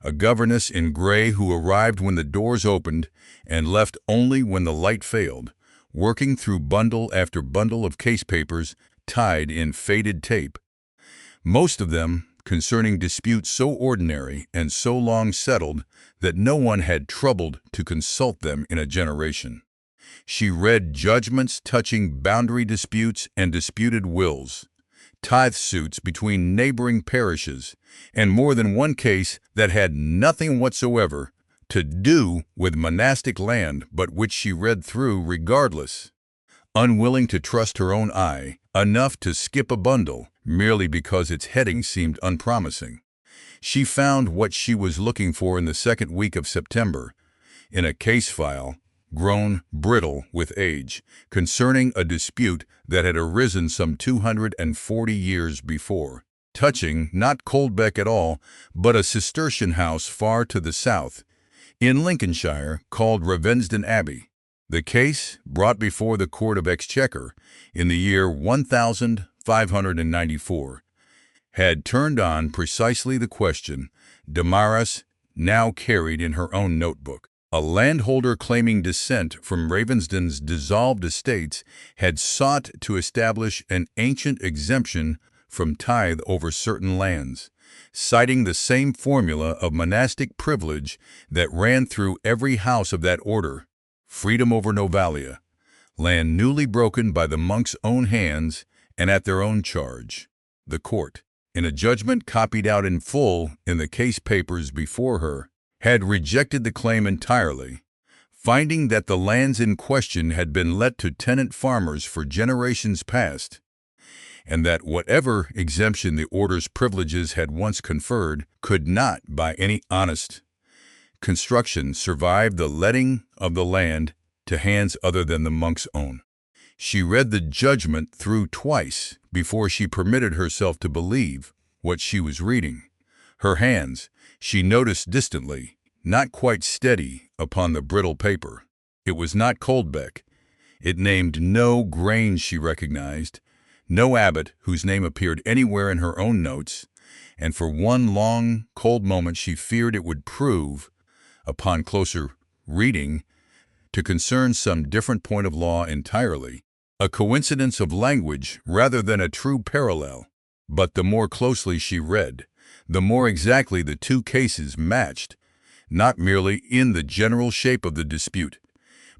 A governess in gray who arrived when the doors opened and left only when the light failed, working through bundle after bundle of case papers tied in faded tape, most of them concerning disputes so ordinary and so long settled that no one had troubled to consult them in a generation. She read judgments touching boundary disputes and disputed wills, tithe suits between neighboring parishes, and more than one case that had nothing whatsoever to do with monastic land but which she read through regardless, unwilling to trust her own eye, enough to skip a bundle merely because its heading seemed unpromising. She found what she was looking for in the second week of September, in a case file grown brittle with age, concerning a dispute that had arisen some 240 years before, touching not Coldbeck at all, but a Cistercian house far to the south, in Lincolnshire, called Ravensden Abbey. The case, brought before the Court of Exchequer in the year 1594, had turned on precisely the question Damaris now carried in her own notebook. A landholder claiming descent from Ravensden's dissolved estates had sought to establish an ancient exemption from tithe over certain lands, citing the same formula of monastic privilege that ran through every house of that order: freedom over novalia, land newly broken by the monks' own hands and at their own charge. The court, in a judgment copied out in full in the case papers before her, had rejected the claim entirely, finding that the lands in question had been let to tenant farmers for generations past, and that whatever exemption the order's privileges had once conferred could not, by any honest construction, survive the letting of the land to hands other than the monk's own. She read the judgment through twice before she permitted herself to believe what she was reading. Her hands, she noticed distantly, not quite steady upon the brittle paper. It was not Coldbeck. It named no Grange she recognized, no abbot whose name appeared anywhere in her own notes, and for one long, cold moment she feared it would prove, upon closer reading, to concern some different point of law entirely, a coincidence of language rather than a true parallel. But the more closely she read, the more exactly the two cases matched, not merely in the general shape of the dispute,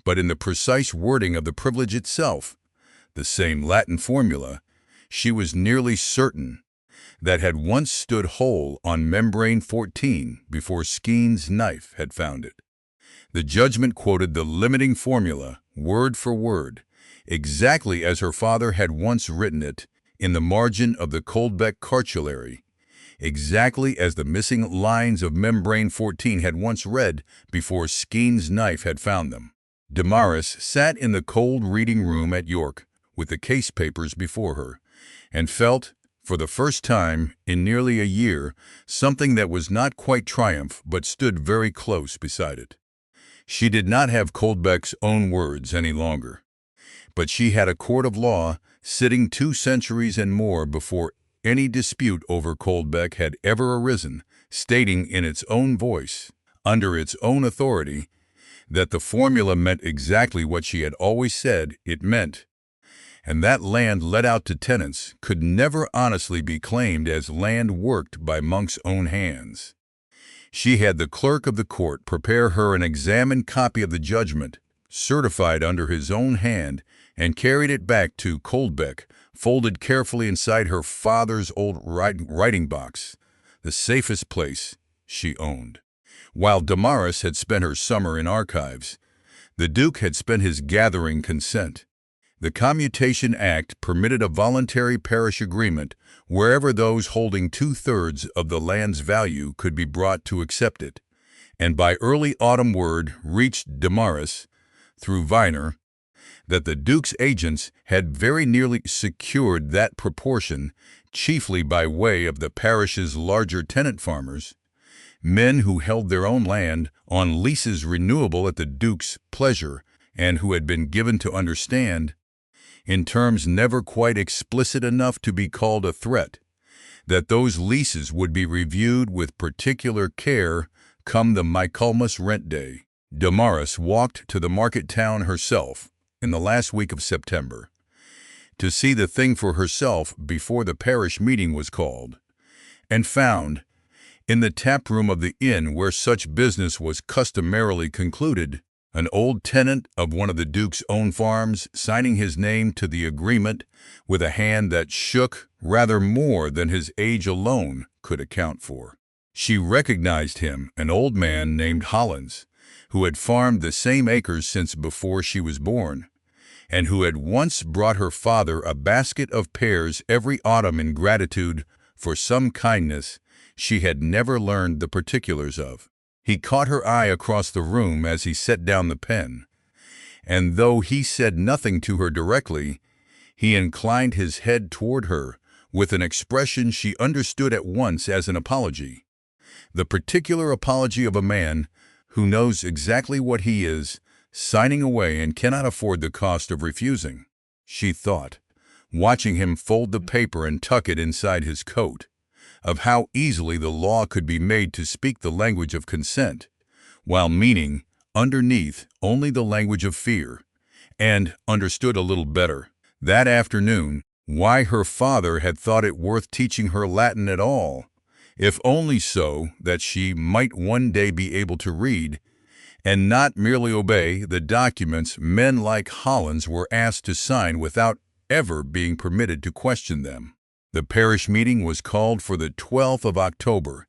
but in the precise wording of the privilege itself, the same Latin formula, she was nearly certain, that had once stood whole on membrane 14 before Skeen's knife had found it. The judgment quoted the limiting formula, word for word, exactly as her father had once written it in the margin of the Coldbeck cartulary, exactly as the missing lines of membrane 14 had once read before Skeen's knife had found them. Damaris sat in the cold reading room at York with the case papers before her, and felt, for the first time in nearly a year, something that was not quite triumph but stood very close beside it. She did not have Coldbeck's own words any longer, but she had a court of law sitting 2 centuries and more before any dispute over Coldbeck had ever arisen, stating in its own voice, under its own authority, that the formula meant exactly what she had always said it meant, and that land let out to tenants could never honestly be claimed as land worked by monks' own hands. She had the clerk of the court prepare her an examined copy of the judgment, certified under his own hand, and carried it back to Coldbeck, folded carefully inside her father's old writing box, the safest place she owned. While Damaris had spent her summer in archives, the Duke had spent his gathering consent. The Commutation Act permitted a voluntary parish agreement wherever those holding 2/3 of the land's value could be brought to accept it, and by early autumn word reached Damaris, through Viner, that the Duke's agents had very nearly secured that proportion, chiefly by way of the parish's larger tenant farmers, men who held their own land on leases renewable at the Duke's pleasure and who had been given to understand, in terms never quite explicit enough to be called a threat, that those leases would be reviewed with particular care come the Michaelmas rent day. Damaris walked to the market town herself in the last week of September to see the thing for herself before the parish meeting was called, and found, in the tap room of the inn where such business was customarily concluded, an old tenant of one of the Duke's own farms signing his name to the agreement with a hand that shook rather more than his age alone could account for. She recognized him, an old man named Hollins, who had farmed the same acres since before she was born, and who had once brought her father a basket of pears every autumn in gratitude for some kindness she had never learned the particulars of. He caught her eye across the room as he set down the pen, and though he said nothing to her directly, he inclined his head toward her with an expression she understood at once as an apology, the particular apology of a man who knows exactly what he is signing away and cannot afford the cost of refusing. She thought, watching him fold the paper and tuck it inside his coat, of how easily the law could be made to speak the language of consent, while meaning, underneath, only the language of fear, and understood a little better, that afternoon, why her father had thought it worth teaching her Latin at all, if only so that she might one day be able to read, and not merely obey the documents men like Hollins were asked to sign without ever being permitted to question them. The parish meeting was called for the 12th of October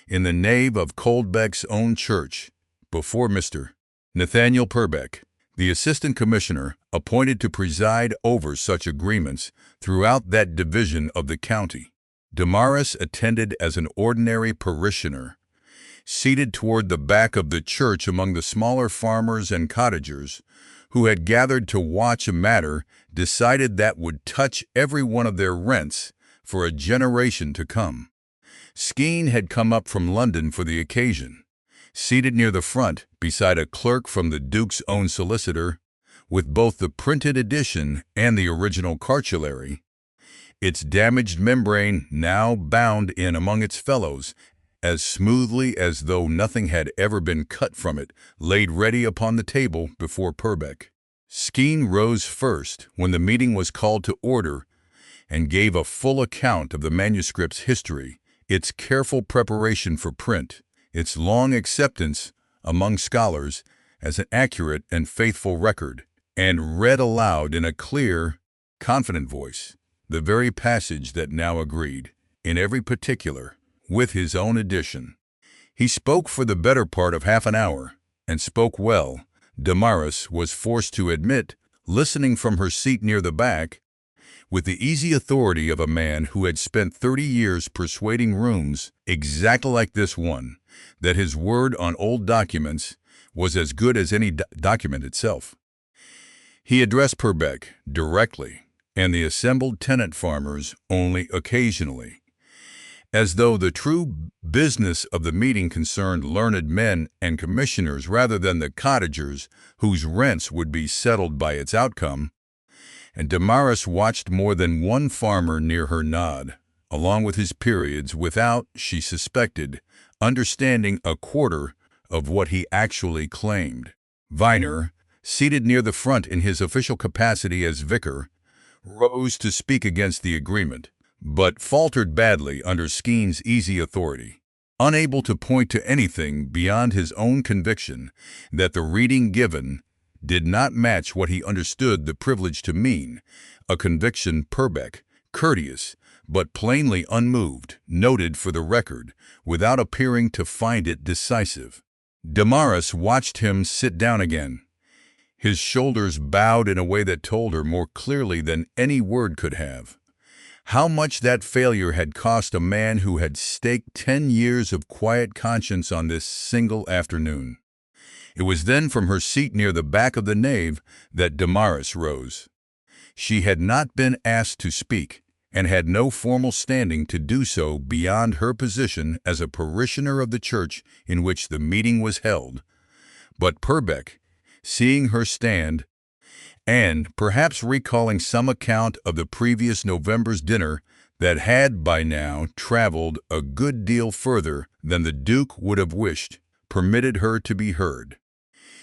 in the nave of Coldbeck's own church, before Mr. Nathaniel Purbeck, the assistant commissioner appointed to preside over such agreements throughout that division of the county. Damaris attended as an ordinary parishioner, seated toward the back of the church among the smaller farmers and cottagers who had gathered to watch a matter decided that would touch every one of their rents for a generation to come. Skeen had come up from London for the occasion, seated near the front beside a clerk from the Duke's own solicitor, with both the printed edition and the original cartulary, its damaged membrane now bound in among its fellows as smoothly as though nothing had ever been cut from it, laid ready upon the table before Purbeck. Skeen rose first when the meeting was called to order and gave a full account of the manuscript's history, its careful preparation for print, its long acceptance among scholars as an accurate and faithful record, and read aloud in a clear, confident voice the very passage that now agreed, in every particular, with his own addition. He spoke for the better part of half an hour, and spoke well, Damaris was forced to admit, listening from her seat near the back, with the easy authority of a man who had spent 30 years persuading rooms exactly like this one, that his word on old documents was as good as any document itself. He addressed Purbeck directly, and the assembled tenant farmers only occasionally, as though the true business of the meeting concerned learned men and commissioners rather than the cottagers whose rents would be settled by its outcome, and Damaris watched more than one farmer near her nod, along with his periods, without, she suspected, understanding a quarter of what he actually claimed. Viner, seated near the front in his official capacity as vicar, rose to speak against the agreement, but faltered badly under Skeen's easy authority, unable to point to anything beyond his own conviction that the reading given did not match what he understood the privilege to mean, a conviction Purbeck, courteous but plainly unmoved, noted for the record, without appearing to find it decisive. Damaris watched him sit down again, his shoulders bowed in a way that told her more clearly than any word could have how much that failure had cost a man who had staked 10 years of quiet conscience on this single afternoon. It was then from her seat near the back of the nave that Damaris rose. She had not been asked to speak, and had no formal standing to do so beyond her position as a parishioner of the church in which the meeting was held. But Purbeck, seeing her stand, and perhaps recalling some account of the previous November's dinner that had by now traveled a good deal further than the Duke would have wished, permitted her to be heard.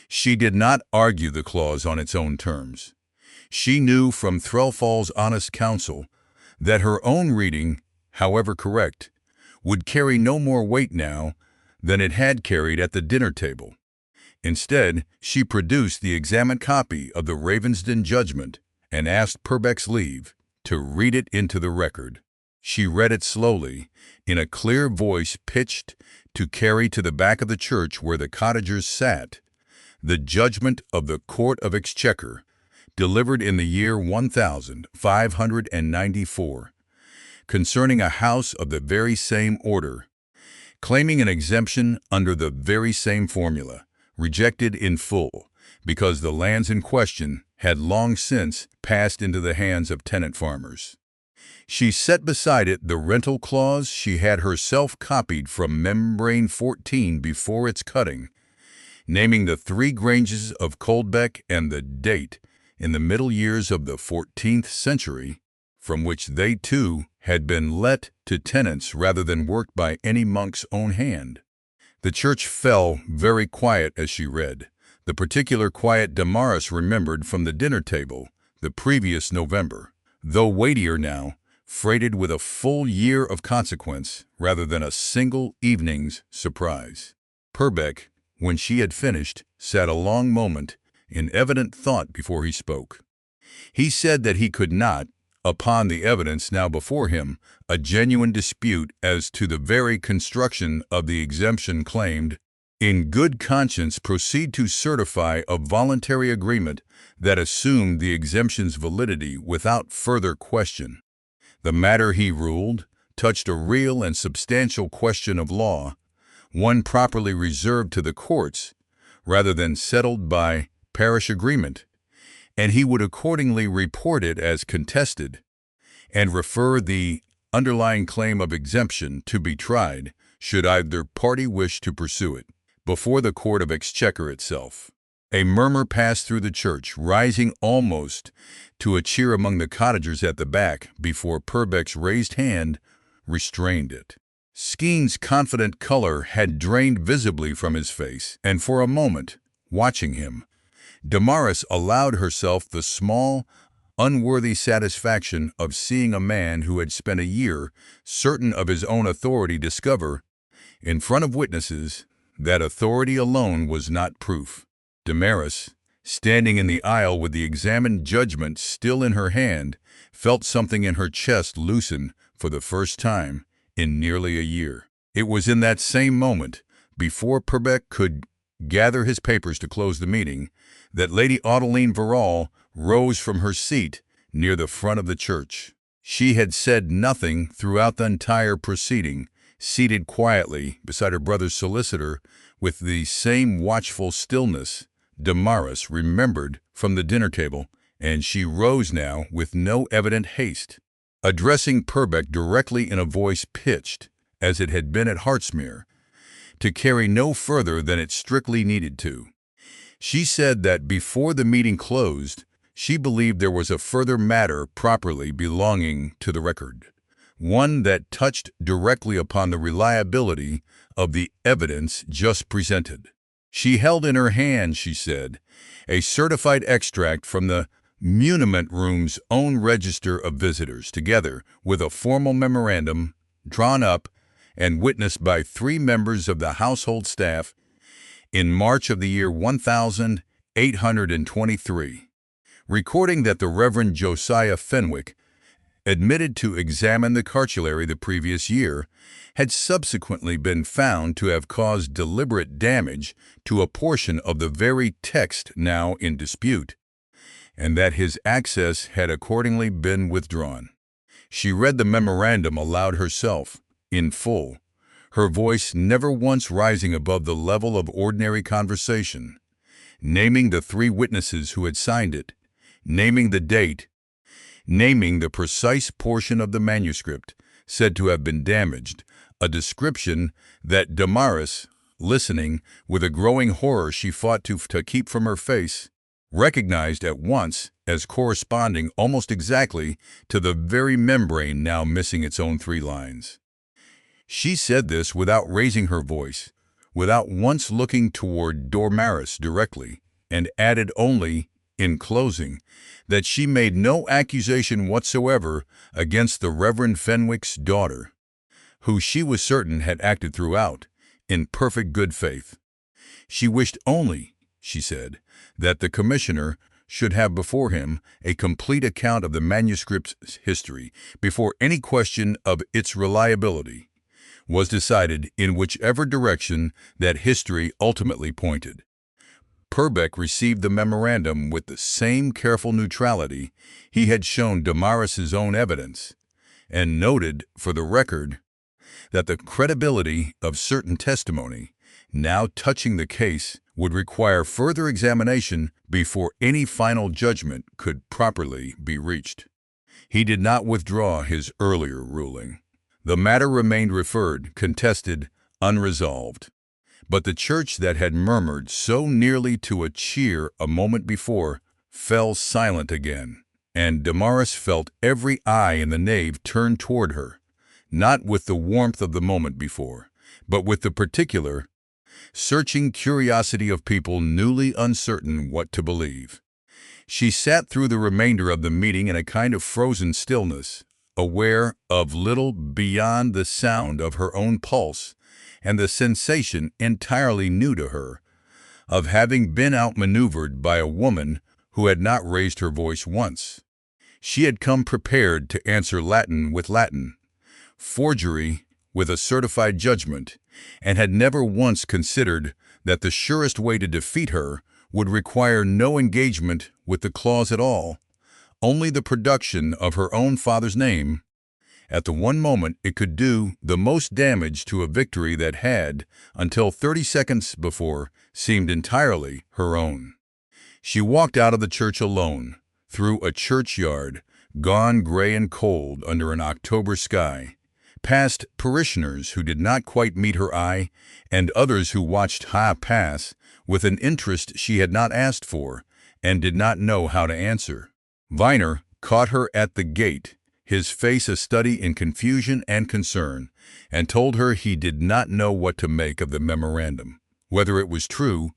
She did not argue the clause on its own terms. She knew from Threlfall's honest counsel that her own reading, however correct, would carry no more weight now than it had carried at the dinner table. Instead, she produced the examined copy of the Ravensden judgment and asked Purbeck's leave to read it into the record. She read it slowly, in a clear voice pitched to carry to the back of the church where the cottagers sat, the judgment of the Court of Exchequer, delivered in the year 1594, concerning a house of the very same order, claiming an exemption under the very same formula, rejected in full, because the lands in question had long since passed into the hands of tenant farmers. She set beside it the rental clause she had herself copied from Membrane 14 before its cutting, naming the 3 granges of Coldbeck and the date, in the middle years of the 14th century, from which they too had been let to tenants rather than worked by any monk's own hand. The church fell very quiet as she read, the particular quiet Damaris remembered from the dinner table the previous November, though weightier now, freighted with a full year of consequence rather than a single evening's surprise. Purbeck, when she had finished, sat a long moment in evident thought before he spoke. He said that he could not, upon the evidence now before him, a genuine dispute as to the very construction of the exemption claimed, in good conscience proceed to certify a voluntary agreement that assumed the exemption's validity without further question. The matter, he ruled, touched a real and substantial question of law, one properly reserved to the courts, rather than settled by parish agreement, and he would accordingly report it as contested, and refer the underlying claim of exemption to be tried, should either party wish to pursue it, before the Court of Exchequer itself. A murmur passed through the church, rising almost to a cheer among the cottagers at the back before Purbeck's raised hand restrained it. Skeen's confident color had drained visibly from his face, and for a moment, watching him, Damaris allowed herself the small, unworthy satisfaction of seeing a man who had spent a year certain of his own authority discover, in front of witnesses, that authority alone was not proof. Damaris, standing in the aisle with the examined judgment still in her hand, felt something in her chest loosen for the first time in nearly a year. It was in that same moment, before Purbeck could gather his papers to close the meeting, that Lady Audeline Verrall rose from her seat near the front of the church. She had said nothing throughout the entire proceeding, seated quietly beside her brother's solicitor with the same watchful stillness Damaris remembered from the dinner table, and she rose now with no evident haste, addressing Purbeck directly in a voice pitched, as it had been at Hartsmere, to carry no further than it strictly needed to. She said that before the meeting closed, she believed there was a further matter properly belonging to the record, one that touched directly upon the reliability of the evidence just presented. She held in her hand, she said, a certified extract from the muniment room's own register of visitors, together with a formal memorandum drawn up and witnessed by 3 members of the household staff in March of the year 1823, recording that the Reverend Josiah Fenwick, admitted to examine the cartulary the previous year, had subsequently been found to have caused deliberate damage to a portion of the very text now in dispute, and that his access had accordingly been withdrawn. She read the memorandum aloud herself, in full, her voice never once rising above the level of ordinary conversation, naming the 3 witnesses who had signed it, naming the date, naming the precise portion of the manuscript said to have been damaged, a description that Damaris, listening with a growing horror she fought to keep from her face, recognized at once as corresponding almost exactly to the very membrane now missing its own 3 lines. She said this without raising her voice, without once looking toward Damaris directly, and added only, in closing, that she made no accusation whatsoever against the Reverend Fenwick's daughter, who she was certain had acted throughout in perfect good faith. She wished only, she said, that the commissioner should have before him a complete account of the manuscript's history before any question of its reliability was decided in whichever direction that history ultimately pointed. Purbeck received the memorandum with the same careful neutrality he had shown Damaris's own evidence, and noted, for the record, that the credibility of certain testimony now touching the case would require further examination before any final judgment could properly be reached. He did not withdraw his earlier ruling. The matter remained referred, contested, unresolved. But the church that had murmured so nearly to a cheer a moment before fell silent again, and Damaris felt every eye in the nave turned toward her, not with the warmth of the moment before, but with the particular, searching curiosity of people newly uncertain what to believe. She sat through the remainder of the meeting in a kind of frozen stillness, aware of little beyond the sound of her own pulse and the sensation entirely new to her of having been outmaneuvered by a woman who had not raised her voice once. She had come prepared to answer Latin with Latin, forgery with a certified judgment, and had never once considered that the surest way to defeat her would require no engagement with the clause at all, only the production of her own father's name. At the one moment it could do the most damage to a victory that had, until 30 seconds before, seemed entirely her own. She walked out of the church alone, through a churchyard, gone gray and cold under an October sky, past parishioners who did not quite meet her eye, and others who watched her pass with an interest she had not asked for and did not know how to answer. Viner caught her at the gate, his face a study in confusion and concern, and told her he did not know what to make of the memorandum, whether it was true,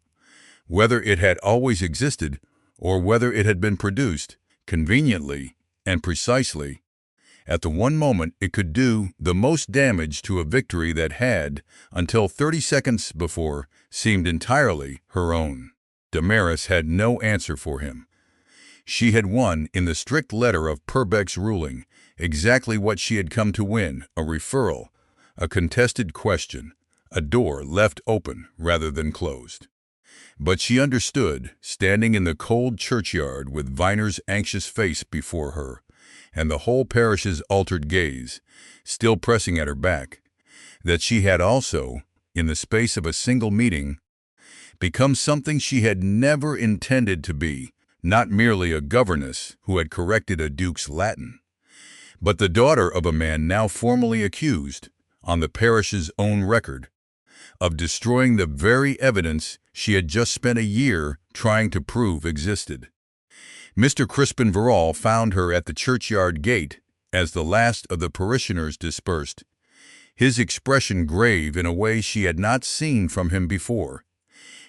whether it had always existed, or whether it had been produced, conveniently and precisely, at the one moment it could do the most damage to a victory that had, until 30 seconds before, seemed entirely her own. Damaris had no answer for him. She had won, in the strict letter of Purbeck's ruling, exactly what she had come to win, a referral, a contested question, a door left open rather than closed. But she understood, standing in the cold churchyard with Viner's anxious face before her, and the whole parish's altered gaze, still pressing at her back, that she had also, in the space of a single meeting, become something she had never intended to be, not merely a governess who had corrected a duke's Latin, but the daughter of a man now formally accused, on the parish's own record, of destroying the very evidence she had just spent a year trying to prove existed. Mr. Crispin Verrall found her at the churchyard gate as the last of the parishioners dispersed, his expression grave in a way she had not seen from him before,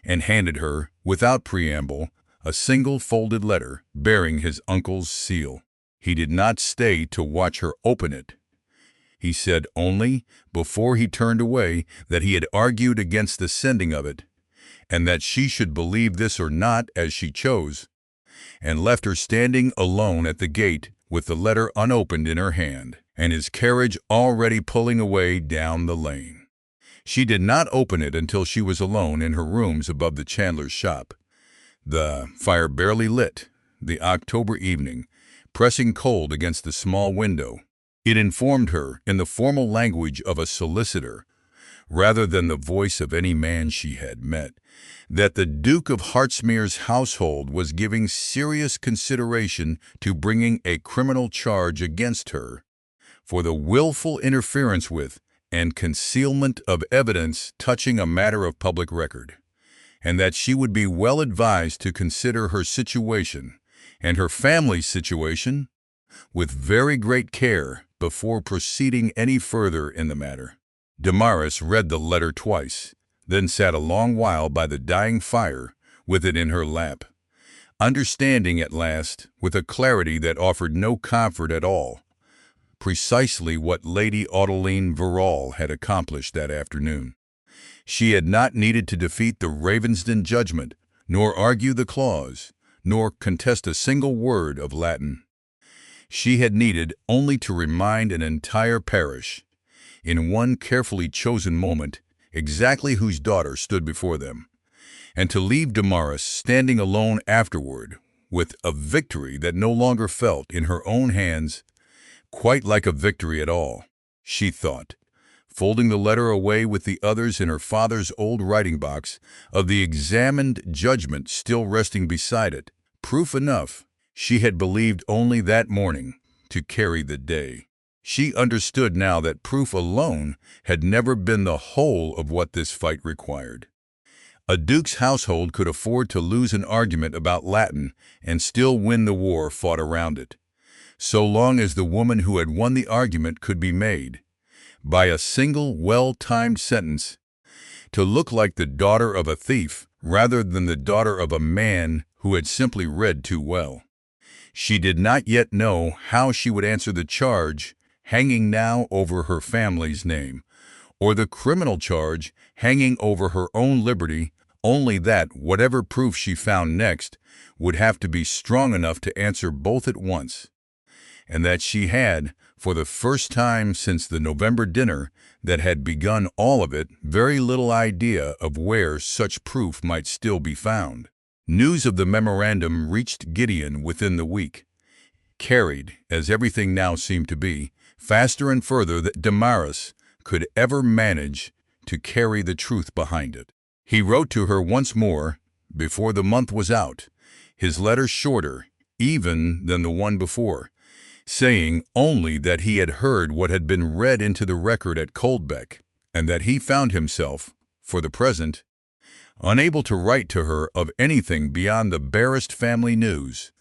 and handed her, without preamble, a single folded letter bearing his uncle's seal. He did not stay to watch her open it. He said only, before he turned away, that he had argued against the sending of it, and that she should believe this or not as she chose, and left her standing alone at the gate with the letter unopened in her hand, and his carriage already pulling away down the lane. She did not open it until she was alone in her rooms above the chandler's shop. The fire barely lit, the October evening, pressing cold against the small window. It informed her, in the formal language of a solicitor, rather than the voice of any man she had met, that the Duke of Hartsmere's household was giving serious consideration to bringing a criminal charge against her for the willful interference with and concealment of evidence touching a matter of public record, and that she would be well advised to consider her situation and her family's situation with very great care before proceeding any further in the matter. Damaris read the letter twice, then sat a long while by the dying fire with it in her lap, understanding at last, with a clarity that offered no comfort at all, precisely what Lady Audeline Verrall had accomplished that afternoon. She had not needed to defeat the Ravensden judgment, nor argue the clause, nor contest a single word of Latin. She had needed only to remind an entire parish, in one carefully chosen moment, exactly whose daughter stood before them, and to leave Damaris standing alone afterward, with a victory that no longer felt in her own hands quite like a victory at all, she thought, folding the letter away with the others in her father's old writing box, of the examined judgment still resting beside it, proof enough, she had believed only that morning, to carry the day. She understood now that proof alone had never been the whole of what this fight required. A duke's household could afford to lose an argument about Latin and still win the war fought around it, so long as the woman who had won the argument could be made, by a single well-timed sentence, to look like the daughter of a thief rather than the daughter of a man who had simply read too well. She did not yet know how she would answer the charge hanging now over her family's name, or the criminal charge hanging over her own liberty, only that whatever proof she found next would have to be strong enough to answer both at once, and that she had, for the first time since the November dinner that had begun all of it, very little idea of where such proof might still be found. News of the memorandum reached Gideon within the week, carried, as everything now seemed to be, faster and further than Damaris could ever manage to carry the truth behind it. He wrote to her once more before the month was out, his letter shorter even than the one before, saying only that he had heard what had been read into the record at Coldbeck, and that he found himself, for the present, unable to write to her of anything beyond the barest family news,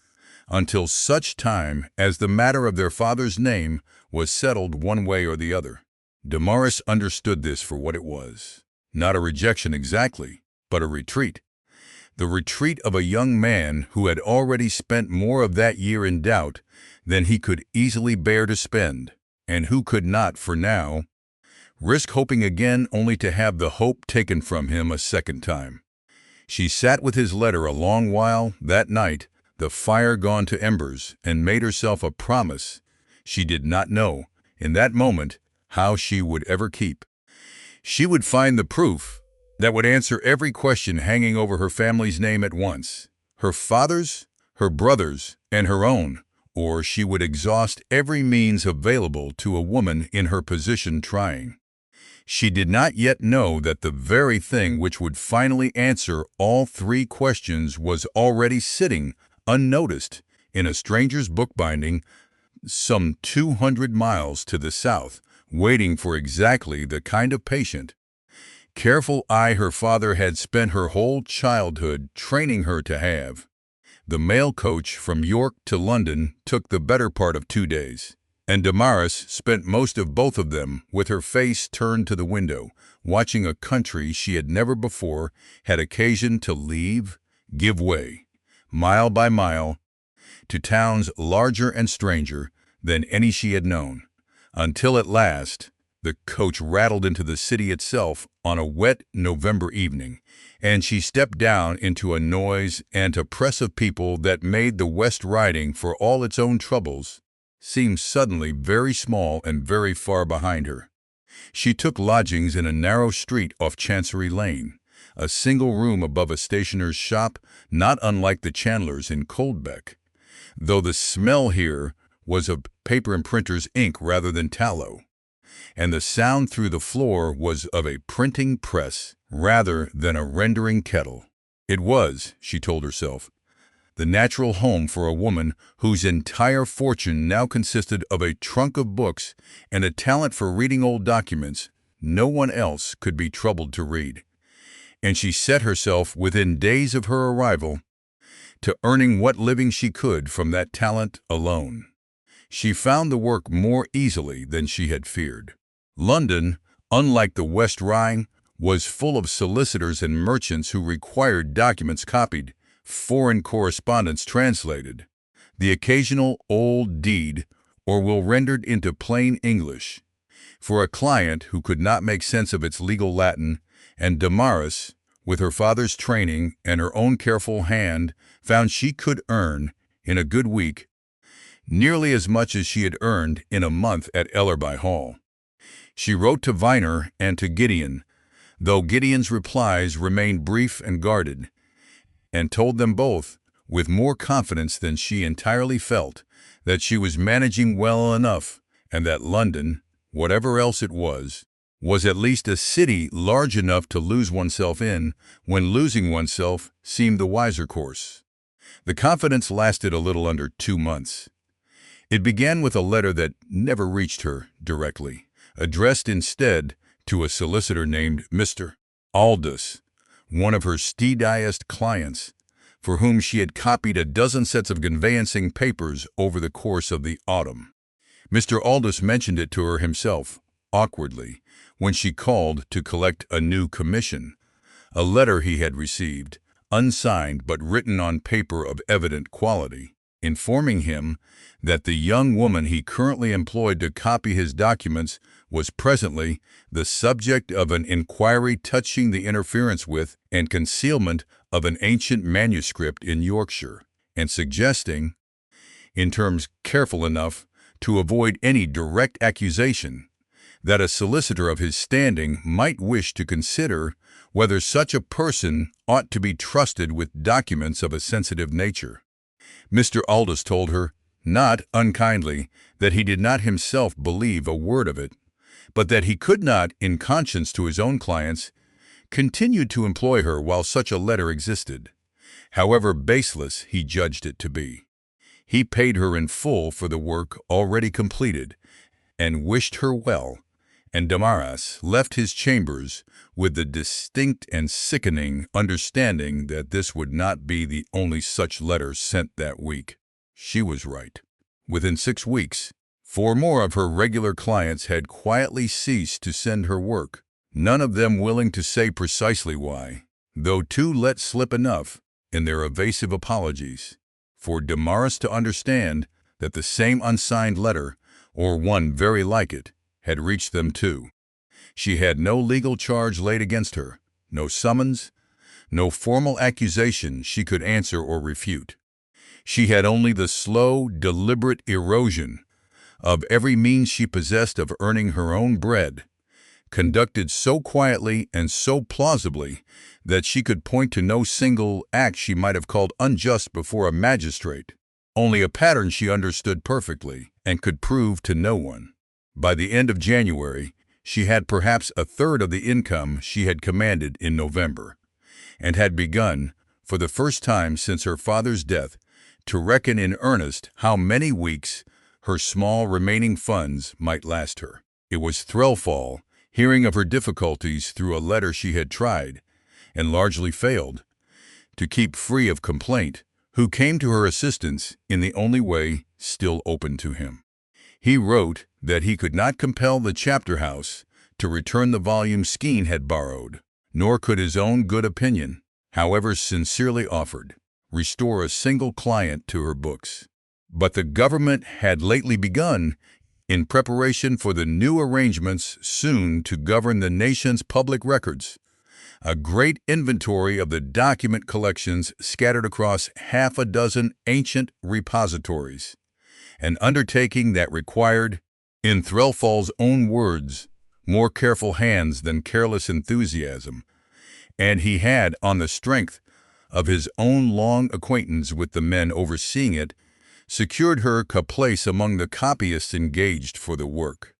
until such time as the matter of their father's name was settled one way or the other. Damaris understood this for what it was. Not a rejection exactly, but a retreat. The retreat of a young man who had already spent more of that year in doubt than he could easily bear to spend, and who could not, for now, risk hoping again only to have the hope taken from him a second time. She sat with his letter a long while that night, the fire gone to embers, and made herself a promise she did not know, in that moment, how she would ever keep. She would find the proof that would answer every question hanging over her family's name at once, her father's, her brother's, and her own, or she would exhaust every means available to a woman in her position trying. She did not yet know that the very thing which would finally answer all three questions was already sitting, unnoticed, in a stranger's bookbinding some 200 miles to the south, waiting for exactly the kind of patient, careful eye her father had spent her whole childhood training her to have. The mail coach from York to London took the better part of 2 days, and Damaris spent most of both of them with her face turned to the window, watching a country she had never before had occasion to leave, give way, mile by mile, to towns larger and stranger than any she had known, until at last the coach rattled into the city itself on a wet November evening, and she stepped down into a noise and a press of people that made the West Riding, for all its own troubles, seem suddenly very small and very far behind her. She took lodgings in a narrow street off Chancery Lane, a single room above a stationer's shop, not unlike the chandler's in Coldbeck, though the smell here was of paper and printer's ink rather than tallow. and the sound through the floor was of a printing press rather than a rendering kettle. It was, she told herself, the natural home for a woman whose entire fortune now consisted of a trunk of books and a talent for reading old documents no one else could be troubled to read. And she set herself within days of her arrival to earning what living she could from that talent alone. She found the work more easily than she had feared. London, unlike the West Rhine, was full of solicitors and merchants who required documents copied, foreign correspondence translated, the occasional old deed or will rendered into plain English. For a client who could not make sense of its legal Latin, and Damaris, with her father's training and her own careful hand, found she could earn, in a good week, nearly as much as she had earned in a month at Ellerby Hall. She wrote to Viner and to Gideon, though Gideon's replies remained brief and guarded, and told them both, with more confidence than she entirely felt, that she was managing well enough, and that London, whatever else it was at least a city large enough to lose oneself in, when losing oneself seemed the wiser course. The confidence lasted a little under 2 months. It began with a letter that never reached her directly, addressed instead to a solicitor named Mr. Aldous, one of her steadiest clients, for whom she had copied a dozen sets of conveyancing papers over the course of the autumn. Mr. Aldous mentioned it to her himself, awkwardly, when she called to collect a new commission, a letter he had received, unsigned but written on paper of evident quality, informing him that the young woman he currently employed to copy his documents was presently the subject of an inquiry touching the interference with and concealment of an ancient manuscript in Yorkshire, and suggesting, in terms careful enough to avoid any direct accusation, that a solicitor of his standing might wish to consider whether such a person ought to be trusted with documents of a sensitive nature. Mr. Aldous told her, not unkindly, that he did not himself believe a word of it, but that he could not, in conscience to his own clients, continue to employ her while such a letter existed, however baseless he judged it to be. He paid her in full for the work already completed, and wished her well, and Damaris left his chambers with the distinct and sickening understanding that this would not be the only such letter sent that week. She was right. Within 6 weeks, 4 more of her regular clients had quietly ceased to send her work, none of them willing to say precisely why, though 2 let slip enough in their evasive apologies for Damaris to understand that the same unsigned letter, or one very like it, had reached them too. She had no legal charge laid against her, no summons, no formal accusation she could answer or refute. She had only the slow, deliberate erosion of every means she possessed of earning her own bread, conducted so quietly and so plausibly that she could point to no single act she might have called unjust before a magistrate, only a pattern she understood perfectly and could prove to no one. By the end of January, she had perhaps a third of the income she had commanded in November, and had begun, for the first time since her father's death, to reckon in earnest how many weeks her small remaining funds might last her. It was Threlfall, hearing of her difficulties through a letter she had tried, and largely failed, to keep free of complaint, who came to her assistance in the only way still open to him. He wrote that he could not compel the chapter house to return the volume Skene had borrowed, nor could his own good opinion, however sincerely offered, restore a single client to her books. But the government had lately begun, in preparation for the new arrangements soon to govern the nation's public records, a great inventory of the document collections scattered across half a dozen ancient repositories, an undertaking that required, in Threlfall's own words, more careful hands than careless enthusiasm, and he had, on the strength of his own long acquaintance with the men overseeing it, secured her a place among the copyists engaged for the work.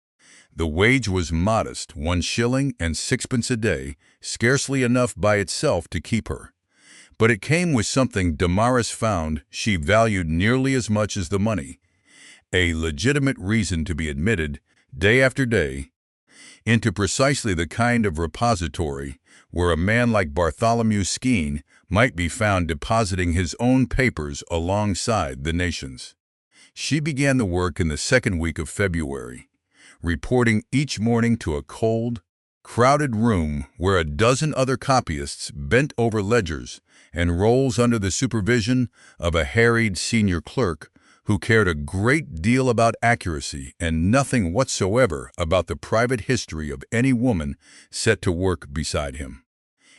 The wage was modest, 1 shilling and 6 pence a day, scarcely enough by itself to keep her. But it came with something Damaris found she valued nearly as much as the money, a legitimate reason to be admitted, day after day, into precisely the kind of repository where a man like Bartholomew Skene might be found depositing his own papers alongside the nation's. She began the work in the second week of February, reporting each morning to a cold, crowded room where a dozen other copyists bent over ledgers and rolls under the supervision of a harried senior clerk who cared a great deal about accuracy and nothing whatsoever about the private history of any woman set to work beside him.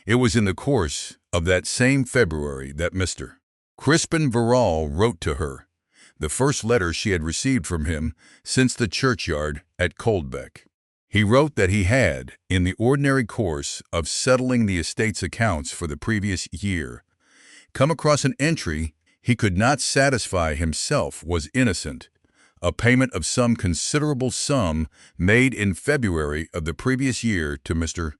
It was in the course of that same February that Mr. Crispin Verrall wrote to her, the first letter she had received from him since the churchyard at Coldbeck. He wrote that he had, in the ordinary course of settling the estate's accounts for the previous year, come across an entry he could not satisfy himself was innocent, a payment of some considerable sum made in February of the previous year to Mr.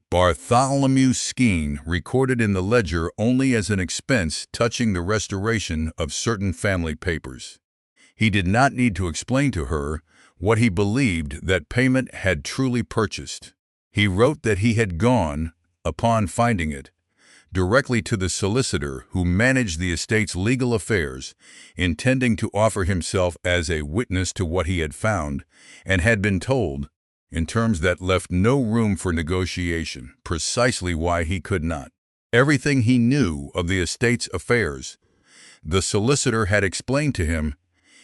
Bartholomew Skene, recorded in the ledger only as an expense touching the restoration of certain family papers. He did not need to explain to her what he believed that payment had truly purchased. He wrote that he had gone, upon finding it, directly to the solicitor who managed the estate's legal affairs, intending to offer himself as a witness to what he had found, and had been told, in terms that left no room for negotiation, precisely why he could not. Everything he knew of the estate's affairs, the solicitor had explained to him.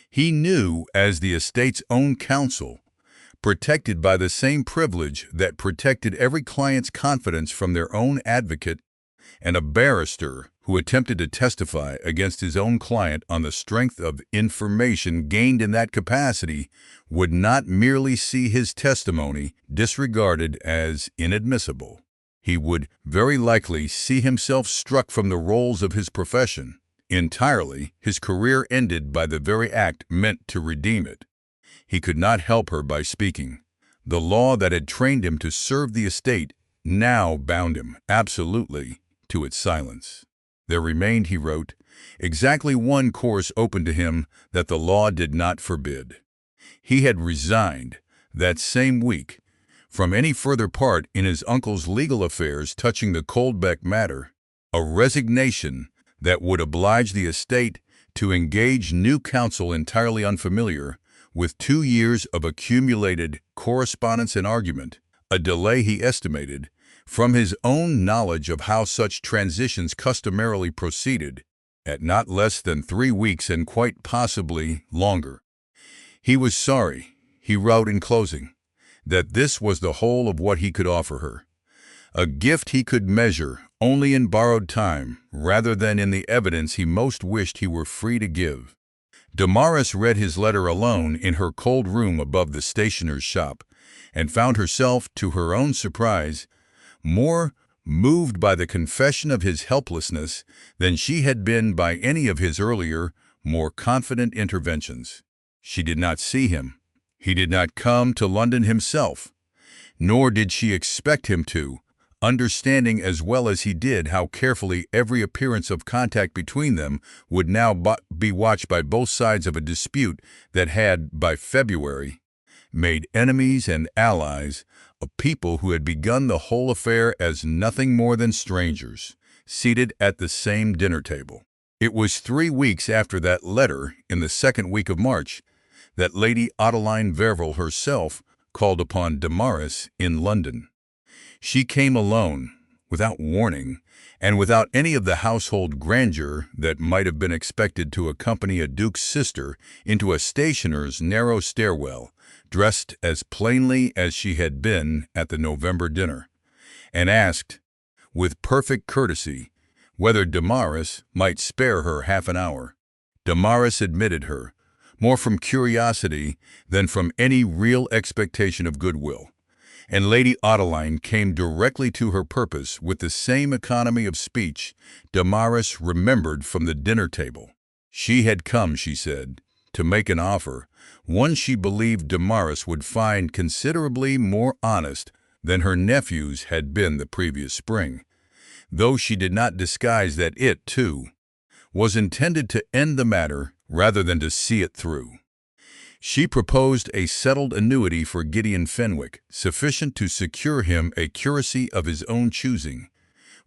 He knew as the estate's own counsel, protected by the same privilege that protected every client's confidence from their own advocate, and a barrister who attempted to testify against his own client on the strength of information gained in that capacity would not merely see his testimony disregarded as inadmissible. He would very likely see himself struck from the rolls of his profession, entirely his career ended by the very act meant to redeem it. He could not help her by speaking. The law that had trained him to serve the estate now bound him, absolutely, to its silence. There remained, he wrote, exactly one course open to him that the law did not forbid. He had resigned, that same week, from any further part in his uncle's legal affairs touching the Coldbeck matter, a resignation that would oblige the estate to engage new counsel entirely unfamiliar with 2 years of accumulated correspondence and argument, a delay he estimated, from his own knowledge of how such transitions customarily proceeded, at not less than 3 weeks and quite possibly longer. He was sorry, he wrote in closing, that this was the whole of what he could offer her, a gift he could measure only in borrowed time rather than in the evidence he most wished he were free to give. Damaris read his letter alone in her cold room above the stationer's shop, and found herself, to her own surprise, more moved by the confession of his helplessness than she had been by any of his earlier, more confident interventions. She did not see him. He did not come to London himself, nor did she expect him to, understanding as well as he did how carefully every appearance of contact between them would now be watched by both sides of a dispute that had, by February, made enemies and allies of people who had begun the whole affair as nothing more than strangers, seated at the same dinner table. It was 3 weeks after that letter, in the second week of March, that Lady Adeline Verville herself called upon Damaris in London. She came alone, without warning, and without any of the household grandeur that might have been expected to accompany a duke's sister into a stationer's narrow stairwell, dressed as plainly as she had been at the November dinner, and asked, with perfect courtesy, whether Damaris might spare her half an hour. Damaris admitted her, more from curiosity than from any real expectation of goodwill, and Lady Adeline came directly to her purpose with the same economy of speech Damaris remembered from the dinner table. She had come, she said, to make an offer, one she believed Damaris would find considerably more honest than her nephew's had been the previous spring, though she did not disguise that it, too, was intended to end the matter rather than to see it through. She proposed a settled annuity for Gideon Fenwick, sufficient to secure him a curacy of his own choosing,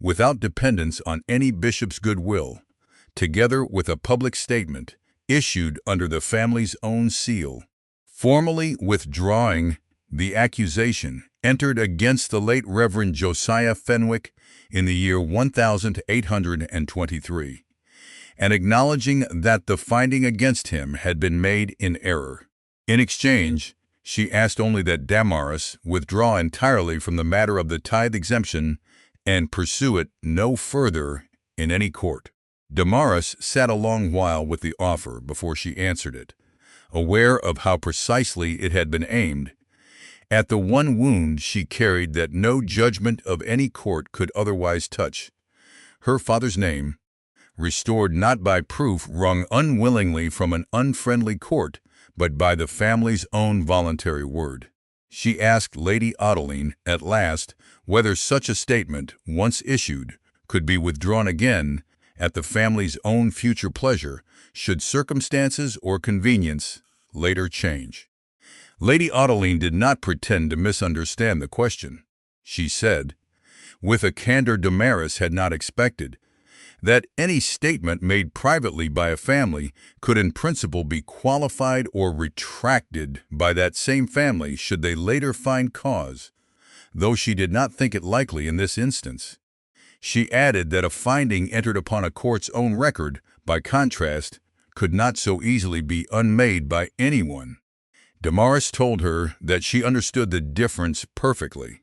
without dependence on any bishop's goodwill, together with a public statement issued under the family's own seal, formally withdrawing the accusation entered against the late Reverend Josiah Fenwick in the year 1823, and acknowledging that the finding against him had been made in error. In exchange, she asked only that Damaris withdraw entirely from the matter of the tithe exemption and pursue it no further in any court. Damaris sat a long while with the offer before she answered it, aware of how precisely it had been aimed at the one wound she carried that no judgment of any court could otherwise touch: her father's name, restored not by proof wrung unwillingly from an unfriendly court, but by the family's own voluntary word. She asked Lady Adeline at last whether such a statement, once issued, could be withdrawn again at the family's own future pleasure, should circumstances or convenience later change. Lady Adeline did not pretend to misunderstand the question. She said, with a candor Damaris had not expected, that any statement made privately by a family could in principle be qualified or retracted by that same family should they later find cause, though she did not think it likely in this instance. She added that a finding entered upon a court's own record, by contrast, could not so easily be unmade by anyone. Damaris told her that she understood the difference perfectly,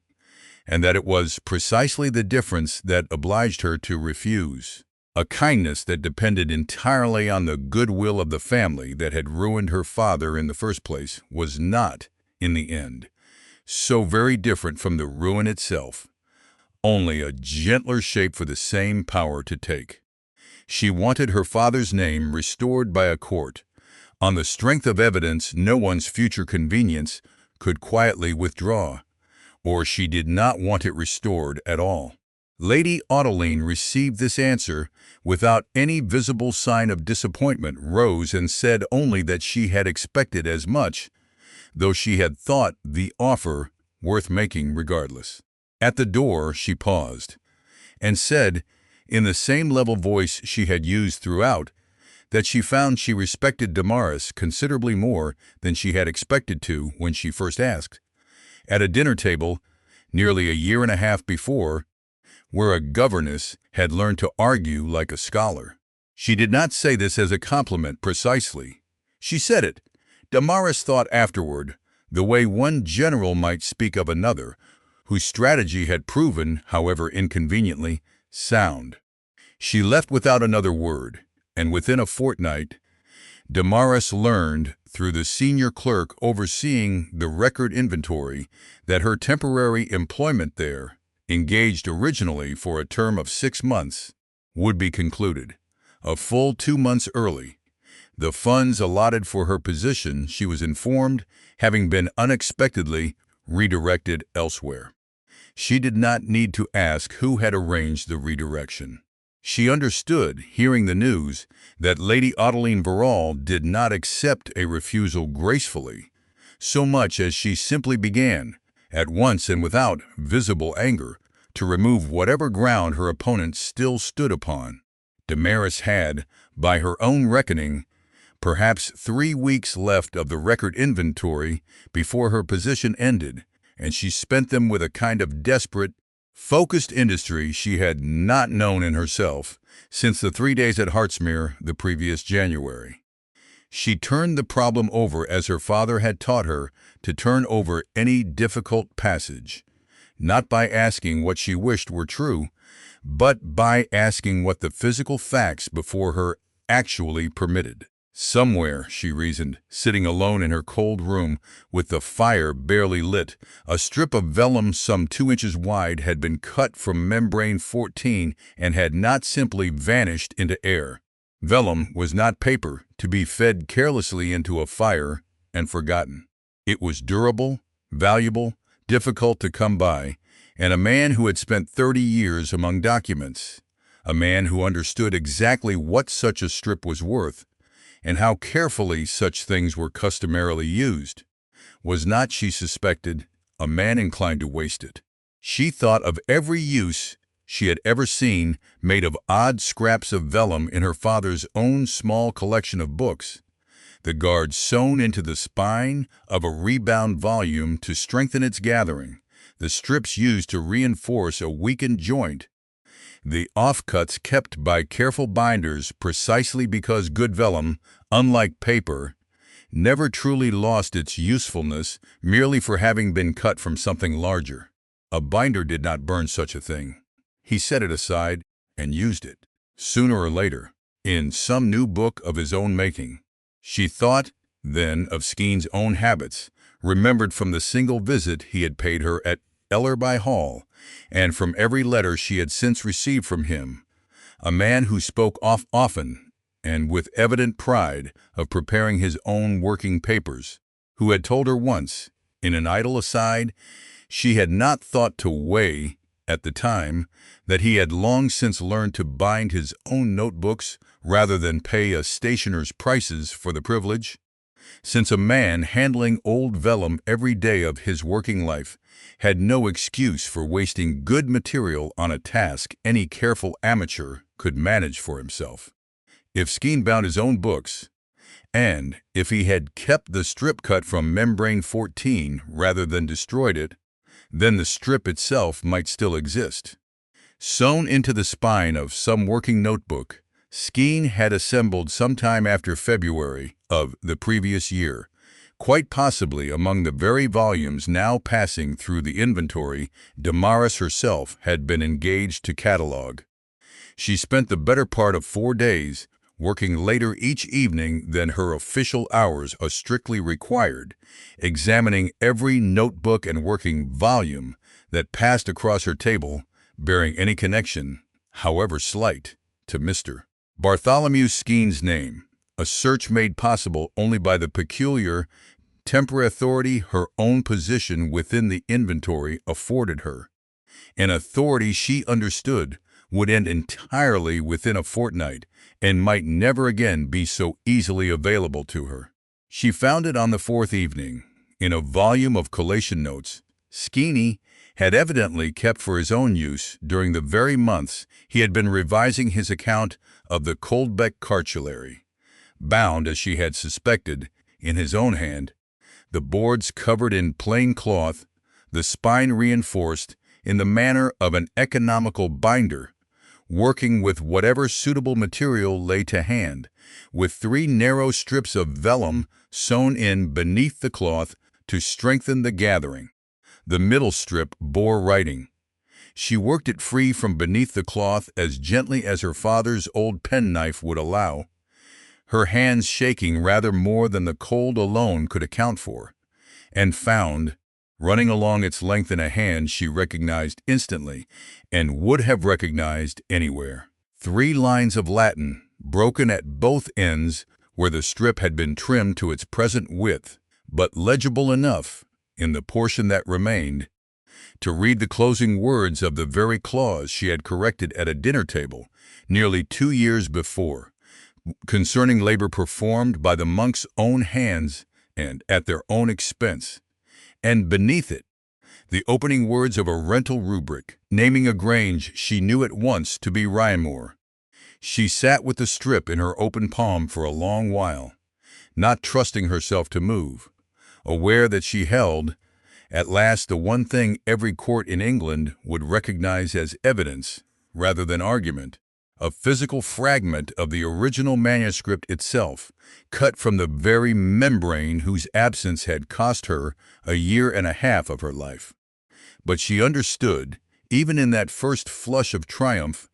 and that it was precisely the difference that obliged her to refuse. A kindness that depended entirely on the goodwill of the family that had ruined her father in the first place was not, in the end, so very different from the ruin itself, only a gentler shape for the same power to take. She wanted her father's name restored by a court, on the strength of evidence no one's future convenience could quietly withdraw, or she did not want it restored at all. Lady Adeline received this answer without any visible sign of disappointment, rose and said only that she had expected as much, though she had thought the offer worth making regardless. At the door she paused, and said, in the same level voice she had used throughout, that she found she respected Damaris considerably more than she had expected to when she first asked. At a dinner table, nearly a year and a half before, where a governess had learned to argue like a scholar. She did not say this as a compliment precisely. She said it, Damaris thought afterward, the way one general might speak of another, whose strategy had proven, however inconveniently, sound. She left without another word, and within a fortnight, Damaris learned, through the senior clerk overseeing the record inventory, that her temporary employment there, engaged originally for a term of 6 months, would be concluded a full 2 months early, the funds allotted for her position, she was informed, having been unexpectedly redirected elsewhere. She did not need to ask who had arranged the redirection. She understood, hearing the news, that Lady Adeline Verrall did not accept a refusal gracefully, so much as she simply began, at once and without visible anger, to remove whatever ground her opponent still stood upon. Damaris had, by her own reckoning, perhaps 3 weeks left of the record inventory before her position ended, and she spent them with a kind of desperate, focused industry she had not known in herself since the 3 days at Hartsmere the previous January. She turned the problem over as her father had taught her to turn over any difficult passage, not by asking what she wished were true, but by asking what the physical facts before her actually permitted. Somewhere, she reasoned, sitting alone in her cold room with the fire barely lit, a strip of vellum some 2 inches wide had been cut from membrane 14 and had not simply vanished into air. Vellum was not paper to be fed carelessly into a fire and forgotten. It was durable, valuable, difficult to come by, and a man who had spent 30 years among documents, a man who understood exactly what such a strip was worth and how carefully such things were customarily used, was not, she suspected, a man inclined to waste it. She thought of every use she had ever seen made of odd scraps of vellum in her father's own small collection of books, the guards sewn into the spine of a rebound volume to strengthen its gathering, the strips used to reinforce a weakened joint, the offcuts kept by careful binders precisely because good vellum, unlike paper, never truly lost its usefulness merely for having been cut from something larger. A binder did not burn such a thing. He set it aside and used it, sooner or later, in some new book of his own making. She thought, then, of Skeen's own habits, remembered from the single visit he had paid her at Ellerby Hall, and from every letter she had since received from him, a man who spoke often and with evident pride of preparing his own working papers, who had told her once, in an idle aside, she had not thought to weigh, at the time, that he had long since learned to bind his own notebooks rather than pay a stationer's prices for the privilege. Since a man handling old vellum every day of his working life had no excuse for wasting good material on a task any careful amateur could manage for himself. If Skeen bound his own books, and if he had kept the strip cut from membrane 14 rather than destroyed it, then the strip itself might still exist. Sewn into the spine of some working notebook, Skeen had assembled sometime after February of the previous year, quite possibly among the very volumes now passing through the inventory Damaris herself had been engaged to catalogue. She spent the better part of 4 days, working later each evening than her official hours are strictly required, examining every notebook and working volume that passed across her table, bearing any connection, however slight, to Mr. Bartholomew Skeen's name, a search made possible only by the peculiar, temporary authority her own position within the inventory afforded her, an authority she understood would end entirely within a fortnight and might never again be so easily available to her. She found it on the 4th evening, in a volume of collation notes Skeeny had evidently kept for his own use during the very months he had been revising his account of the Coldbeck cartulary, bound, as she had suspected, in his own hand, the boards covered in plain cloth, the spine reinforced in the manner of an economical binder, working with whatever suitable material lay to hand, with 3 narrow strips of vellum sewn in beneath the cloth to strengthen the gathering. The middle strip bore writing. She worked it free from beneath the cloth as gently as her father's old penknife would allow, her hands shaking rather more than the cold alone could account for, and found, running along its length in a hand she recognized instantly and would have recognized anywhere, 3 lines of Latin, broken at both ends where the strip had been trimmed to its present width, but legible enough, in the portion that remained, to read the closing words of the very clause she had corrected at a dinner table nearly 2 years before, concerning labor performed by the monks' own hands and at their own expense, and beneath it, the opening words of a rental rubric, naming a grange she knew at once to be Rhinemore. She sat with the strip in her open palm for a long while, not trusting herself to move, aware that she held, at last, the one thing every court in England would recognize as evidence, rather than argument, a physical fragment of the original manuscript itself, cut from the very membrane whose absence had cost her a year and a half of her life. But she understood, even in that first flush of triumph,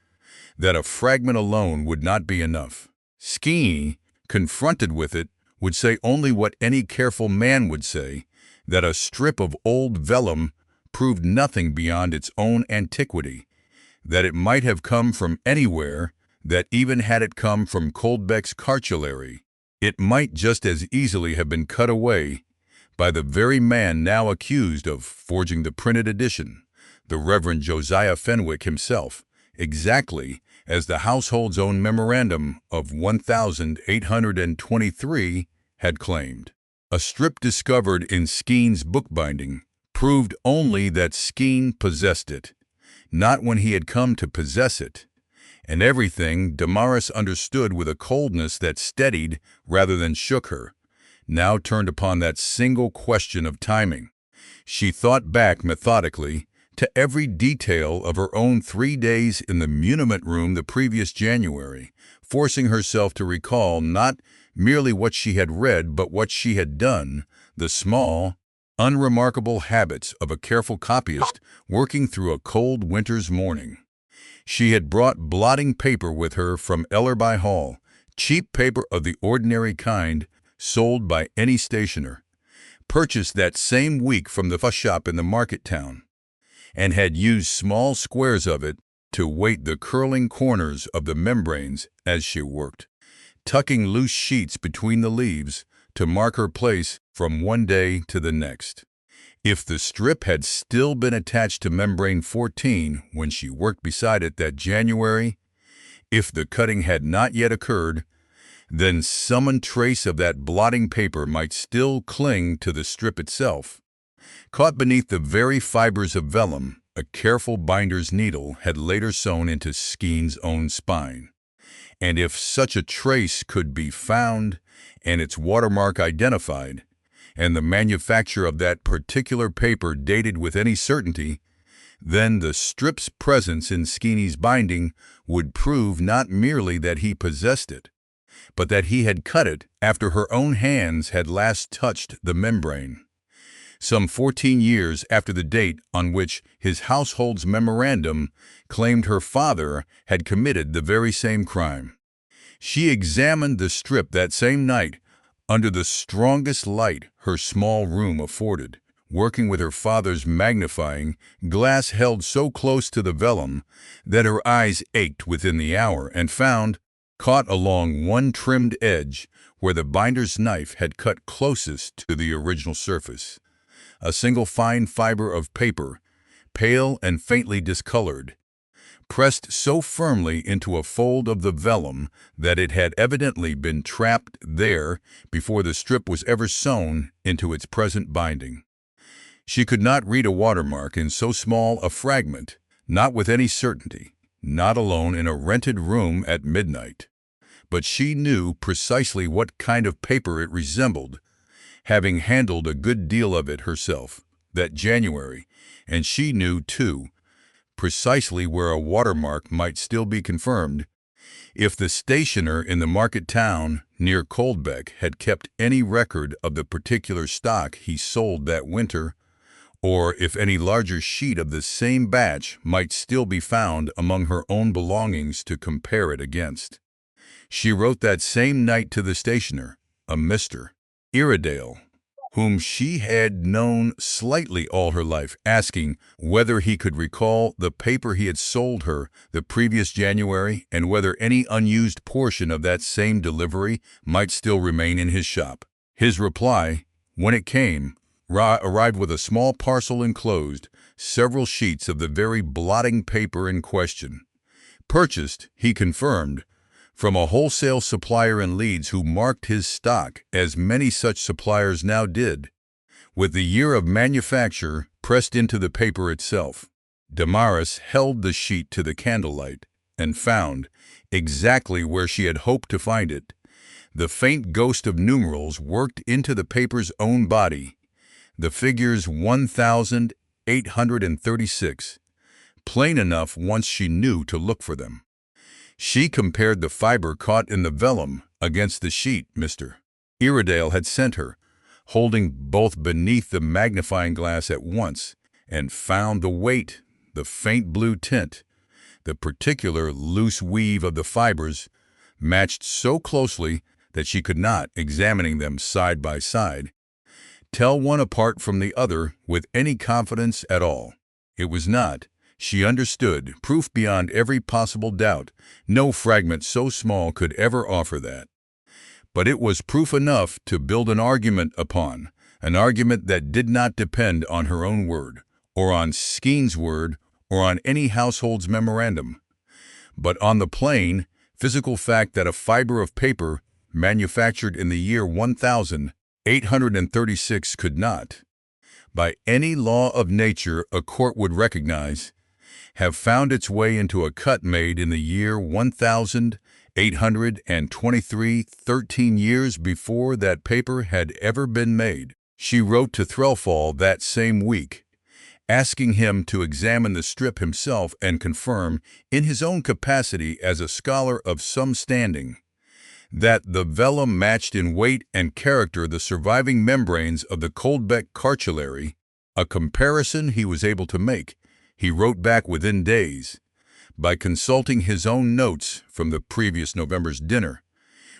that a fragment alone would not be enough. Skeen, confronted with it, would say only what any careful man would say, that a strip of old vellum proved nothing beyond its own antiquity, that it might have come from anywhere, that even had it come from Coldbeck's cartulary, it might just as easily have been cut away by the very man now accused of forging the printed edition, the Reverend Josiah Fenwick himself, exactly as the household's own memorandum of 1823 had claimed. A strip discovered in Skeen's bookbinding proved only that Skeen possessed it, not when he had come to possess it, and everything Damaris understood with a coldness that steadied rather than shook her, now turned upon that single question of timing. She thought back methodically to every detail of her own 3 days in the muniment room the previous January, forcing herself to recall not merely what she had read but what she had done, the small, unremarkable habits of a careful copyist working through a cold winter's morning. She had brought blotting paper with her from Ellerby Hall, cheap paper of the ordinary kind sold by any stationer, purchased that same week from the fuss shop in the market town, and had used small squares of it to weight the curling corners of the membranes as she worked, tucking loose sheets between the leaves to mark her place from one day to the next. If the strip had still been attached to membrane 14 when she worked beside it that January, if the cutting had not yet occurred, then some trace of that blotting paper might still cling to the strip itself. Caught beneath the very fibers of vellum, a careful binder's needle had later sewn into Skeen's own spine. And if such a trace could be found and its watermark identified, and the manufacture of that particular paper dated with any certainty, then the strip's presence in Skeen's binding would prove not merely that he possessed it, but that he had cut it after her own hands had last touched the membrane, some 14 years after the date on which his household's memorandum claimed her father had committed the very same crime. She examined the strip that same night under the strongest light her small room afforded, working with her father's magnifying glass held so close to the vellum that her eyes ached within the hour, and found, caught along one trimmed edge where the binder's knife had cut closest to the original surface, a single fine fiber of paper, pale and faintly discolored, pressed so firmly into a fold of the vellum that it had evidently been trapped there before the strip was ever sewn into its present binding. She could not read a watermark in so small a fragment, not with any certainty, not alone in a rented room at midnight. But she knew precisely what kind of paper it resembled, having handled a good deal of it herself that January, and she knew, too, precisely where a watermark might still be confirmed, if the stationer in the market town near Coldbeck had kept any record of the particular stock he sold that winter, or if any larger sheet of the same batch might still be found among her own belongings to compare it against. She wrote that same night to the stationer, a Mr. Iredale, whom she had known slightly all her life, asking whether he could recall the paper he had sold her the previous January and whether any unused portion of that same delivery might still remain in his shop. His reply, when it came, arrived with a small parcel enclosed several sheets of the very blotting paper in question, purchased, he confirmed, from a wholesale supplier in Leeds who marked his stock, as many such suppliers now did, with the year of manufacture pressed into the paper itself. Damaris held the sheet to the candlelight and found, exactly where she had hoped to find it, the faint ghost of numerals worked into the paper's own body, the figures 1836, plain enough once she knew to look for them. She compared the fiber caught in the vellum against the sheet Mr. Iredale had sent her, holding both beneath the magnifying glass at once, and found the weight, the faint blue tint, the particular loose weave of the fibers matched so closely that she could not, examining them side by side, tell one apart from the other with any confidence at all. It was not, She understood, proof beyond every possible doubt. No fragment so small could ever offer that. But it was proof enough to build an argument upon, an argument that did not depend on her own word, or on Skeen's word, or on any household's memorandum, but on the plain, physical fact that a fiber of paper manufactured in the year 1836 could not, by any law of nature a court would recognize, have found its way into a cut made in the year 1823, 13 years before that paper had ever been made. She wrote to Threlfall that same week, asking him to examine the strip himself and confirm, in his own capacity as a scholar of some standing, that the vellum matched in weight and character the surviving membranes of the Coldbeck cartulary, a comparison he was able to make, he wrote back within days, by consulting his own notes from the previous November's dinner,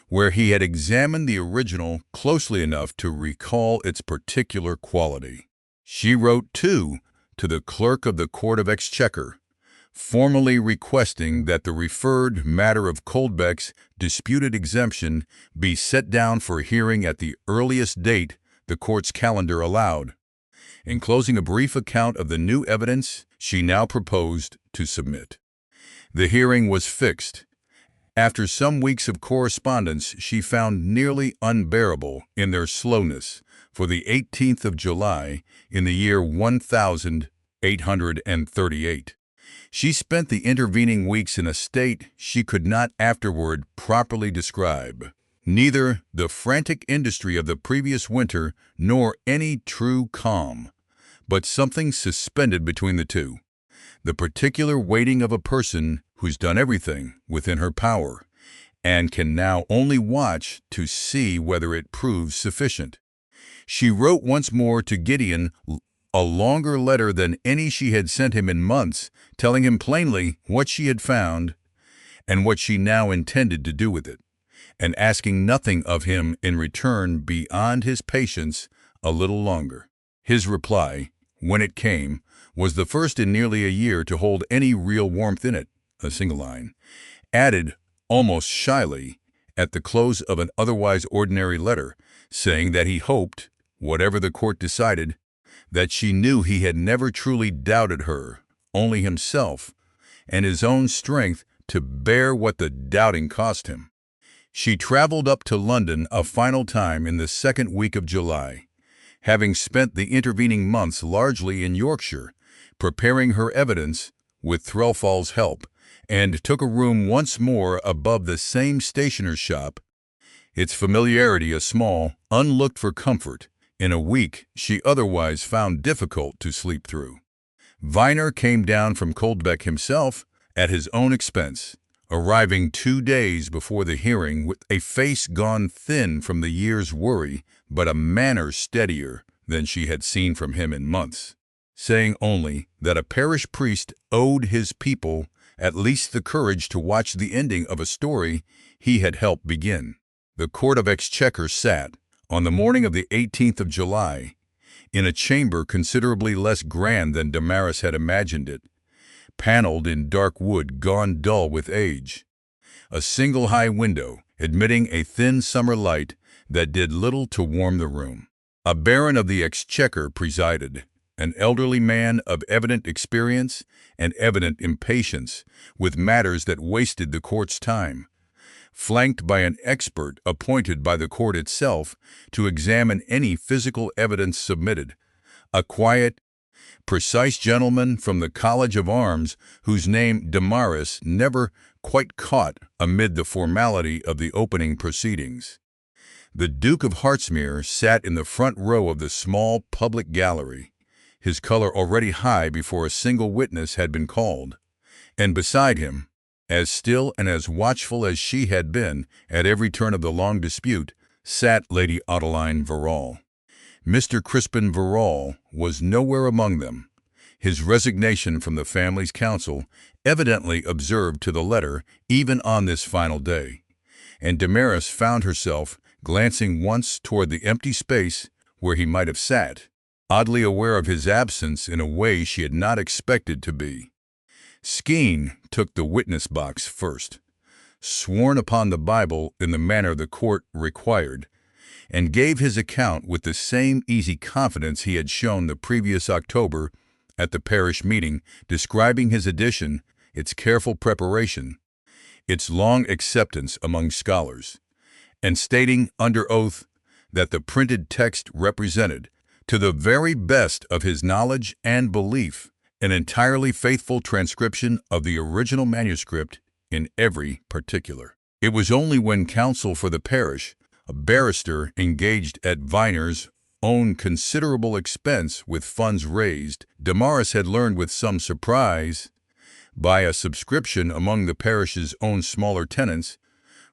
where he had examined the original closely enough to recall its particular quality. She wrote, too, to the Clerk of the Court of Exchequer, formally requesting that the referred matter of Coldbeck's disputed exemption be set down for hearing at the earliest date the court's calendar allowed, enclosing a brief account of the new evidence she now proposed to submit. The hearing was fixed. After some weeks of correspondence she found nearly unbearable in their slowness, for the 18th of July in the year 1838. She spent the intervening weeks in a state she could not afterward properly describe. Neither the frantic industry of the previous winter nor any true calm, but something suspended between the two. The particular waiting of a person who's done everything within her power and can now only watch to see whether it proves sufficient. She wrote once more to Gideon, a longer letter than any she had sent him in months, telling him plainly what she had found and what she now intended to do with it, and asking nothing of him in return beyond his patience a little longer. His reply, when it came, was the first in nearly a year to hold any real warmth in it, a single line, added almost shyly at the close of an otherwise ordinary letter, saying that he hoped, whatever the court decided, that she knew he had never truly doubted her, only himself, and his own strength to bear what the doubting cost him. She traveled up to London a final time in the second week of July, having spent the intervening months largely in Yorkshire, preparing her evidence with Threlfall's help, and took a room once more above the same stationer's shop, its familiarity a small, unlooked-for comfort in a week she otherwise found difficult to sleep through. Viner came down from Coldbeck himself at his own expense, arriving 2 days before the hearing with a face gone thin from the year's worry, but a manner steadier than she had seen from him in months, saying only that a parish priest owed his people at least the courage to watch the ending of a story he had helped begin. The Court of Exchequer sat, on the morning of the 18th of July, in a chamber considerably less grand than Damaris had imagined it, paneled in dark wood gone dull with age. A single high window, admitting a thin summer light that did little to warm the room. A baron of the Exchequer presided, an elderly man of evident experience and evident impatience with matters that wasted the court's time, flanked by an expert appointed by the court itself to examine any physical evidence submitted, a quiet, precise gentleman from the College of Arms whose name Damaris never quite caught amid the formality of the opening proceedings. The Duke of Hartsmere sat in the front row of the small public gallery, his color already high before a single witness had been called, and beside him, as still and as watchful as she had been at every turn of the long dispute, sat Lady Adeline Verrall. Mr. Crispin Verrall was nowhere among them, his resignation from the family's council evidently observed to the letter even on this final day, and Damaris found herself glancing once toward the empty space where he might have sat, oddly aware of his absence in a way she had not expected to be. Skeen took the witness box first, sworn upon the Bible in the manner the court required, and gave his account with the same easy confidence he had shown the previous October at the parish meeting, describing his edition, its careful preparation, its long acceptance among scholars, and stating under oath that the printed text represented, to the very best of his knowledge and belief, an entirely faithful transcription of the original manuscript in every particular. It was only when counsel for the parish, a barrister engaged at Viner's own considerable expense with funds raised, Damaris had learned with some surprise, by a subscription among the parish's own smaller tenants,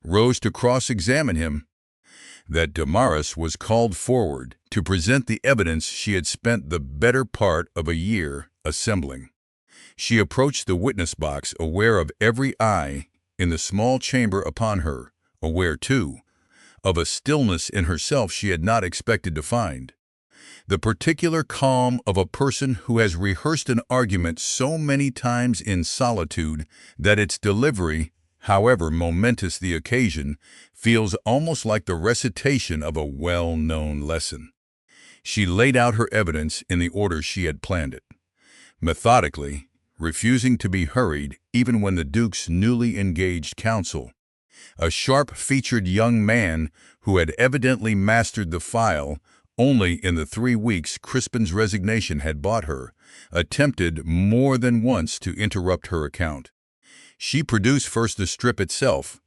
rose to cross-examine him, that Damaris was called forward to present the evidence she had spent the better part of a year assembling. She approached the witness box aware of every eye in the small chamber upon her, aware, too, of a stillness in herself she had not expected to find. The particular calm of a person who has rehearsed an argument so many times in solitude that its delivery, however momentous the occasion, feels almost like the recitation of a well-known lesson. She laid out her evidence in the order she had planned it, methodically, refusing to be hurried even when the Duke's newly engaged counsel, a sharp-featured young man who had evidently mastered the file only in the 3 weeks Crispin's resignation had bought her, attempted more than once to interrupt her account. She produced first the strip itself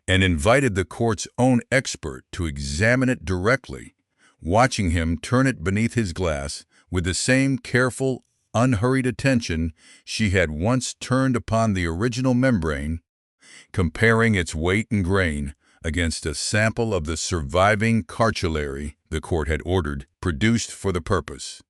and invited the court's own expert to examine it directly, watching him turn it beneath his glass with the same careful, unhurried attention she had once turned upon the original membrane, comparing its weight and grain against a sample of the surviving cartulary the court had ordered, produced for the purpose.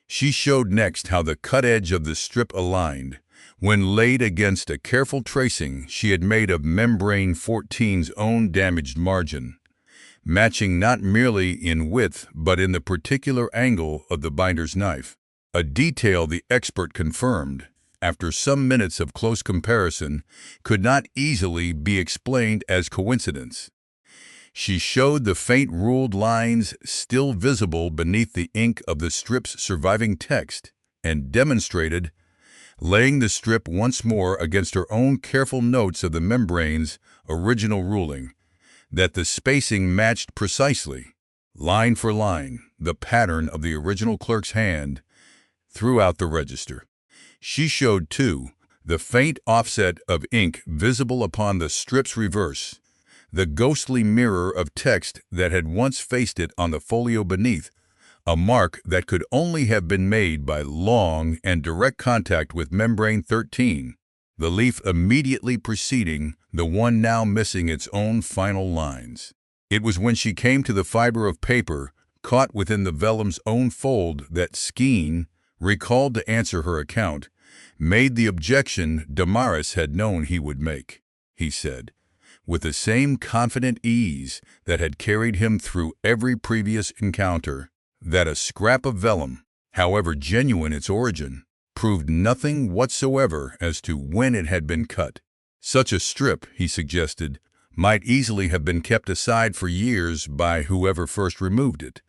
She showed next how the cut edge of the strip aligned when laid against a careful tracing she had made of membrane 14's own damaged margin, matching not merely in width but in the particular angle of the binder's knife, a detail the expert confirmed, after some minutes of close comparison, could not easily be explained as coincidence. She showed the faint ruled lines still visible beneath the ink of the strip's surviving text, and demonstrated, laying the strip once more against her own careful notes of the membrane's original ruling, that the spacing matched precisely, line for line, the pattern of the original clerk's hand throughout the register. She showed, too, the faint offset of ink visible upon the strip's reverse, the ghostly mirror of text that had once faced it on the folio beneath, a mark that could only have been made by long and direct contact with membrane 13, the leaf immediately preceding the one now missing its own final lines. It was when she came to the fiber of paper caught within the vellum's own fold that Skeen, recalled to answer her account, made the objection Damaris had known he would make. He said, with the same confident ease that had carried him through every previous encounter, that a scrap of vellum, however genuine its origin, proved nothing whatsoever as to when it had been cut. Such a strip, he suggested, might easily have been kept aside for years by whoever first removed it,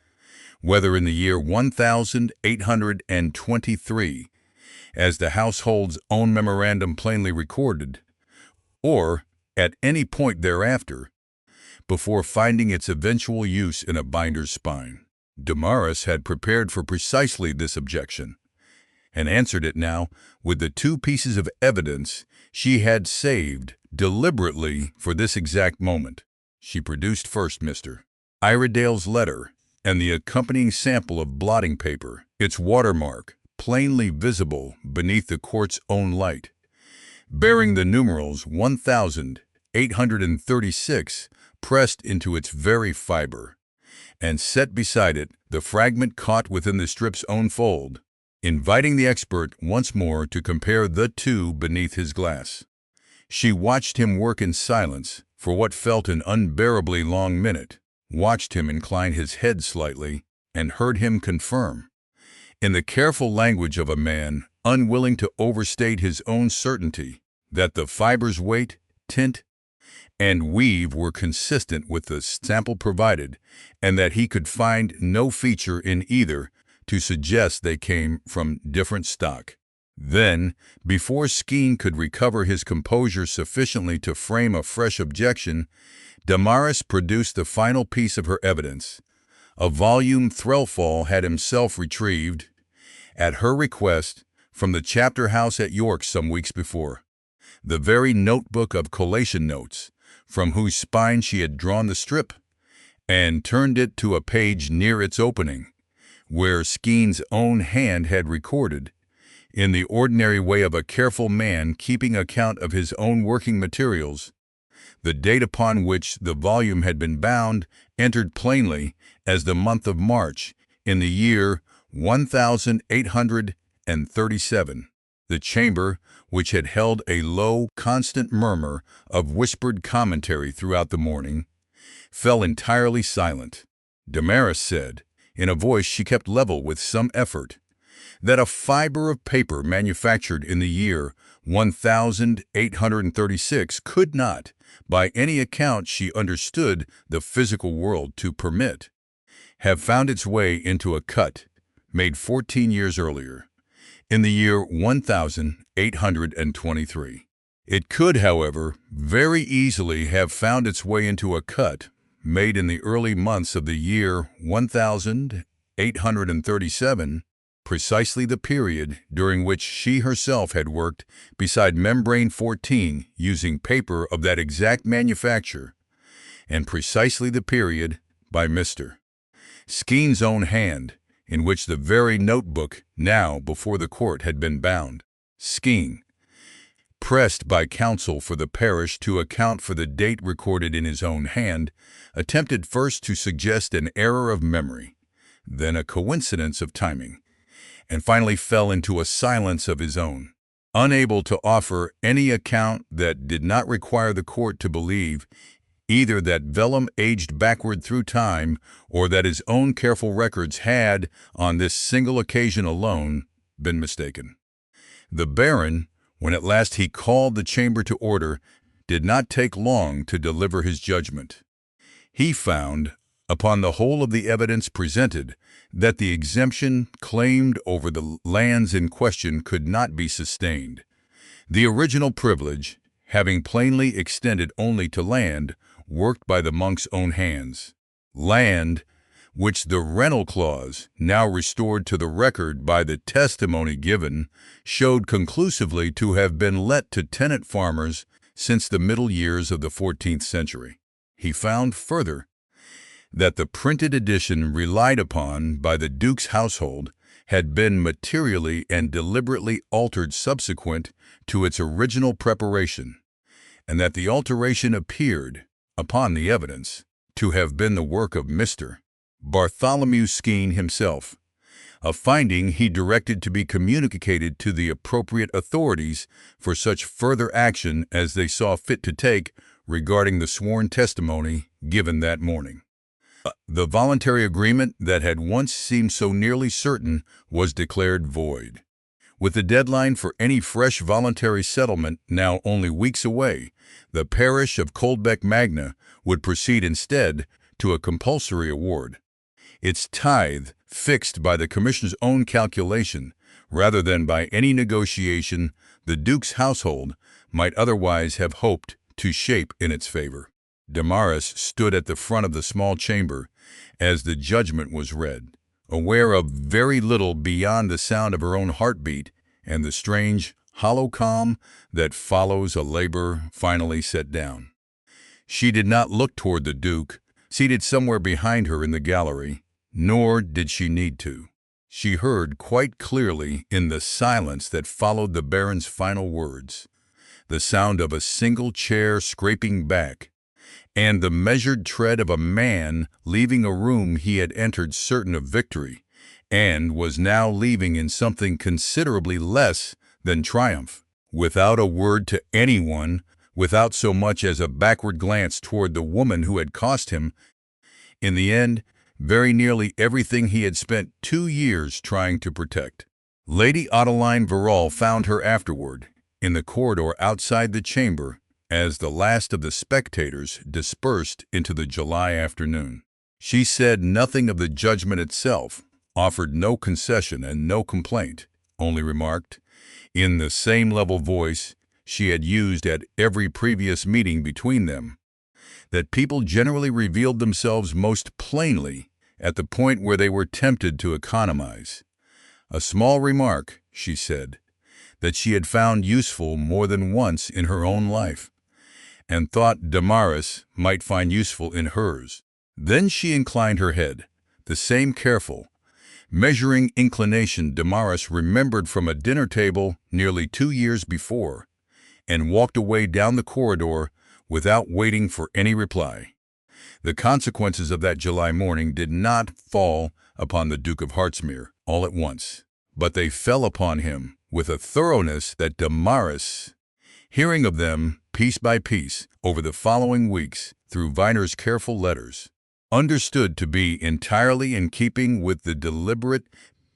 whether in the year 1823, as the household's own memorandum plainly recorded, or at any point thereafter, before finding its eventual use in a binder's spine. Damaris had prepared for precisely this objection, and answered it now with the 2 pieces of evidence she had saved deliberately for this exact moment. She produced first Mr. Iredale's letter and the accompanying sample of blotting paper, its watermark plainly visible beneath the court's own light, bearing the numerals 1836 pressed into its very fiber, and set beside it the fragment caught within the strip's own fold, inviting the expert once more to compare the 2 beneath his glass. She watched him work in silence for what felt an unbearably long minute, watched him incline his head slightly, and heard him confirm, in the careful language of a man unwilling to overstate his own certainty that the fiber's weight, tint, and weave were consistent with the sample provided, and that he could find no feature in either to suggest they came from different stock. Then, before Skeen could recover his composure sufficiently to frame a fresh objection, Damaris produced the final piece of her evidence. A volume Threlfall had himself retrieved, at her request, from the chapter house at York some weeks before. The very notebook of collation notes, from whose spine she had drawn the strip, and turned it to a page near its opening, where Skeen's own hand had recorded, in the ordinary way of a careful man keeping account of his own working materials, the date upon which the volume had been bound entered plainly as the month of March in the year 1837. The chamber, which had held a low, constant murmur of whispered commentary throughout the morning, fell entirely silent. Damaris said, in a voice she kept level with some effort, that a fiber of paper manufactured in the year 1836 could not, by any account she understood the physical world to permit, have found its way into a cut made 14 years earlier, in the year 1823. It could, however, very easily have found its way into a cut made in the early months of the year 1837, precisely the period during which she herself had worked beside membrane 14 using paper of that exact manufacture, and precisely the period, by Mr. Skeen's own hand, in which the very notebook now before the court had been bound. Skeen, pressed by counsel for the parish to account for the date recorded in his own hand, attempted first to suggest an error of memory, then a coincidence of timing, and finally fell into a silence of his own, unable to offer any account that did not require the court to believe either that vellum aged backward through time or that his own careful records had, on this single occasion alone, been mistaken. The Baron, when at last he called the chamber to order, did not take long to deliver his judgment. He found, upon the whole of the evidence presented, that the exemption claimed over the lands in question could not be sustained. The original privilege, having plainly extended only to land, worked by the monk's own hands. Land, which the rental clause, now restored to the record by the testimony given, showed conclusively to have been let to tenant farmers since the middle years of the 14th century. He found, further, that the printed edition relied upon by the Duke's household had been materially and deliberately altered subsequent to its original preparation, and that the alteration appeared, upon the evidence, to have been the work of Mr. Bartholomew Skeen himself, a finding he directed to be communicated to the appropriate authorities for such further action as they saw fit to take regarding the sworn testimony given that morning. The voluntary agreement that had once seemed so nearly certain was declared void. With the deadline for any fresh voluntary settlement now only weeks away, the parish of Coldbeck Magna would proceed instead to a compulsory award, its tithe fixed by the Commissioner's own calculation rather than by any negotiation the Duke's household might otherwise have hoped to shape in its favor. Damaris stood at the front of the small chamber as the judgment was read, aware of very little beyond the sound of her own heartbeat and the strange, hollow calm that follows a labor finally set down. She did not look toward the Duke, seated somewhere behind her in the gallery, nor did she need to. She heard quite clearly in the silence that followed the Baron's final words, the sound of a single chair scraping back, and the measured tread of a man leaving a room he had entered certain of victory, and was now leaving in something considerably less than triumph. Without a word to anyone, without so much as a backward glance toward the woman who had cost him, in the end, very nearly everything he had spent 2 years trying to protect. Lady Adeline Verrall found her afterward, in the corridor outside the chamber, as the last of the spectators dispersed into the July afternoon. She said nothing of the judgment itself, offered no concession and no complaint, only remarked, in the same level voice she had used at every previous meeting between them, that people generally revealed themselves most plainly at the point where they were tempted to economize. A small remark, she said, that she had found useful more than once in her own life, and thought Damaris might find useful in hers. Then she inclined her head, the same careful, measuring inclination Damaris remembered from a dinner table nearly 2 years before, and walked away down the corridor without waiting for any reply. The consequences of that July morning did not fall upon the Duke of Hartsmere all at once, but they fell upon him with a thoroughness that Damaris, hearing of them piece by piece over the following weeks through Viner's careful letters, understood to be entirely in keeping with the deliberate,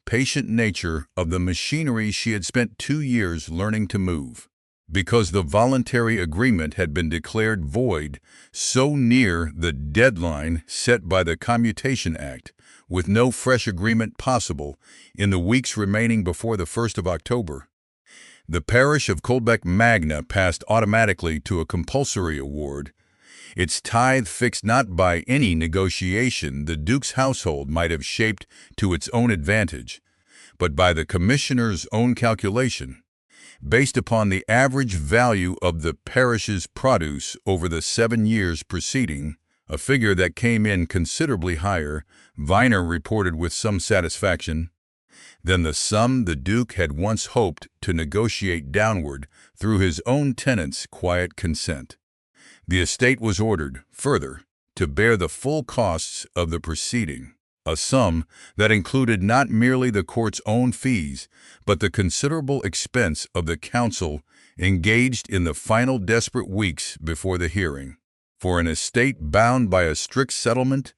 patient nature of the machinery she had spent 2 years learning to move. Because the voluntary agreement had been declared void so near the deadline set by the Commutation Act, with no fresh agreement possible in the weeks remaining before the 1st of October, the parish of Coldback Magna passed automatically to a compulsory award, its tithe fixed not by any negotiation the Duke's household might have shaped to its own advantage, but by the commissioner's own calculation, based upon the average value of the parish's produce over the 7 years preceding, a figure that came in considerably higher, Viner reported with some satisfaction, than the sum the Duke had once hoped to negotiate downward through his own tenants' quiet consent. The estate was ordered, further, to bear the full costs of the proceeding, a sum that included not merely the court's own fees, but the considerable expense of the counsel engaged in the final desperate weeks before the hearing. For an estate bound by a strict settlement,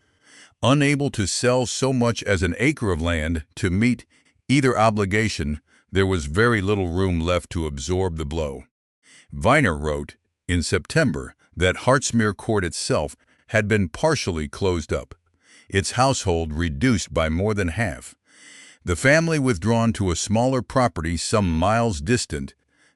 unable to sell so much as an acre of land to meet either obligation, there was very little room left to absorb the blow. Viner wrote in September that Hartsmere Court itself had been partially closed up, its household reduced by more than half, the family withdrawn to a smaller property some miles distant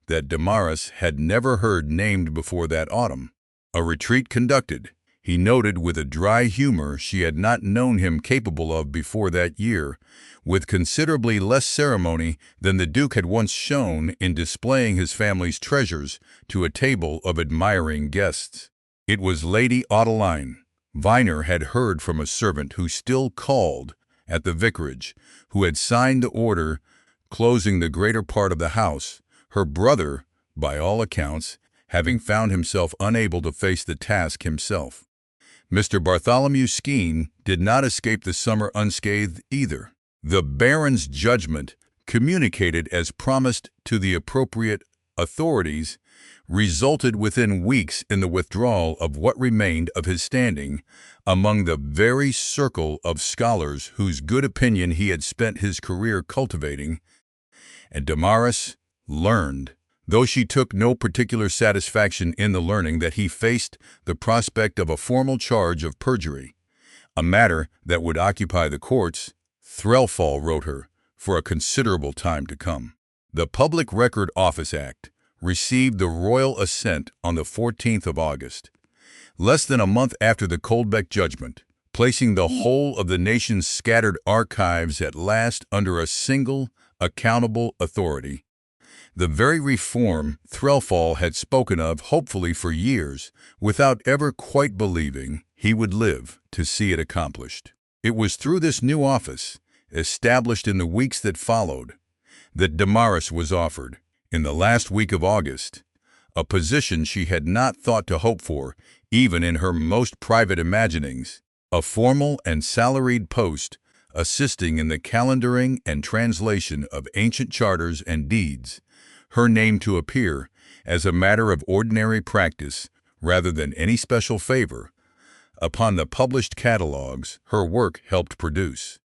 that Damaris had never heard named before that autumn. A retreat conducted, he noted with a dry humor she had not known him capable of before that year, with considerably less ceremony than the Duke had once shown in displaying his family's treasures to a table of admiring guests. It was Lady Adeline. Viner had heard from a servant who still called at the vicarage, who had signed the order closing the greater part of the house, her brother, by all accounts, having found himself unable to face the task himself. Mr. Bartholomew Skene did not escape the summer unscathed either. The Baron's judgment, communicated as promised to the appropriate authorities, resulted within weeks in the withdrawal of what remained of his standing among the very circle of scholars whose good opinion he had spent his career cultivating, and Damaris learned, though she took no particular satisfaction in the learning, that he faced the prospect of a formal charge of perjury, a matter that would occupy the courts, Threlfall wrote her, for a considerable time to come. The Public Record Office Act received the royal assent on the 14th of August, less than a month after the Coldback judgment, placing the whole of the nation's scattered archives at last under a single, accountable authority. The very reform Threlfall had spoken of hopefully for years, without ever quite believing he would live to see it accomplished. It was through this new office, established in the weeks that followed, that Damaris was offered, in the last week of August, a position she had not thought to hope for even in her most private imaginings, a formal and salaried post assisting in the calendaring and translation of ancient charters and deeds, her name to appear, as a matter of ordinary practice rather than any special favor, upon the published catalogues her work helped produce.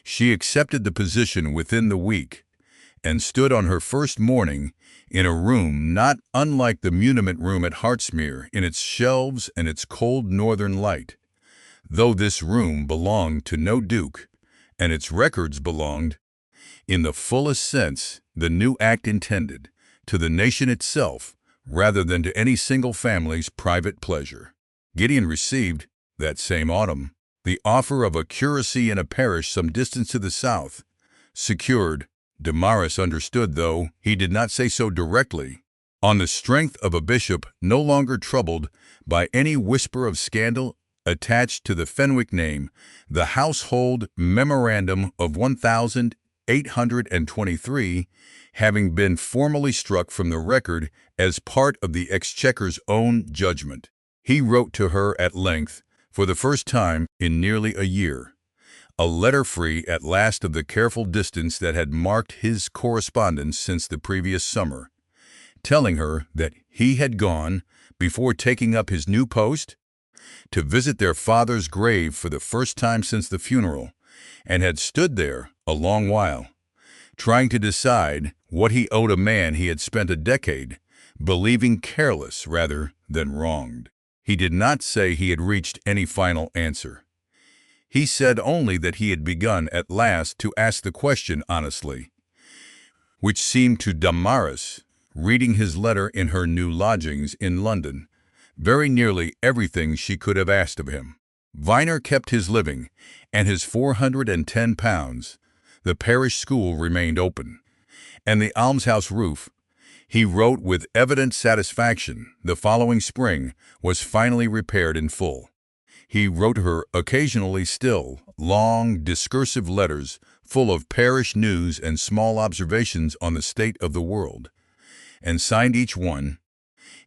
She accepted the position within the week, and stood on her first morning in a room not unlike the muniment room at Hartsmere in its shelves and its cold northern light. Though this room belonged to no duke, and its records belonged, in the fullest sense the new act intended, to the nation itself, rather than to any single family's private pleasure. Gideon received, that same autumn, the offer of a curacy in a parish some distance to the south, secured, Damaris understood, though he did not say so directly, on the strength of a bishop no longer troubled by any whisper of scandal attached to the Fenwick name, the household memorandum of 1,823 having been formally struck from the record as part of the Exchequer's own judgment. He wrote to her at length, for the first time in nearly a year, a letter free at last of the careful distance that had marked his correspondence since the previous summer, telling her that he had gone, before taking up his new post, to visit their father's grave for the first time since the funeral, and had stood there a long while, trying to decide what he owed a man he had spent a decade believing careless rather than wronged. He did not say he had reached any final answer. He said only that he had begun at last to ask the question honestly, which seemed to Damaris, reading his letter in her new lodgings in London, very nearly everything she could have asked of him. Viner kept his living, and his £410. The parish school remained open, and the almshouse roof, he wrote with evident satisfaction, the following spring was finally repaired in full. He wrote her occasionally still long, discursive letters full of parish news and small observations on the state of the world, and signed each one,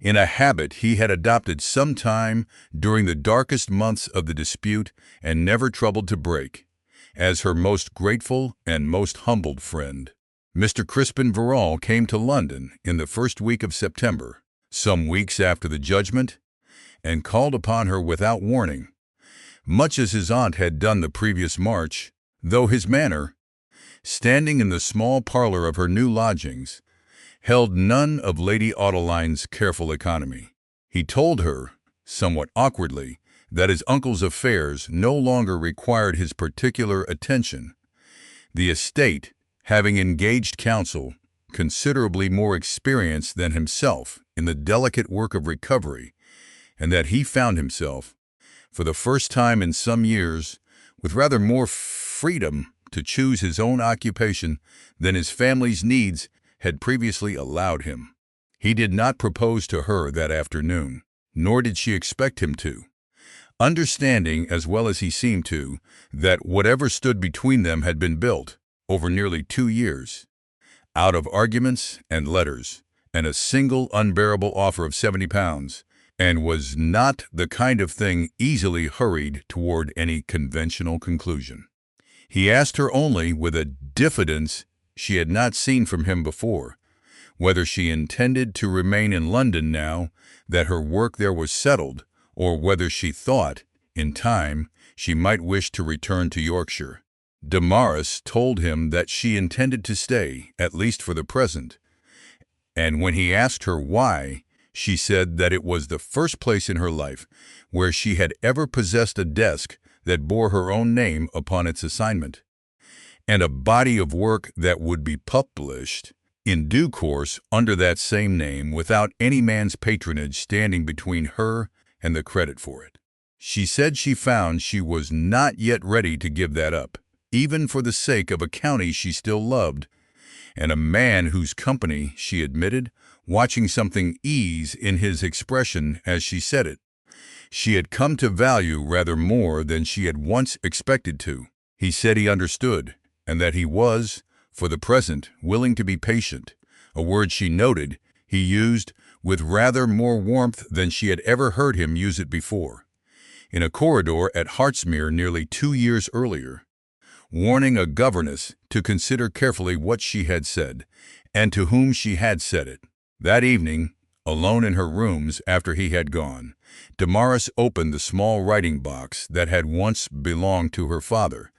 in a habit he had adopted some time during the darkest months of the dispute and never troubled to break, as her most grateful and most humbled friend. Mr. Crispin Verrall came to London in the first week of September, some weeks after the judgment, and called upon her without warning, much as his aunt had done the previous March, though his manner, standing in the small parlor of her new lodgings, held none of Lady Audeline's careful economy. He told her, somewhat awkwardly, that his uncle's affairs no longer required his particular attention, the estate having engaged counsel considerably more experienced than himself in the delicate work of recovery, and that he found himself, for the first time in some years, with rather more freedom to choose his own occupation than his family's needs had previously allowed him. He did not propose to her that afternoon, nor did she expect him to, understanding, as well as he seemed to, that whatever stood between them had been built, over nearly 2 years, out of arguments and letters, and a single unbearable offer of £70, and was not the kind of thing easily hurried toward any conventional conclusion. He asked her only, with a diffidence she had not seen from him before, whether she intended to remain in London now that her work there was settled, or whether she thought, in time, she might wish to return to Yorkshire. Damaris told him that she intended to stay, at least for the present, and when he asked her why, she said that it was the first place in her life where she had ever possessed a desk that bore her own name upon its assignment, and a body of work that would be published in due course under that same name without any man's patronage standing between her and the credit for it. She said she found she was not yet ready to give that up, even for the sake of a county she still loved, and a man whose company, she admitted, watching something ease in his expression as she said it, she had come to value rather more than she had once expected to. He said he understood, and that he was, for the present, willing to be patient, a word she noted he used with rather more warmth than she had ever heard him use it before, in a corridor at Hartsmere nearly 2 years earlier, warning a governess to consider carefully what she had said, and to whom she had said it. That evening, alone in her rooms after he had gone, Damaris opened the small writing box that had once belonged to her father,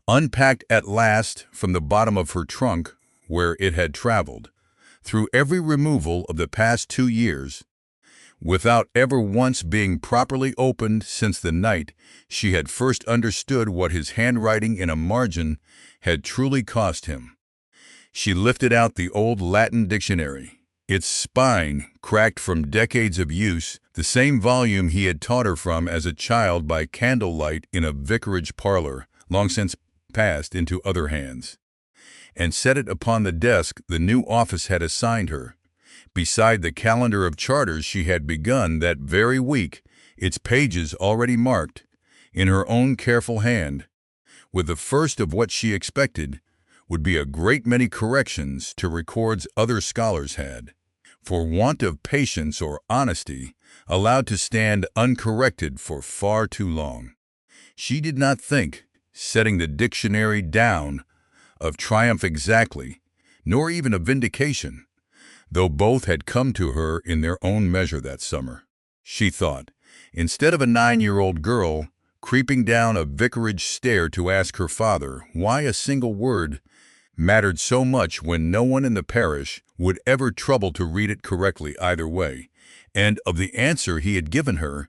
unpacked at last from the bottom of her trunk where it had traveled, through every removal of the past 2 years, without ever once being properly opened since the night she had first understood what his handwriting in a margin had truly cost him. She lifted out the old Latin dictionary, its spine cracked from decades of use, the same volume he had taught her from as a child by candlelight in a vicarage parlor, long since passed into other hands, and set it upon the desk the new office had assigned her, beside the calendar of charters she had begun that very week, its pages already marked, in her own careful hand, with the first of what she expected would be a great many corrections to records other scholars had, for want of patience or honesty, allowed to stand uncorrected for far too long. She did not think, setting the dictionary down, of triumph exactly, nor even of vindication, though both had come to her in their own measure that summer. She thought, instead of a 9-year-old girl creeping down a vicarage stair to ask her father why a single word mattered so much when no one in the parish would ever trouble to read it correctly either way, and of the answer he had given her,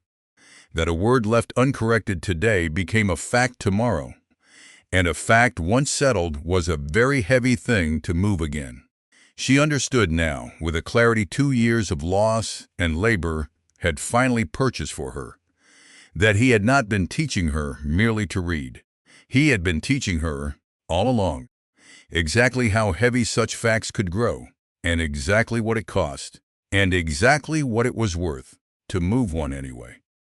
that a word left uncorrected today became a fact tomorrow, and a fact once settled was a very heavy thing to move again. She understood now, with a clarity 2 years of loss and labor had finally purchased for her, that he had not been teaching her merely to read. He had been teaching her, all along, exactly how heavy such facts could grow, and exactly what it cost, and exactly what it was worth, to move one anyway.